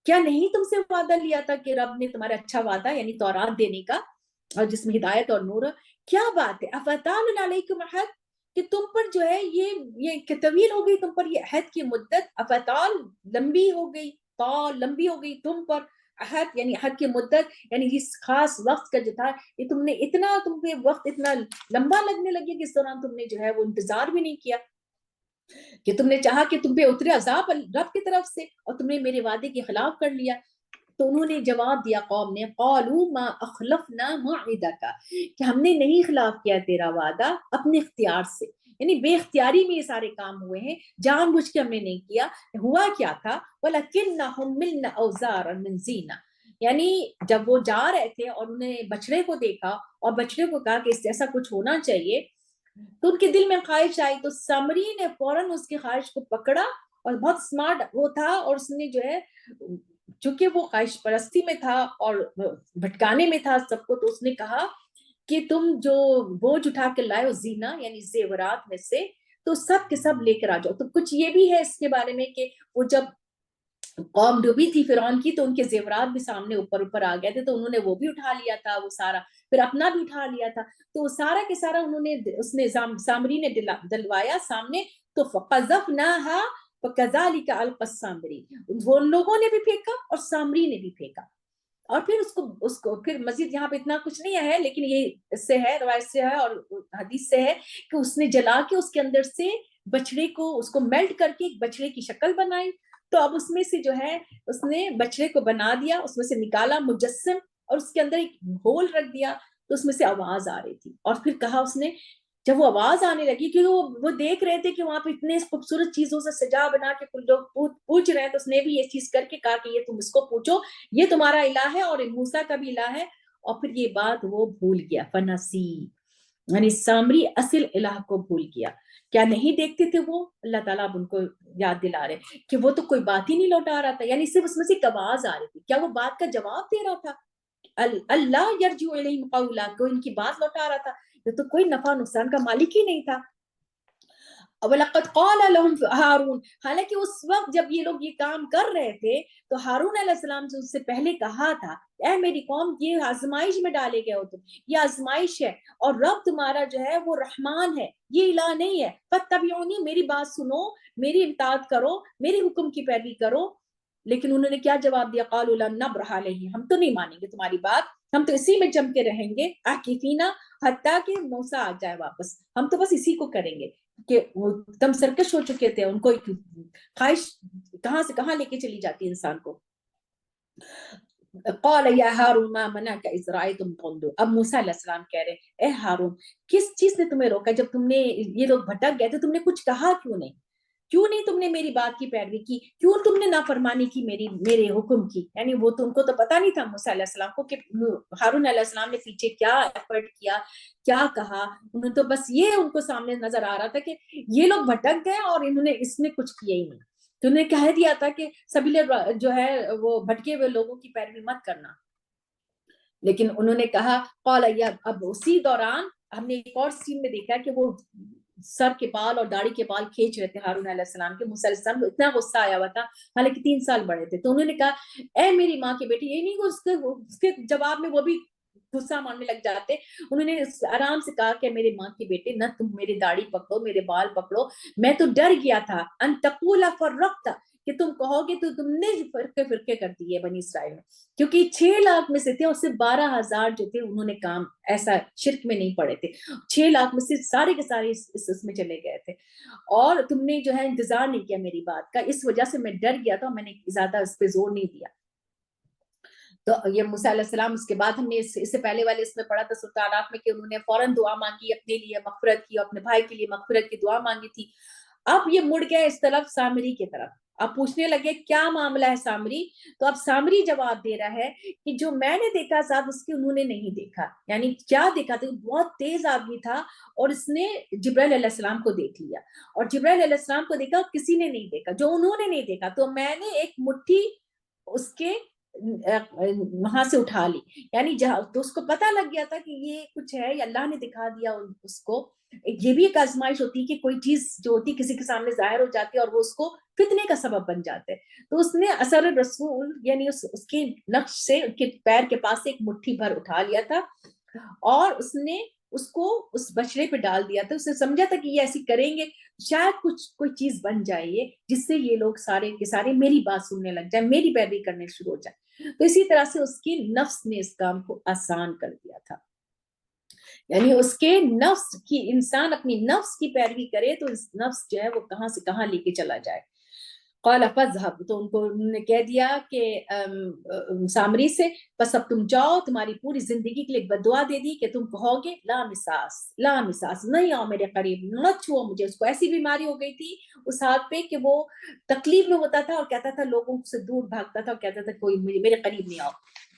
کیا نہیں تم سے وعدہ لیا تھا کہ رب نے تمہارا اچھا وعدہ یعنی تورات دینے کا، اور جس میں ہدایت اور نور، کیا بات ہے، افتال علیکم عہد، کہ تم پر جو ہے یہ طویل ہو گئی تم پر یہ عہد کی مدت، افتال لمبی ہو گئی، طال لمبی ہو گئی تم پر، عہد یعنی عہد کی مدت، یعنی اس خاص وقت کا جو تھا یہ تم نے اتنا، تم پہ وقت اتنا لمبا لگنے لگے کہ اس دوران تم نے جو ہے وہ انتظار بھی نہیں کیا، کہ تم نے چاہا کہ تم پہ اترے عذاب رب کی طرف سے، اور تم نے میرے وعدے کے خلاف کر لیا۔ تو انہوں نے جواب دیا قوم نے، قالوا ما اخلفنا موعدک، کہ ہم نے نہیں خلاف کیا تیرا وعدہ اپنے اختیار سے، یعنی بے اختیاری میں یہ سارے کام ہوئے ہیں، جان بوجھ کے ہم نے نہیں کیا۔ ہوا کیا تھا، ولکنہ حملنا اوزارا من زینہ، یعنی جب وہ جا رہے تھے اور انہوں نے بچڑے کو دیکھا اور بچڑے کو کہا کہ اس جیسا کچھ ہونا چاہیے، تو ان کے دل میں خواہش آئی، تو سامری نے فوراً اس کی خواہش کو پکڑا، اور بہت سمارٹ وہ تھا، اور اس نے جو ہے چونکہ وہ خواہش پرستی میں تھا اور بھٹکانے میں تھا سب کو، تو اس نے کہا کہ تم جو بوجھ اٹھا کے لائے ہو زینہ یعنی زیورات میں سے، تو سب کے سب لے کر آ جاؤ۔ تو کچھ یہ بھی ہے اس کے بارے میں کہ وہ جب قوم ڈوبی تھی فرعون کی تو ان کے زیورات بھی سامنے اوپر آ گئے تھے، تو انہوں نے وہ بھی اٹھا لیا تھا، وہ سارا پھر اپنا بھی اٹھا لیا تھا، تو سارا کے سارا انہوں نے، اس نے سامری نے دلوایا سامنے، تو فقذفناها فكذلك القى السامری، وہ لوگوں نے بھی پھینکا اور سامری نے بھی پھینکا، اور پھر اس کو پھر مزید یہاں پہ اتنا کچھ نہیں ہے، لیکن یہ اس سے ہے، روایت سے ہے اور حدیث سے ہے کہ اس نے جلا کے اس کے اندر سے بچڑے کو، اس کو میلٹ کر کے ایک بچڑے کی شکل بنائی، تو اب اس میں سے جو ہے اس نے بچڑے کو بنا دیا، اس میں سے نکالا مجسم، اور اس کے اندر ایک ہول رکھ دیا، تو اس میں سے آواز آ رہی تھی، اور پھر کہا اس نے جب وہ آواز آنے لگی، کیونکہ وہ دیکھ رہے تھے کہ وہاں پہ اتنے خوبصورت چیزوں سے سجا بنا کے کچھ لوگ پوچھ رہے ہیں، تو اس نے بھی یہ چیز کر کے کہا کہ یہ تم اس کو پوچھو، یہ تمہارا الہ ہے اور موسیٰ کا بھی الہ ہے، اور پھر یہ بات وہ بھول گیا، فنسی یعنی سامری اصل الہ کو بھول گیا۔ کیا نہیں دیکھتے تھے وہ، اللہ تعالیٰ اب ان کو یاد دلا رہے کہ وہ تو کوئی بات ہی نہیں لوٹا رہا تھا، یعنی صرف اس میں سے ایک آواز آ رہی تھی، کیا وہ بات کا جواب دے رہا تھا؟ اللہ یرجع الیہم قولا، کوئی ان کی بات لوٹا رہا تھا؟ یہ تو کوئی نفع نقصان کا مالک ہی نہیں تھا۔ وَلَقَدْ قَالَ لَهُمْ هَارُونَ، حالانکہ اس وقت جب یہ لوگ یہ کام کر رہے تھے تو ہارون علیہ السلام سے اس سے پہلے کہا تھا، اے میری قوم یہ آزمائش میں ڈالے گئے ہو تم، یہ آزمائش ہے، اور رب تمہارا جو ہے وہ رحمان ہے، یہ الہ نہیں ہے، فَاتَّبِعُونِی، میری بات سنو، میری اطاعت کرو، میری حکم کی پیروی کرو۔ لیکن انہوں نے کیا جواب دیا، قالوا لن نبرح علیہ، ہم تو نہیں مانیں گے تمہاری بات، ہم تو اسی میں جم کے رہیں گے، عاکفینا، حتیٰ کہ موسیٰ آ جائے واپس، ہم تو بس اسی کو کریں گے، کہ وہ دم سرکش ہو چکے تھے، ان کو خواہش کہاں سے کہاں لے کے چلی جاتی انسان کو۔ قال یا ہارون ما منعک اذ رأیتم تنظرون، اب موسیٰ علیہ السلام کہہ رہے ہیں اے ہارون کس چیز نے تمہیں روکا جب تم نے یہ لوگ بھٹک گئے تو تم نے کچھ کہا کیوں نہیں تم نے میری بات کی پیروی کی، کیوں تم نے نافرمانی کی میرے حکم کی؟ یعنی وہ تو ان کو تو پتا نہیں تھا موسیٰ علیہ السلام کو کہ ہارون علیہ السلام نے پیچھے کیا ایفرٹ کیا، کیا کہا، انہوں تو بس یہ ان کو سامنے نظر آ رہا تھا کہ یہ لوگ بھٹک گئے اور انہوں نے اس میں کچھ کیا ہی نہیں، تو انہوں نے کہہ دیا تھا کہ سبھی جو ہے وہ بھٹکے ہوئے لوگوں کی پیروی مت کرنا، لیکن انہوں نے کہا قال یا، اب اسی دوران ہم نے ایک اور سین میں دیکھا کہ وہ سر کے بال اور داڑھی کے بال کھینچ رہے تھے ہارون علیہ السلام کے، موسیٰ علیہ السلام کو اتنا غصہ آیا ہوا تھا، حالانکہ 3 سال بڑے تھے، تو انہوں نے کہا اے میری ماں کے بیٹی، یہ نہیں کہ اس کے جواب میں وہ بھی غصہ ماننے لگ جاتے، انہوں نے آرام سے کہا کہ میرے ماں کے بیٹے نہ تم میری داڑھی پکڑو، میرے بال پکڑو، میں تو ڈر گیا تھا ان تقول فرقت، کہ تم کہو گے تو تم نے فرقے فرقے کر دیے بنی اسرائیل میں، کیونکہ 6 لاکھ میں سے تھے اور صرف 12,000 جو تھے انہوں نے کام ایسا شرک میں نہیں پڑے تھے، 6 لاکھ میں سے سارے کے سارے اس میں چلے گئے تھے، اور تم نے جو ہے انتظار نہیں کیا میری بات کا، اس وجہ سے میں ڈر گیا تھا، میں نے زیادہ اس پہ زور نہیں دیا۔ تو یہ موسیٰ علیہ السلام، اس کے بعد ہم نے اس سے پہلے والے اس میں پڑھا تھا سورۃ اعراف میں کہ انہوں نے فوراً دعا مانگی اپنے لیے مغفرت کی اور اپنے بھائی کے لیے مغفرت کی دعا مانگی تھی، اب یہ مڑ گئے اس طرف سامری کی طرف، اب پوچھنے لگے کیا معاملہ ہے سامری، تو اب سامری جواب دے رہا ہے کہ جو میں نے دیکھا ذات اس کی انہوں نے نہیں دیکھا، یعنی کیا دیکھا تھا، بہت تیز آدمی تھا اور اس نے جبرائیل علیہ السلام کو دیکھ لیا، اور جبرائیل علیہ السلام کو دیکھا کسی نے نہیں دیکھا، جو انہوں نے نہیں دیکھا، تو میں نے ایک مٹھی اس کے وہاں سے اٹھا لی، یعنی جہاں تو اس کو پتا لگ گیا تھا کہ یہ کچھ ہے، یا اللہ نے دکھا دیا اس کو، یہ بھی ایک آزمائش ہوتی ہے کہ کوئی چیز جو ہوتی کسی کے سامنے ظاہر ہو جاتی ہے اور وہ اس کو فتنے کا سبب بن جاتے ہیں، تو اس نے اثر رسول یعنی اس کے نقش سے ان کے پیر کے پاس سے ایک مٹھی بھر اٹھا لیا تھا، اور اس نے اس کو اس بچڑے پہ ڈال دیا تھا، اس نے سمجھا تھا کہ یہ ایسی کریں گے شاید کچھ کوئی چیز بن جائے جس سے یہ لوگ سارے کے سارے میری بات سننے لگ جائیں، میری پیروی کرنے شروع ہو جائے، تو اسی طرح سے اس کی نفس نے اس کام کو آسان کر دیا تھا، یعنی اس کے نفس کی، انسان اپنی نفس کی پیروی کرے تو اس نفس جو ہے وہ کہاں سے کہاں لے کے چلا جائے۔ قال فاذهب، تو ان کو انہوں نے کہہ دیا کہ سامری سے بس اب تم جاؤ، تمہاری پوری زندگی کے لیے بد دعا دے دی کہ تم کہو گے لا مساس، لا مساس، نہیں آؤ میرے قریب، مت چھو مجھے، اس کو ایسی بیماری ہو گئی تھی اس ہاتھ پہ کہ وہ تکلیف میں ہوتا تھا اور کہتا تھا لوگوں سے دور بھاگتا تھا اور کہتا تھا کوئی میرے قریب نہیں آؤ،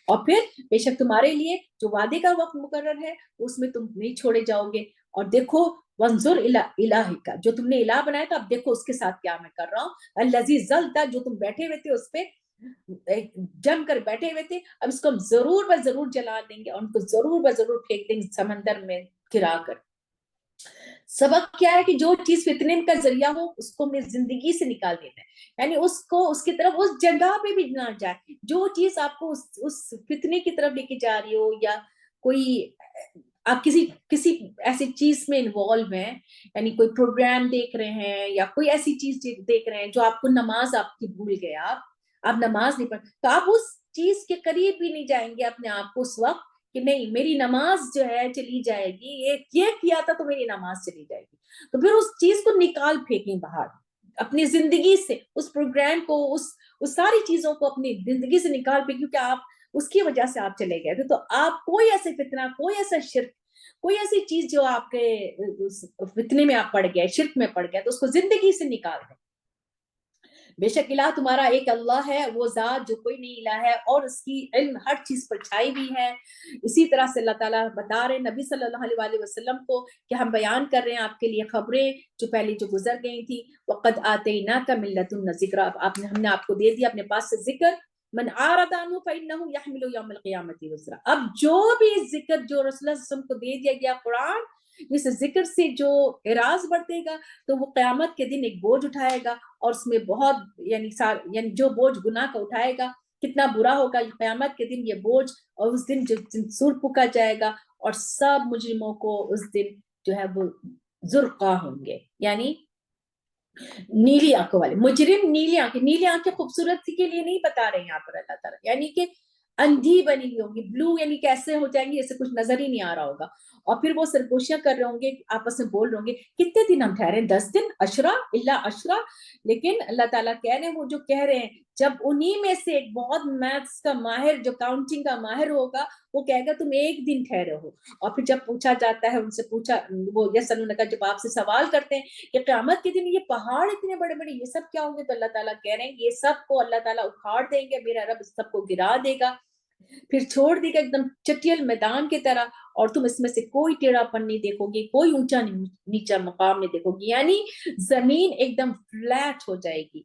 اور پھر بے شک تمہارے لیے جو وعدے کا وقت مقرر ہے اس میں تم نہیں چھوڑے جاؤ گے، اور دیکھو وانظر الہک، جو تم نے الہ بنایا تھا اب دیکھو اس کے ساتھ کیا میں کر رہا ہوں، الذی ظلت، جو تم بیٹھے ہوئے تھے اس پہ جم کر بیٹھے ہوئے تھے، اب اس کو ہم ضرور بس ضرور جلا دیں گے اور ان کو ضرور بس ضرور پھینک دیں گے سمندر میں گرا کر۔ سبق کیا ہے کہ جو چیز فتنے کا ذریعہ ہو اس کو اپنی زندگی سے نکال دینا ہے، یعنی اس کو اس کی طرف اس جگہ پہ بھی نہ جائے، جو چیز آپ کو اس فتنے کی طرف لے کے جا رہی ہو، یا کوئی آپ کسی ایسی چیز میں انوالو ہیں، یعنی کوئی پروگرام دیکھ رہے ہیں یا کوئی ایسی چیز دیکھ رہے ہیں جو آپ کو نماز آپ کی بھول گئے، آپ نماز نہیں پڑھ تو آپ اس چیز کے قریب بھی نہیں جائیں گے اپنے آپ کو اس وقت کہ نہیں میری نماز جو ہے چلی جائے گی، یہ کیا تھا تو میری نماز چلی جائے گی، تو پھر اس چیز کو نکال پھینکیں باہر اپنی زندگی سے، اس پروگرام کو، اس ساری چیزوں کو اپنی زندگی سے نکال پھینکیں، کیونکہ آپ اس کی وجہ سے آپ چلے گئے تھے، تو آپ کوئی ایسے فتنہ، کوئی ایسا شرک، کوئی ایسی چیز جو آپ کے فتنے میں آپ پڑ گئے، شرک میں پڑ گئے، تو اس کو زندگی سے نکال دیں، بے شک الہ تمہارا ایک اللہ ہے، وہ ذات جو کوئی نہیں الہ ہے، اور اس کی علم ہر چیز پر چھائی ہوئی ہے، اسی طرح سے اللہ تعالیٰ بتا رہے نبی صلی اللہ علیہ وآلہ وسلم کو کہ ہم بیان کر رہے ہیں آپ کے لیے خبریں جو پہلے جو گزر گئی تھی، وقد آتیناک من لدنا ذکرا، ہم نے آپ کو دے دیا اپنے پاس سے ذکر، من اعرض عنہ فانہ یحمل یوم القیامۃ وزرا، اب جو بھی ذکر جو رسول اللہ صلی اللہ علیہ وسلم کو دے دیا گیا قرآن، اس ذکر سے جو اعراض بڑھتے گا تو وہ قیامت کے دن ایک بوجھ اٹھائے گا، اور اس میں بہت یعنی جو بوجھ گناہ کا اٹھائے گا کتنا برا ہوگا قیامت کے دن یہ بوجھ، اور اس دن جو سور پھونکا جائے گا اور سب مجرموں کو اس دن جو ہے وہ زرقا ہوں گے، یعنی نیلی آنکھوں والے مجرم، نیلی آنکھیں خوبصورتی کے لیے نہیں بتا رہے ہیں یہاں پر اللہ تعالیٰ، یعنی کہ اندھی بنی ہوئی ہوں گی، بلو یعنی کیسے ہو جائیں گے جیسے کچھ نظر ہی نہیں آ رہا ہوگا، اور پھر وہ سرگوشیاں کر رہے ہوں گے، آپس میں بول رہے ہوں گے کتنے دن ہم ٹھہرے، 10 دن، 10 عشرہ اللہ عشرہ، لیکن اللہ تعالیٰ کہہ رہے ہیں وہ جو کہہ رہے ہیں جب انہی میں سے ایک بہت میتھس کا ماہر جو کاؤنٹنگ کا ماہر ہوگا وہ کہے گا تم ایک دن ٹھہرے ہو. اور پھر جب پوچھا جاتا ہے ان سے پوچھا وہ یسألونک جب آپ سے سوال کرتے ہیں کہ قیامت کے دن یہ پہاڑ اتنے بڑے بڑے یہ سب کیا ہوں گے, تو اللہ تعالیٰ کہہ رہے ہیں یہ سب کو اللہ تعالیٰ اکھاڑ دیں گے, میرا رب سب کو گرا دے گا, پھر چھوڑ دے گا ایک دم چٹیل میدان کی طرح, اور تم اس میں سے کوئی ٹیڑھا پن نہیں دیکھو گی, کوئی اونچا نیچا مقام نہیں دیکھو گی, یعنی زمین ایک دم فلیٹ ہو جائے گی.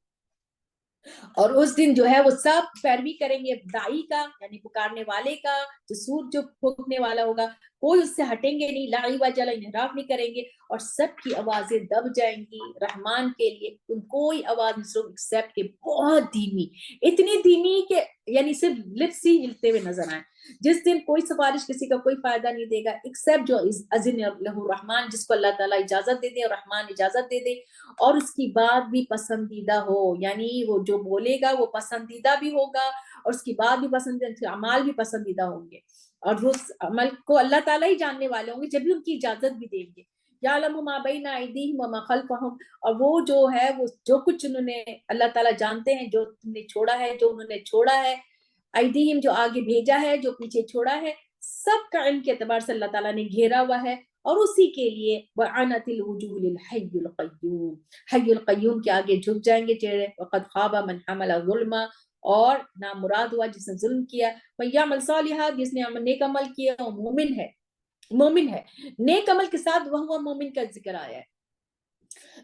اور اس دن جو ہے وہ سب پیروی کریں گے دائی کا, یعنی پکارنے والے کا, جو سور جو پھونکنے والا ہوگا, کوئی اس سے ہٹیں گے نہیں, لائی وجلا انحراف نہیں کریں گے, اور سب کی آوازیں دب جائیں گی رحمان کے لیے. تم کوئی آواز نہیں سنو ایکسپٹ کہ بہت دھیمی, اتنی دھیمی کہ یعنی صرف لپس ہی ہلتے ہوئے نظر آئیں. جس دن کوئی سفارش کسی کا کوئی فائدہ نہیں دے گا ایکسپٹ جو اذن لہ الرحمن, جس کو اللہ تعالیٰ اجازت دے دے اور رحمان اجازت دے دے, اور اس کی بات بھی پسندیدہ ہو, یعنی وہ جو بولے گا وہ پسندیدہ بھی ہوگا, اور اس کی بات بھی پسندیدہ, اعمال بھی پسندیدہ ہوں گے, اور اس عمل کو اللہ تعالیٰ ہی جاننے والے ہوں گے جب بھی ان کی اجازت بھی دیں گے. یعلم ما بین ایدیہم وما خلفہم, اور وہ جو ہے وہ جو کچھ انہوں نے اللہ تعالیٰ جانتے ہیں, جو تم نے چھوڑا ہے, جو انہوں نے چھوڑا ہے, ایدیہم جو آگے بھیجا ہے, جو پیچھے چھوڑا ہے, سب کا علم کے اعتبار سے اللہ تعالیٰ نے گھیرا ہوا ہے. اور اسی کے لیے وعنت الوجوہ للحی القیوم, حی القیوم کے آگے جھک جائیں گے چہرے. وقد خاب من حمل ظلما, اور نامراد ہوا جس نے ظلم کیا. ویعمل صالحات, جس نے نیک عمل کیا وہ مومن ہے, مومن ہے. نیک عمل کے ساتھ وہ مومن کا ذکر آیا ہے,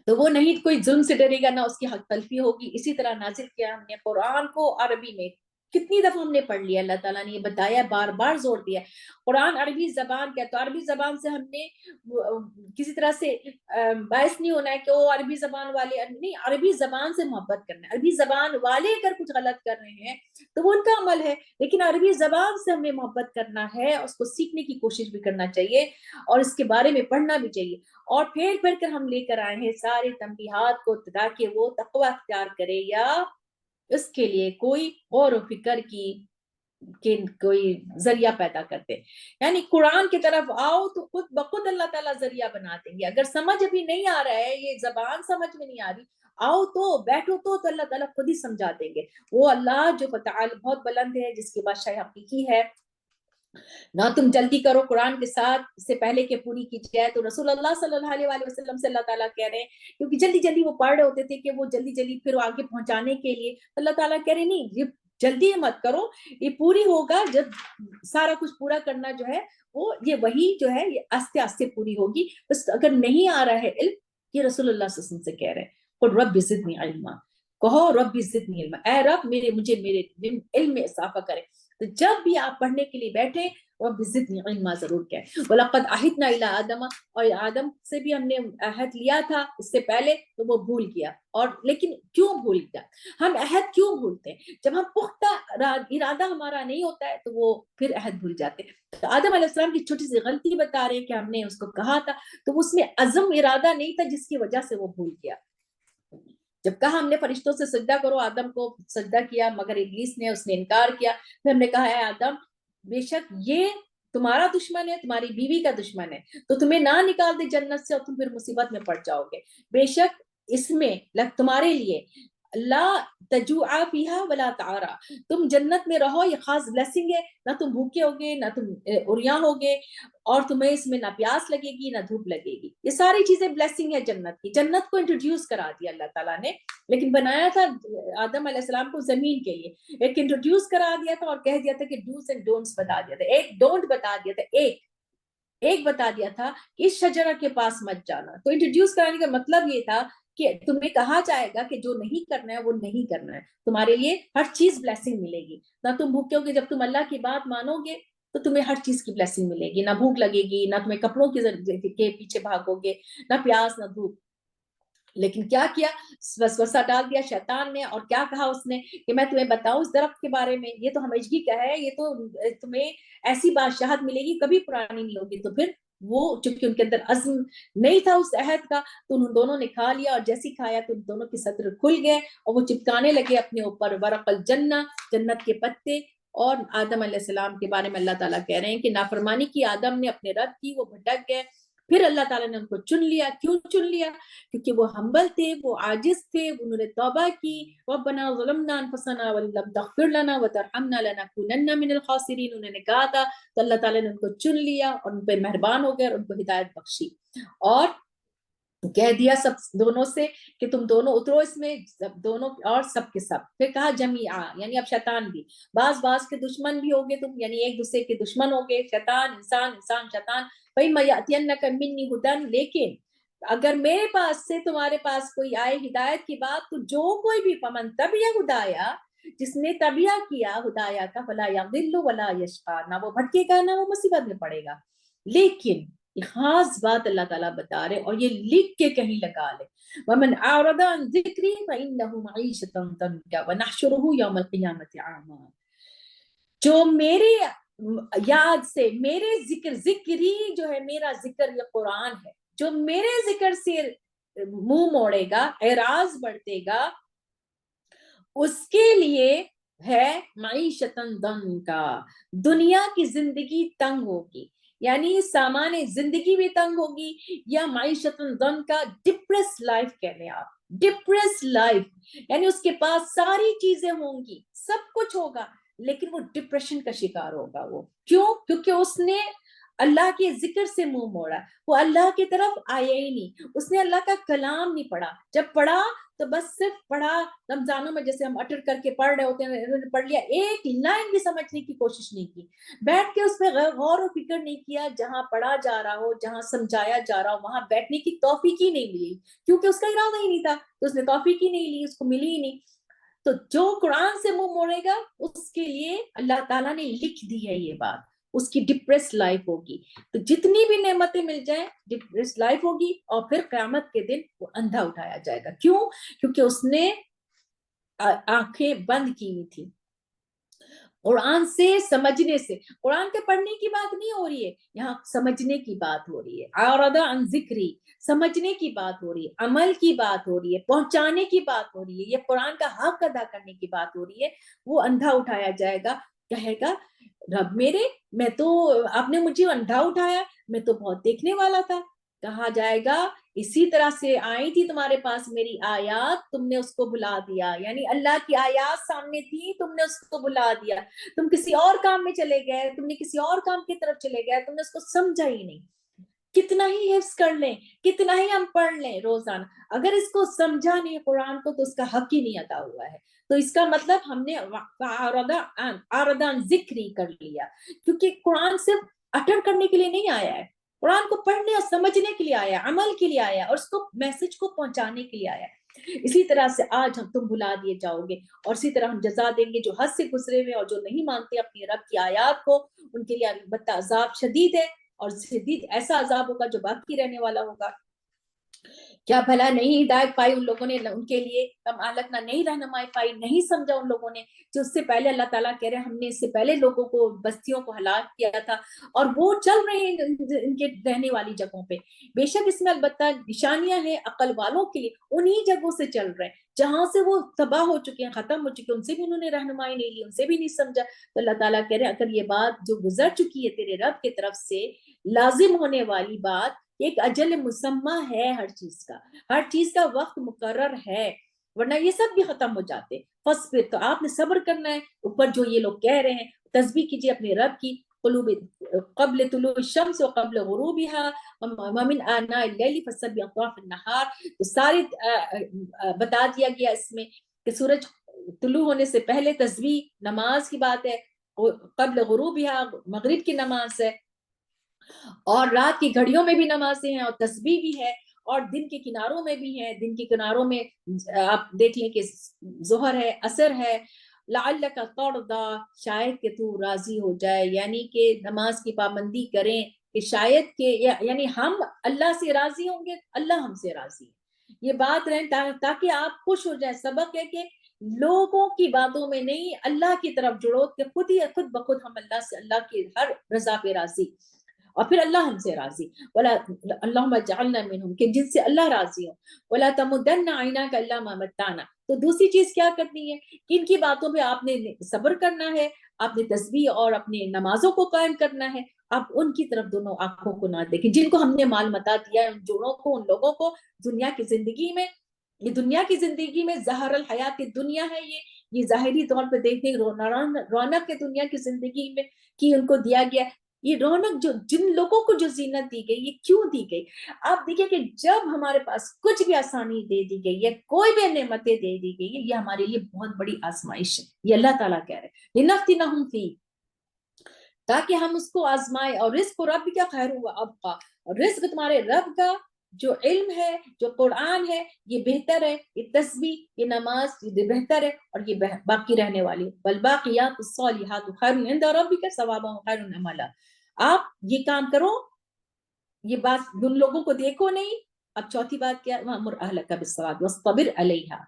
تو وہ نہیں کوئی ظلم سے ڈرے گا, نہ اس کی حق تلفی ہوگی. اسی طرح نازل کیا ہم نے قرآن کو عربی میں, کتنی دفعہ ہم نے پڑھ لیا, اللہ تعالیٰ نے یہ بتایا, بار بار زور دیا. قرآن عربی زبان کیا, تو عربی زبان سے ہم نے کسی طرح سے باعث نہیں ہونا ہے کہ وہ عربی زبان والے نہیں, عربی زبان سے محبت کرنا ہے. عربی زبان والے اگر کچھ غلط کر رہے ہیں تو وہ ان کا عمل ہے, لیکن عربی زبان سے ہمیں محبت کرنا ہے, اس کو سیکھنے کی کوشش بھی کرنا چاہیے, اور اس کے بارے میں پڑھنا بھی چاہیے. اور پھر کر ہم لے کر آئے ہیں سارے تنبیہات کو, تاکہ وہ تقوی اختیار کرے یا اس کے لیے کوئی غور و فکر کی کوئی ذریعہ پیدا کرتے. یعنی قرآن کی طرف آؤ تو خود بخود اللہ تعالیٰ ذریعہ بنا دیں گے. اگر سمجھ ابھی نہیں آ رہا ہے, یہ زبان سمجھ میں نہیں آ رہی, آؤ تو بیٹھو تو اللہ تعالیٰ خود ہی سمجھا دیں گے. وہ اللہ جو فتعال بہت بلند ہے, جس کی بادشاہی حقیقی ہے. نہ تم جلدی کرو قرآن کے ساتھ اس سے پہلے کہ پوری کی جائے. تو رسول اللہ صلی اللہ علیہ وسلم سے اللہ تعالیٰ کہہ رہے ہیں, کیونکہ جلدی جلدی وہ پڑھ رہے ہوتے تھے کہ وہ جلدی جلدی پھر آگے پہنچانے کے لیے اللہ تعالیٰ کہہ رہے نہیں, یہ جلدی مت کرو, یہ پوری ہوگا جب سارا کچھ پورا کرنا جو ہے وہ یہ وہی جو ہے یہ آستے آستے پوری ہوگی. بس اگر نہیں آ رہا ہے علم, یہ رسول اللہ صلی اللہ علیہ وسلم سے کہہ رہے ہیں, قل رب زدنی علما, کہو رب زدنی علما, اے رب مجھے میرے علم میں اضافہ کرے. تو جب بھی آپ پڑھنے کے لیے بیٹھے رب زدنی علما ضرور کہیں. وَلَقَدْ عَهِدْنَا إِلَىٰ آدَمَ, اور آدم سے بھی ہم نے عہد لیا تھا اس سے پہلے, تو وہ بھول گیا. اور لیکن کیوں بھول گیا, ہم عہد کیوں بھولتے ہیں؟ جب ہم پختہ ارادہ ہمارا نہیں ہوتا ہے تو وہ پھر عہد بھول جاتے ہیں. تو آدم علیہ السلام کی چھوٹی سی غلطی بتا رہے ہیں کہ ہم نے اس کو کہا تھا, تو اس میں عزم ارادہ نہیں تھا, جس کی وجہ سے وہ بھول گیا. جب کہا ہم نے فرشتوں سے سجدہ کرو, آدم کو سجدہ کیا, مگر ابلیس نے, اس نے انکار کیا. پھر ہم نے کہا اے آدم, بے شک یہ تمہارا دشمن ہے, تمہاری بیوی کا دشمن ہے, تو تمہیں نہ نکال دے جنت سے اور تم پھر مصیبت میں پڑ جاؤ گے. بے شک اس میں تمہارے لیے لا تجوعا فیہا ولا تعرا, تم جنت میں رہو, یہ خاص بلیسنگ ہے, نہ تم بھوکے ہوگے, نہ تم عریاں ہوگے, اور تمہیں اس میں نہ پیاس لگے گی نہ دھوپ لگے گی. یہ ساری چیزیں بلیسنگ ہے جنت کی. جنت کو انٹروڈیوس کرا دیا اللہ تعالیٰ نے, لیکن بنایا تھا آدم علیہ السلام کو زمین کے لیے. ایک انٹروڈیوس کرا دیا تھا اور کہہ دیا تھا کہ ڈوز اینڈ ڈونٹس بتا دیا تھا. ایک ڈونٹ بتا دیا تھا, ایک بتا دیا تھا کہ اس شجرہ کے پاس مت جانا. تو انٹروڈیوس کرانے کا مطلب یہ تھا کہ تمہیں کہا جائے گا کہ جو نہیں کرنا ہے وہ نہیں کرنا ہے. تمہارے لیے ہر چیز بلیسنگ ملے گی. نہ تم بھوکے ہوگے, جب تم اللہ کی بات مانو گے تو تمہیں ہر چیز کی بلیسنگ ملے گی. نہ بھوک لگے گی, نہ تمہیں کپڑوں کے پیچھے بھاگو گے, نہ پیاس نہ دھوپ. لیکن کیا کیا, وسوسہ ڈال دیا شیطان نے, اور کیا کہا اس نے کہ میں تمہیں بتاؤں اس درخت کے بارے میں, یہ تو ہمیشگی کا ہے, یہ تو تمہیں ایسی بادشاہت ملے گی کبھی پرانی نہیں ہوگی. تو پھر وہ چونکہ ان کے اندر عزم نہیں تھا اس عہد کا, تو ان دونوں نے کھا لیا, اور جیسی کھایا تو ان دونوں کے صدر کھل گئے, اور وہ چپکانے لگے اپنے اوپر ورق الجنہ, جنت کے پتے. اور آدم علیہ السلام کے بارے میں اللہ تعالیٰ کہہ رہے ہیں کہ نافرمانی کی آدم نے اپنے رب کی, وہ بھٹک گئے. پھر اللہ تعالیٰ نے ان کو چن لیا. کیوں چن لیا؟ کیونکہ وہ ہمبل تھے, وہ عاجز تھے, انہوں نے توبہ کی. ربنا ظلمنا انفسنا وان لم تغفر لنا وترحمنا لنکونن من الخاسرین, انہوں نے کہا تھا. تو اللہ تعالیٰ نے ان کو چن لیا اور ان پہ مہربان ہو گئے اور ان کو ہدایت بخشی, اور کہہ دیا سب دونوں سے کہ تم دونوں اترو اس میں, دونوں اور سب کے سب. پھر کہا جمیعا, یعنی اب شیطان بھی, بعض کے دشمن بھی ہوگے تم, یعنی ایک دوسرے کے دشمن ہوگے, شیطان انسان, انسان شیطان. فَإِمَّا يَأْتِيَنَّكَ مِنِّي هُدًى, لیکن اگر میرے پاس سے تمہارے پاس کوئی آئے ہدایت کی بات, تو جو کوئی بھی فمن تبع ہدایا, جس نے تبعہ کیا ہدایا کا, فلا یضل ولا یشقى, نہ وہ بھٹکے گا نہ وہ مصیبت میں پڑے گا. لیکن خاص بات اللہ تعالیٰ بتا رہے, اور یہ لکھ کے کہیں لگا لے, وَمَنْ أَعْرَضَ عَنْ ذِكْرِي فَإِنَّهُ مَعِيشَةً ضَنكًا وَنَحْشُرُهُ يَوْمَ الْقِيَامَةِ أَعْمَى. جو میرے یاد سے, میرے ذکری جو ہے, میرا ذکر یہ قرآن ہے, جو میرے ذکر سے منہ موڑے گا, اعراض برتے گا, اس کے لیے ہے معیشتاً ضنکا, دنیا کی زندگی تنگ ہوگی, یعنی سامان زندگی بھی تنگ ہوگی, یا معیشتاً ضنکا, ڈپریس لائف کہہ لیں آپ, ڈپریس لائف, یعنی اس کے پاس ساری چیزیں ہوں گی, سب کچھ ہوگا, لیکن وہ ڈپریشن کا شکار ہوگا. وہ کیوں؟ کیونکہ اس نے اللہ کے ذکر سے منہ موڑا, وہ اللہ کی طرف آیا ہی نہیں, اس نے اللہ کا کلام نہیں پڑھا. جب پڑھا تو بس صرف پڑھا, رمضانوں میں جیسے ہم اٹر کر کے پڑھ رہے ہوتے ہیں, انہوں نے پڑھ لیا, ایک لائن بھی سمجھنے کی کوشش نہیں کی, بیٹھ کے اس پہ غور و فکر نہیں کیا. جہاں پڑھا جا رہا ہو, جہاں سمجھایا جا رہا ہو, وہاں بیٹھنے کی توفیق ہی نہیں ملی, کیونکہ اس کا ارادہ ہی نہیں تھا, تو اس نے توفیق ہی نہیں لی, اس کو ملی ہی نہیں. تو جو قرآن سے منہ موڑے گا, اس کے لیے اللہ تعالیٰ نے لکھ دی ہے یہ بات, اس کی ڈپریس لائف ہوگی. تو جتنی بھی نعمتیں مل جائیں, ڈپریس لائف ہوگی, اور پھر قیامت کے دن وہ اندھا اٹھایا جائے گا. کیوں؟ کیونکہ اس نے آنکھیں بند کی ہوئی تھی قرآن سے سمجھنے سے. قرآن کے پڑھنے کی بات نہیں ہو رہی ہے یہاں, سمجھنے کی بات ہو رہی ہے. اعرض عن ذکری, سمجھنے کی بات ہو رہی ہے, عمل کی بات ہو رہی ہے, پہنچانے کی بات ہو رہی ہے, یہ قرآن کا حق ادا کرنے کی بات ہو رہی ہے. وہ اندھا اٹھایا جائے گا, کہے گا رب میرے, میں تو, آپ نے مجھے اندھا اٹھایا, میں تو بہت دیکھنے والا تھا. کہا جائے گا اسی طرح سے آئی تھی تمہارے پاس میری آیات, تم نے اس کو بھلا دیا, یعنی اللہ کی آیات سامنے تھی, تم نے اس کو بھلا دیا, تم کسی اور کام میں چلے گئے, تم نے کسی اور کام کی طرف چلے گئے, تم نے اس کو سمجھا ہی نہیں. کتنا ہی حفظ کر لیں, کتنا ہی ہم پڑھ لیں روزانہ, اگر اس کو سمجھا نہیں قرآن کو, تو اس کا حق ہی نہیں ادا ہوا ہے. تو اس کا مطلب ہم نے اعرض عن ذکری کر لیا, کیونکہ قرآن صرف اٹر کرنے کے لیے نہیں آیا ہے, قرآن کو پڑھنے اور سمجھنے کے لیے آیا, عمل کے لیے آیا, اور اس کو میسج کو پہنچانے کے لیے آیا. اسی طرح سے آج ہم تم بھلا دیے جاؤ گے, اور اسی طرح ہم جزا دیں گے جو حد سے گزرے ہوئے اور جو نہیں مانتے اپنی رب کی آیات کو, ان کے لیے البتہ عذاب شدید ہے, اور شدید ایسا عذاب ہوگا جو باقی رہنے والا ہوگا. کیا بھلا نہیں ہدایت پائی ان لوگوں نے, ان کے لیے کم اہلکنا, نہیں رہنمائی پائی, نہیں سمجھا ان لوگوں نے, جو اس سے پہلے اللہ تعالیٰ کہہ رہے ہیں ہم نے اس سے پہلے لوگوں کو, بستیوں کو ہلاک کیا تھا, اور وہ چل رہے ہیں ان کے رہنے والی جگہوں پہ. بے شک اس میں البتہ نشانیاں ہیں عقل والوں کے لیے, انہی جگہوں سے چل رہے ہیں جہاں سے وہ تباہ ہو چکے ہیں, ختم ہو چکے ہیں, ان سے بھی انہوں نے رہنمائی نہیں لی, ان سے بھی نہیں سمجھا. تو اللہ تعالیٰ کہہ رہے ہیں اگر یہ بات جو گزر چکی ہے تیرے رب کی طرف سے, لازم ہونے والی بات, ایک اجل مسمى ہے, ہر چیز کا وقت مقرر ہے, ورنہ یہ سب بھی ختم ہو جاتے. فصبر, تو آپ نے صبر کرنا ہے اوپر جو یہ لوگ کہہ رہے ہیں. تسبیح کیجیے اپنے رب کی, قلوب قبل طلوع الشمس وقبل غروبها ومن آناء الليل فسبح اطراف النهار. تو ساری بتا دیا گیا اس میں کہ سورج طلوع ہونے سے پہلے تسبیح نماز کی بات ہے, قبل غروبها مغرب کی نماز ہے, اور رات کی گھڑیوں میں بھی نمازیں ہیں, اور تسبیح بھی ہے, اور دن کے کناروں میں بھی ہیں. دن کے کناروں میں آپ دیکھ لیں کہ ظہر ہے, عصر ہے. لعلک ترضی, شاید کہ تو راضی ہو جائے, یعنی کہ نماز کی پابندی کریں کہ شاید کہ, یعنی ہم اللہ سے راضی ہوں گے, اللہ ہم سے راضی ہے, یہ بات رہے تاکہ آپ خوش ہو جائیں. سبق ہے کہ لوگوں کی باتوں میں نہیں, اللہ کی طرف جڑو کہ خود بخود ہم اللہ سے, اللہ کی ہر رضا پہ راضی, اور پھر اللہ ہم سے راضی. ولا اللہم اجعلنا منہم, کہ جن سے اللہ راضی ہو. ولا تمدن عیناک الا ما متعنا. تو دوسری چیز کیا کرنی ہے کہ ان کی باتوں پہ آپ نے صبر کرنا ہے, آپ نے تسبیح اور اپنے نمازوں کو قائم کرنا ہے, آپ ان کی طرف دونوں آنکھوں کو نہ دیکھیں جن کو ہم نے مال متا دیا ہے، ان جوڑوں کو، ان لوگوں کو دنیا کی زندگی میں. یہ دنیا کی زندگی میں ظاہر الحیات دنیا ہے، یہ ظاہری طور پہ دیکھنے رونق ہے دنیا کی زندگی میں کہ ان کو دیا گیا. یہ رونق جو جن لوگوں کو جو زینت دی گئی، یہ کیوں دی گئی؟ آپ دیکھیں کہ جب ہمارے پاس کچھ بھی آسانی دے دی گئی ہے، کوئی بھی نعمتیں دے دی گئی ہے، یہ ہمارے لیے بہت بڑی آزمائش ہے. یہ اللہ تعالیٰ کہہ رہے ہیں لنفتنہم فی، تاکہ ہم اس کو آزمائے. اور رزق رب کا خیر ہوا ابقا، اور رزق تمہارے رب کا جو علم ہے، جو قرآن ہے، یہ بہتر ہے. یہ تسبیح، یہ نماز، یہ بہتر ہے اور یہ باقی رہنے والی. والباقیات الصالحات خیر عند ربک ثوابا وخیر املا. آپ یہ کام کرو، یہ بات ان لوگوں کو دیکھو نہیں. اب چوتھی بات کیا؟ وَأْمُرْ أَهْلَكَ بِالصَّلَاةِ وَاصْطَبِرْ عَلَيْهَا.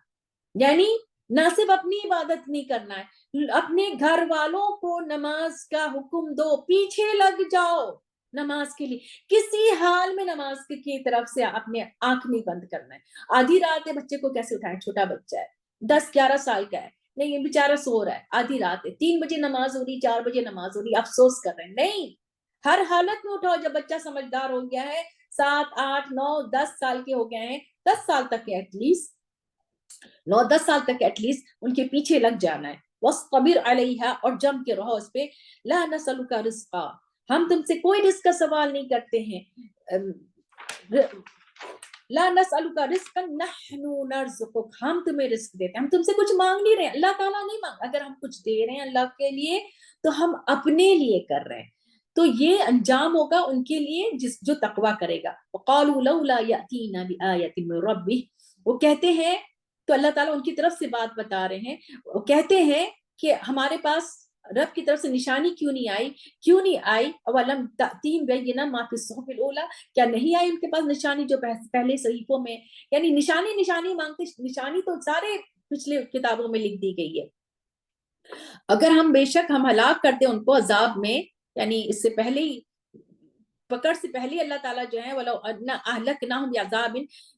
یعنی نہ صرف اپنی عبادت نہیں کرنا ہے، اپنے گھر والوں کو نماز کا حکم دو، پیچھے لگ جاؤ نماز کے لیے. کسی حال میں نماز کی طرف سے اپنے آنکھ نہیں بند کرنا ہے. آدھی رات ہے، بچے کو کیسے اٹھائیں؟ چھوٹا بچہ ہے، 10-11 سال کا ہے، نہیں یہ بیچارہ سو رہا ہے، آدھی رات ہے، 3 بجے نماز ہو رہی، 4 بجے نماز ہو رہی، افسوس کر رہے ہیں. نہیں، ہر حالت میں اٹھاؤ. جب بچہ سمجھدار ہو گیا ہے، 7 8 9 10 سال کے ہو گئے ہیں، 10 سال تک ایٹ لیسٹ 9-10 سال تک ایٹ لیسٹ ان کے پیچھے لگ جانا ہے. وَاصْطَبِرْ عَلَيْهَا، اور جم کے رہو اس پہ. لَا نَسْأَلُكَ رِزْقًا، ہم تم سے کوئی رزق کا سوال نہیں کرتے ہیں. لا نسألك رزقا نحن نرزقك، ہم تمہیں رزق دیتے ہیں، ہم تم سے کچھ مانگ نہیں رہے ہیں. اللہ تعالیٰ نہیں مانگ، اگر ہم کچھ دے رہے ہیں اللہ کے لیے تو ہم اپنے لیے کر رہے ہیں. تو یہ انجام ہوگا ان کے لیے جو تقویٰ کرے گا. وقالوا لولا يأتينا بآية من ربه، وہ کہتے ہیں، تو اللہ تعالیٰ ان کی طرف سے بات بتا رہے ہیں. وہ کہتے ہیں کہ ہمارے پاس رب کی طرف سے نشانی کیوں نہیں آئی؟ اولم تأتیہم بینہ ما فی الصحف الاولی، کیا نہیں آئی ان کے پاس نشانی جو پہلے صحیفوں میں؟ یعنی نشانی مانگتے، نشانی تو سارے پچھلے کتابوں میں لکھ دی گئی ہے. اگر ہم بے شک ہم ہلاک کرتے ان کو عذاب میں، یعنی اس سے پہلے ہی پکڑ سے پہلے اللہ تعالیٰ جو ہے وَلَوْ أَهْلَكْنَاهُمْ بِعَذَابٍ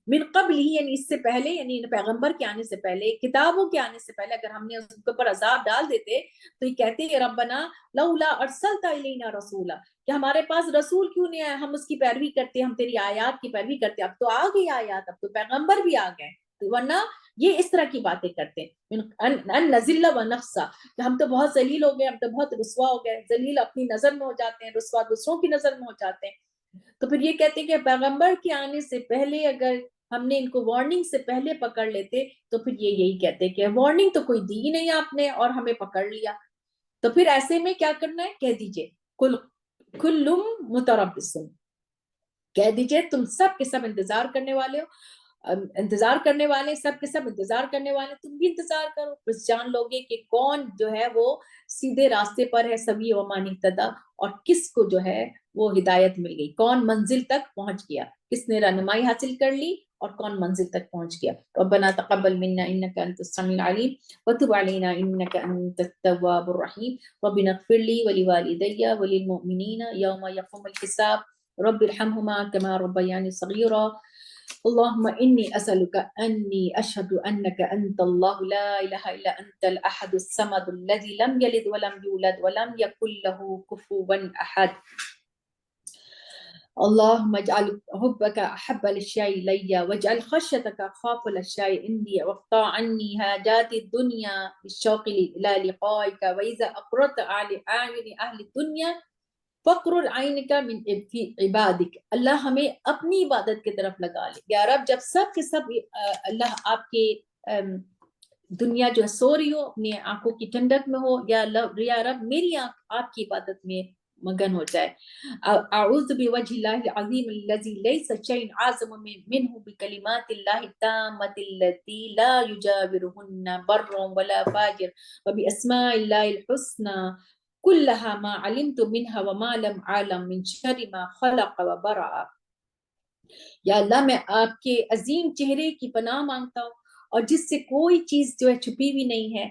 مِّن قَبْلِهِ، یعنی اس سے پہلے، یعنی پیغمبر کے آنے سے پہلے، کتابوں کے آنے سے پہلے اگر ہم نے اس کے اوپر عذاب ڈال دیتے تو یہ کہتے ہیں ربنا لولا ارسلت الینا رسولا، کہ ہمارے پاس رسول کیوں نہیں آیا، ہم اس کی پیروی کرتے، ہم تیری آیات کی پیروی کرتے. اب تو آ گئی آیات، اب تو پیغمبر بھی آ گئے، ورنہ یہ اس طرح کی باتیں کرتے ہیں. ان نزل و نفسا، کہ ہم تو بہت ذلیل ہو گئے، ہم تو بہت رسوا ہو گئے. ذلیل اپنی نظر میں ہو جاتے ہیں، رسوا دوسروں کی نظر میں ہو جاتے ہیں. تو پھر یہ کہتے ہیں کہ پیغمبر کے آنے سے پہلے اگر ہم نے ان کو وارننگ سے پہلے پکڑ لیتے تو پھر یہ یہی کہتے ہیں کہ وارننگ تو کوئی دی نہیں آپ نے اور ہمیں پکڑ لیا. تو پھر ایسے میں کیا کرنا ہے؟ کہہ دیجئے کلم متربص، کہہ دیجئے تم سب کے سب انتظار کرنے والے ہو، انتظار کرنے والے، سب کے سب انتظار کرنے والے، تم بھی انتظار کرو. بس جان لو گے کہ کون جو ہے وہ سیدھے راستے پر ہے، سبھی ومان اہتدی، اور کس کو جو ہے وہ ہدایت مل گئی، کون منزل تک پہنچ گیا، کس نے رہنمائی حاصل کر لی اور کون منزل تک پہنچ گیا. ربنا تقبل منا انك انت السميع العليم وتب علينا انك انت التواب الرحيم ربنا اغفر لي ولوالدي وللمؤمنين يوم يقوم الحساب رب ارحمهما كما ربياني صغيرا. اللهم إني أسألك أني أشهد أنك أنت الله لا إله إلا أنت الأحد الصمد الذي لم يلد ولم يولد ولم يكن له كفوا أحد. اللهم اجعل حبك أحب الأشياء إلي واجعل خشيتك أخاف الأشياء عندي واقطع عني حاجات الدنيا بالشوق إلى لقائك وإذا أقررت أعين أهل الدنيا فقر العین کا من عبادک. اللہ ہمیں اپنی عبادت کی طرف لگا لے. یا رب جب سب کے سب اللہ آپ کے دنیا جو ہے سو رہی ہو، اپنی آنکھوں کی ٹھنڈک میں ہو، یا رب میری آنکھ آپ کی عبادت میں مگن ہو جائے. اعوذ بوجہ اللہ العظیم الذی لیس شیء اعظم منہ بکلمات اللہ التامۃ التی لا یجاورہن بر ولا فاجر وباسماء اللہ الحسنی کلہا ما علمت منہا وما لم عالم من شر ما خلق وبرع. یا اللہ میں آپ کے عظیم چہرے کی پناہ مانگتا ہوں اور جس سے کوئی چیز جو ہے چھپی ہوئی نہیں ہے.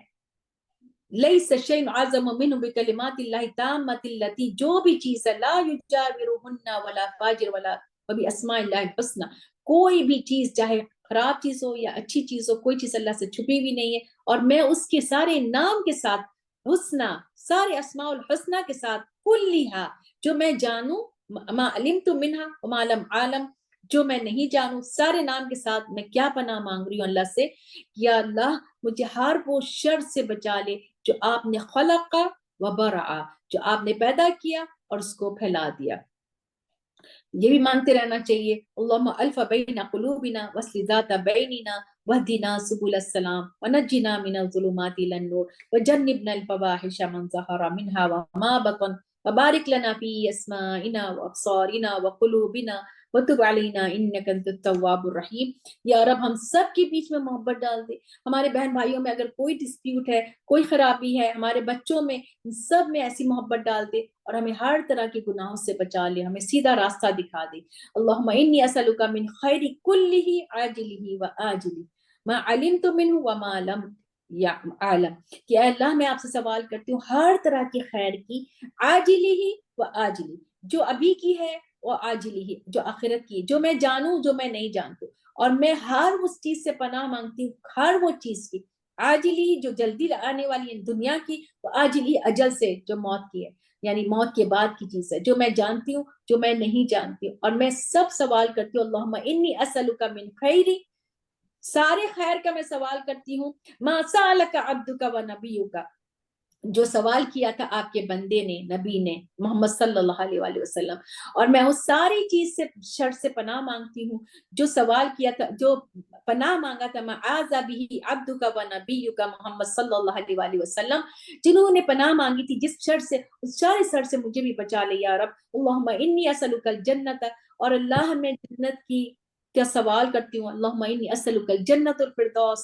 لیس شیء اعظم منہ بکلمات اللہ التامۃ التی، جو بھی چیز ہے، لا یجاورہن ولا فاجر ولا وباسماء اللہ الحسنی، کوئی بھی چیز چاہے خراب چیز ہو یا اچھی چیز ہو، کوئی چیز اللہ سے چھپی ہوئی نہیں ہے. اور میں اس کے سارے نام کے ساتھ، حسنہ، سارے اسماء الحسنہ کے ساتھ، کلیہا، جو میں جانوں ما علمت منہا وما لم عالم، جو میں نہیں جانوں، سارے نام کے ساتھ میں کیا پناہ مانگ رہی ہوں اللہ سے، یا اللہ مجھے ہر وہ شر سے بچا لے جو آپ نے خلق و برآ، جو آپ نے پیدا کیا اور اس کو پھیلا دیا۔ یہ بھی مانگتے رہنا چاہیے، اللہم الف بین قلوبنا واصلح ذات بیننا واہدنا سبل السلام ونجنا من الظلمات الى النور وجنبنا الفواحش من ظہر منها وما بطن وبارک لنا فی اسمائنا وابصارنا وقلوبنا وتب علینا انک انت التواب الرحیم۔ یا رب ہم سب کے بیچ میں محبت ڈال دے، ہمارے بہن بھائیوں میں اگر کوئی ڈسپیوٹ ہے، کوئی خرابی ہے، ہمارے بچوں میں، سب میں ایسی محبت ڈال دے اور ہمیں ہر طرح کے گناہوں سے بچا لے، ہمیں سیدھا راستہ دکھا دے۔ اللہم انی اسألک من خیر کلہ عاجلہ و آجلہ ما علمت منہ وما لم اعلم، کہ اے اللہ میں آپ سے سوال کرتی ہوں ہر طرح کی خیر کی، عاجلہ و آجلہ، جو ابھی کی ہے، اور آجلہ جو آخرت کی، جو میں جانوں جو میں نہیں جانتی، اور میں ہر اس چیز سے پناہ مانگتی ہوں، ہر وہ چیز کی، عاجلی جو جلدی آنے والی ہے دنیا کی، آجلی اجل سے جو موت کی ہے، یعنی موت کے بعد کی چیز ہے، جو میں جانتی ہوں جو میں نہیں جانتی ہوں، اور میں سب سوال کرتی ہوں اللہم انی اسألک من خیر، سارے خیر کا میں سوال کرتی ہوں، ما سألک عبدک و نبیک، جو سوال کیا تھا آپ کے بندے نے، نبی نے، محمد صلی اللہ علیہ وآلہ وسلم، اور میں اس ساری چیز سے، شر سے پناہ مانگتی ہوں جو سوال کیا تھا، جو پناہ مانگا تھا، معاذ بہ عبدک و نبیک محمد صلی اللہ علیہ وآلہ وسلم، جنہوں نے پناہ مانگی تھی جس شر سے، اس سارے شر سے مجھے بھی بچا لے یا رب۔ اللہم انی اسألک الجنت، اور اللہ میں جنت کی کا سوال کرتی ہوں، اللہم انی اسألک الجنت الفردوس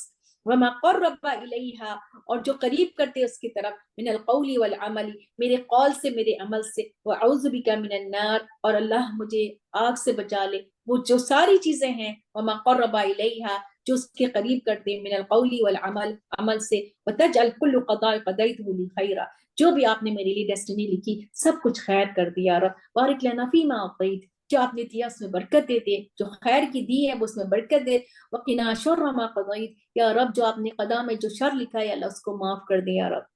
وما قرب الیہا، اور جو قریب کرتے اس کی طرف، من القول والعمل، میرے قول سے، میرے عمل سے، واعوذ بک من النار، اور اللہ مجھے آگ سے بچا لے، وہ جو ساری چیزیں ہیں، وما قرب الیہا جو اس کے قریب کرتے، من القول والعمل، عمل سے، وتجعل کل قضاء قضیتہ لی خیرا، جو بھی آپ نے میرے لیے ڈیسٹنی لکھی سب کچھ خیر کر دیا رب، بارک لنا فیما اعطیت، جو آپ نے دیا اس میں برکت دے دے، جو خیر کی دی ہے وہ اس میں برکت دے، وقنا شر ما قضیت، یا رب جو آپ نے قضا میں جو شر لکھا ہے اللہ اس کو معاف کر دے یا رب،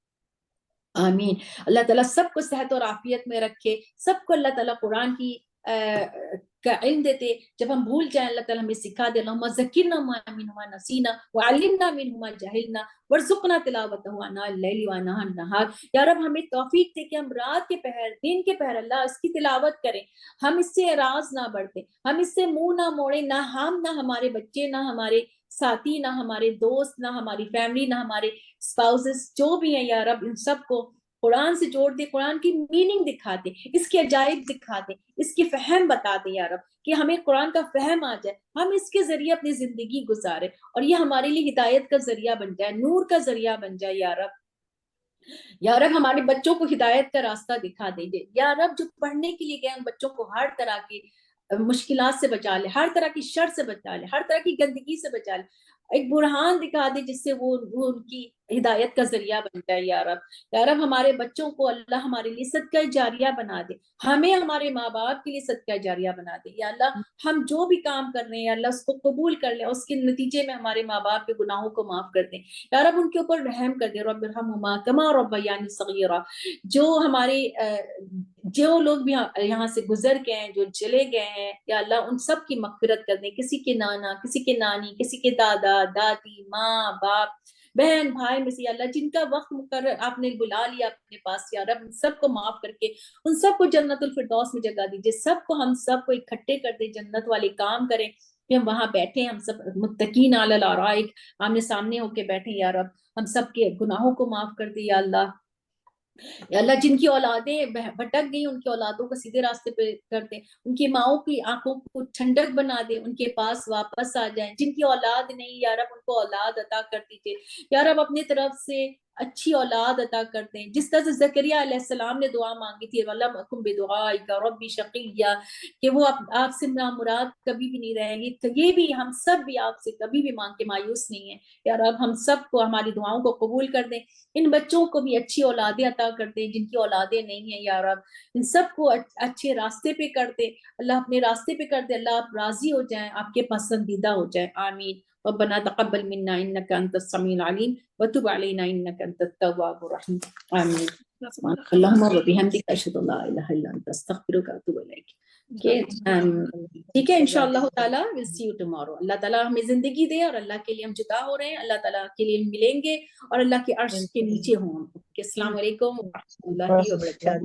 آمین۔ اللہ تعالیٰ سب کو صحت اور عافیت میں رکھے، سب کو اللہ تعالیٰ قرآن کی کا علم دیتے، جب ہم بھول جائیں اللہ تعالیٰ ہمیں سکھا دے، اللہم ذکرنا منہما نسینا وعلمنا منہما جہلنا وارزقنا تلاوتہ آناء اللیل وآناء النہار، یا رب ہمیں توفیق دے کہ ہم رات کے پہر، دن کے پہر اللہ اس کی تلاوت کریں، ہم اس سے اعراض نہ برتیں، ہم اس سے منہ نہ موڑیں، نہ ہم، نہ ہمارے بچے، نہ ہمارے ساتھی، نہ ہمارے دوست، نہ ہماری فیملی، نہ ہمارے اسپاؤسز جو بھی ہیں یا رب ان سب کو قرآن سے جوڑ دے، قرآن کی میننگ دکھا دے، اس کے عجائب دکھا دے، اس کی فہم بتا دے یا رب، کہ ہمیں قرآن کا فہم آ جائے، ہم اس کے ذریعے اپنی زندگی گزارے، اور یہ ہمارے لیے ہدایت کا ذریعہ بن جائے، نور کا ذریعہ بن جائے یا رب۔ یا رب ہمارے بچوں کو ہدایت کا راستہ دکھا دیجئے یا رب، جو پڑھنے کے لیے گئے ان بچوں کو ہر طرح کی مشکلات سے بچا لے، ہر طرح کی شر سے بچا لے، ہر طرح کی گندگی سے بچا لے، ایک برہان دکھا دے جس سے وہ ان کی ہدایت کا ذریعہ بن جائے یا رب۔ یا رب ہمارے بچوں کو اللہ ہمارے لیے صدقہ جاریہ بنا دے، ہمیں ہمارے ماں باپ کے لیے صدقہ جاریہ بنا دے یا اللہ، ہم جو بھی کام کر رہے ہیں یا اللہ اس کو قبول کر لیں، اس کے نتیجے میں ہمارے ماں باپ کے گناہوں کو معاف کر دیں یا رب، ان کے اوپر رحم کر دے، رب ارحمہما کما ربیانی صغیرا، جو ہمارے جو لوگ بھی یہاں سے گزر گئے ہیں، جو چلے گئے ہیں یا اللہ ان سب کی مغفرت کر دیں، کسی کے نانا، کسی کے نانی، کسی کے دادا دادی، ماں باپ، بہن بھائی میں سے یا اللہ جن کا وقت مقرر آپ نے بلا لیا اپنے پاس یا رب، ان سب کو معاف کر کے ان سب کو جنت الفردوس میں جگہ دیجیے، سب کو ہم سب کو اکٹھے کر دے، جنت والے کام کریں کہ ہم وہاں بیٹھے، ہم سب متقین علی الارائک آمنے سامنے ہو کے بیٹھے یا رب، ہم سب کے گناہوں کو معاف کر دے یا اللہ۔ یا اللہ جن کی اولادیں بھٹک گئی ان کی اولادوں کو سیدھے راستے پہ کر دے، ان کی ماؤں کی آنکھوں کو ٹھنڈک بنا دے، ان کے پاس واپس آ جائیں، جن کی اولاد نہیں یا رب ان کو اولاد عطا کر دیجیے یا رب، اپنی طرف سے اچھی اولاد عطا کر دیں، جس طرح سے زکریا علیہ السلام نے دعا مانگی تھی وَلَمْ أَكُنْ بِدُعَائِكَ رَبِّ شَقِيًّا، کہ وہ آپ سے نامراد کبھی بھی نہیں رہیں گی، تو یہ بھی ہم سب بھی آپ سے کبھی بھی مانگ کے مایوس نہیں ہیں یا رب، ہم سب کو ہماری دعاؤں کو قبول کر دیں، ان بچوں کو بھی اچھی اولادیں عطا کر دیں جن کی اولادیں نہیں ہیں یا رب، ان سب کو اچھے راستے پہ کر دے اللہ، اپنے راستے پہ کر دے اللہ، آپ راضی ہو جائیں، آپ کے پسندیدہ ہو جائیں، آمین۔ ربنا تقبل منا انك انت السميع العليم وتب علينا انك انت التواب الرحيم، آمین۔ اللہم و بحمدک اشہد ان لا الہ الا انت استغفرک و اتوب الیک. ٹھیک ہے انشاءاللہ تعالیٰ we'll see you tomorrow. اللہ تعالیٰ ہمیں زندگی دے اور اللہ کے لیے ہم جدا ہو رہے ہیں, اللہ تعالیٰ کے لیے ملیں گے اور اللہ کے عرش کے نیچے ہوں ہم. السلام علیکم و رحمۃ اللہ وبرکاتہ.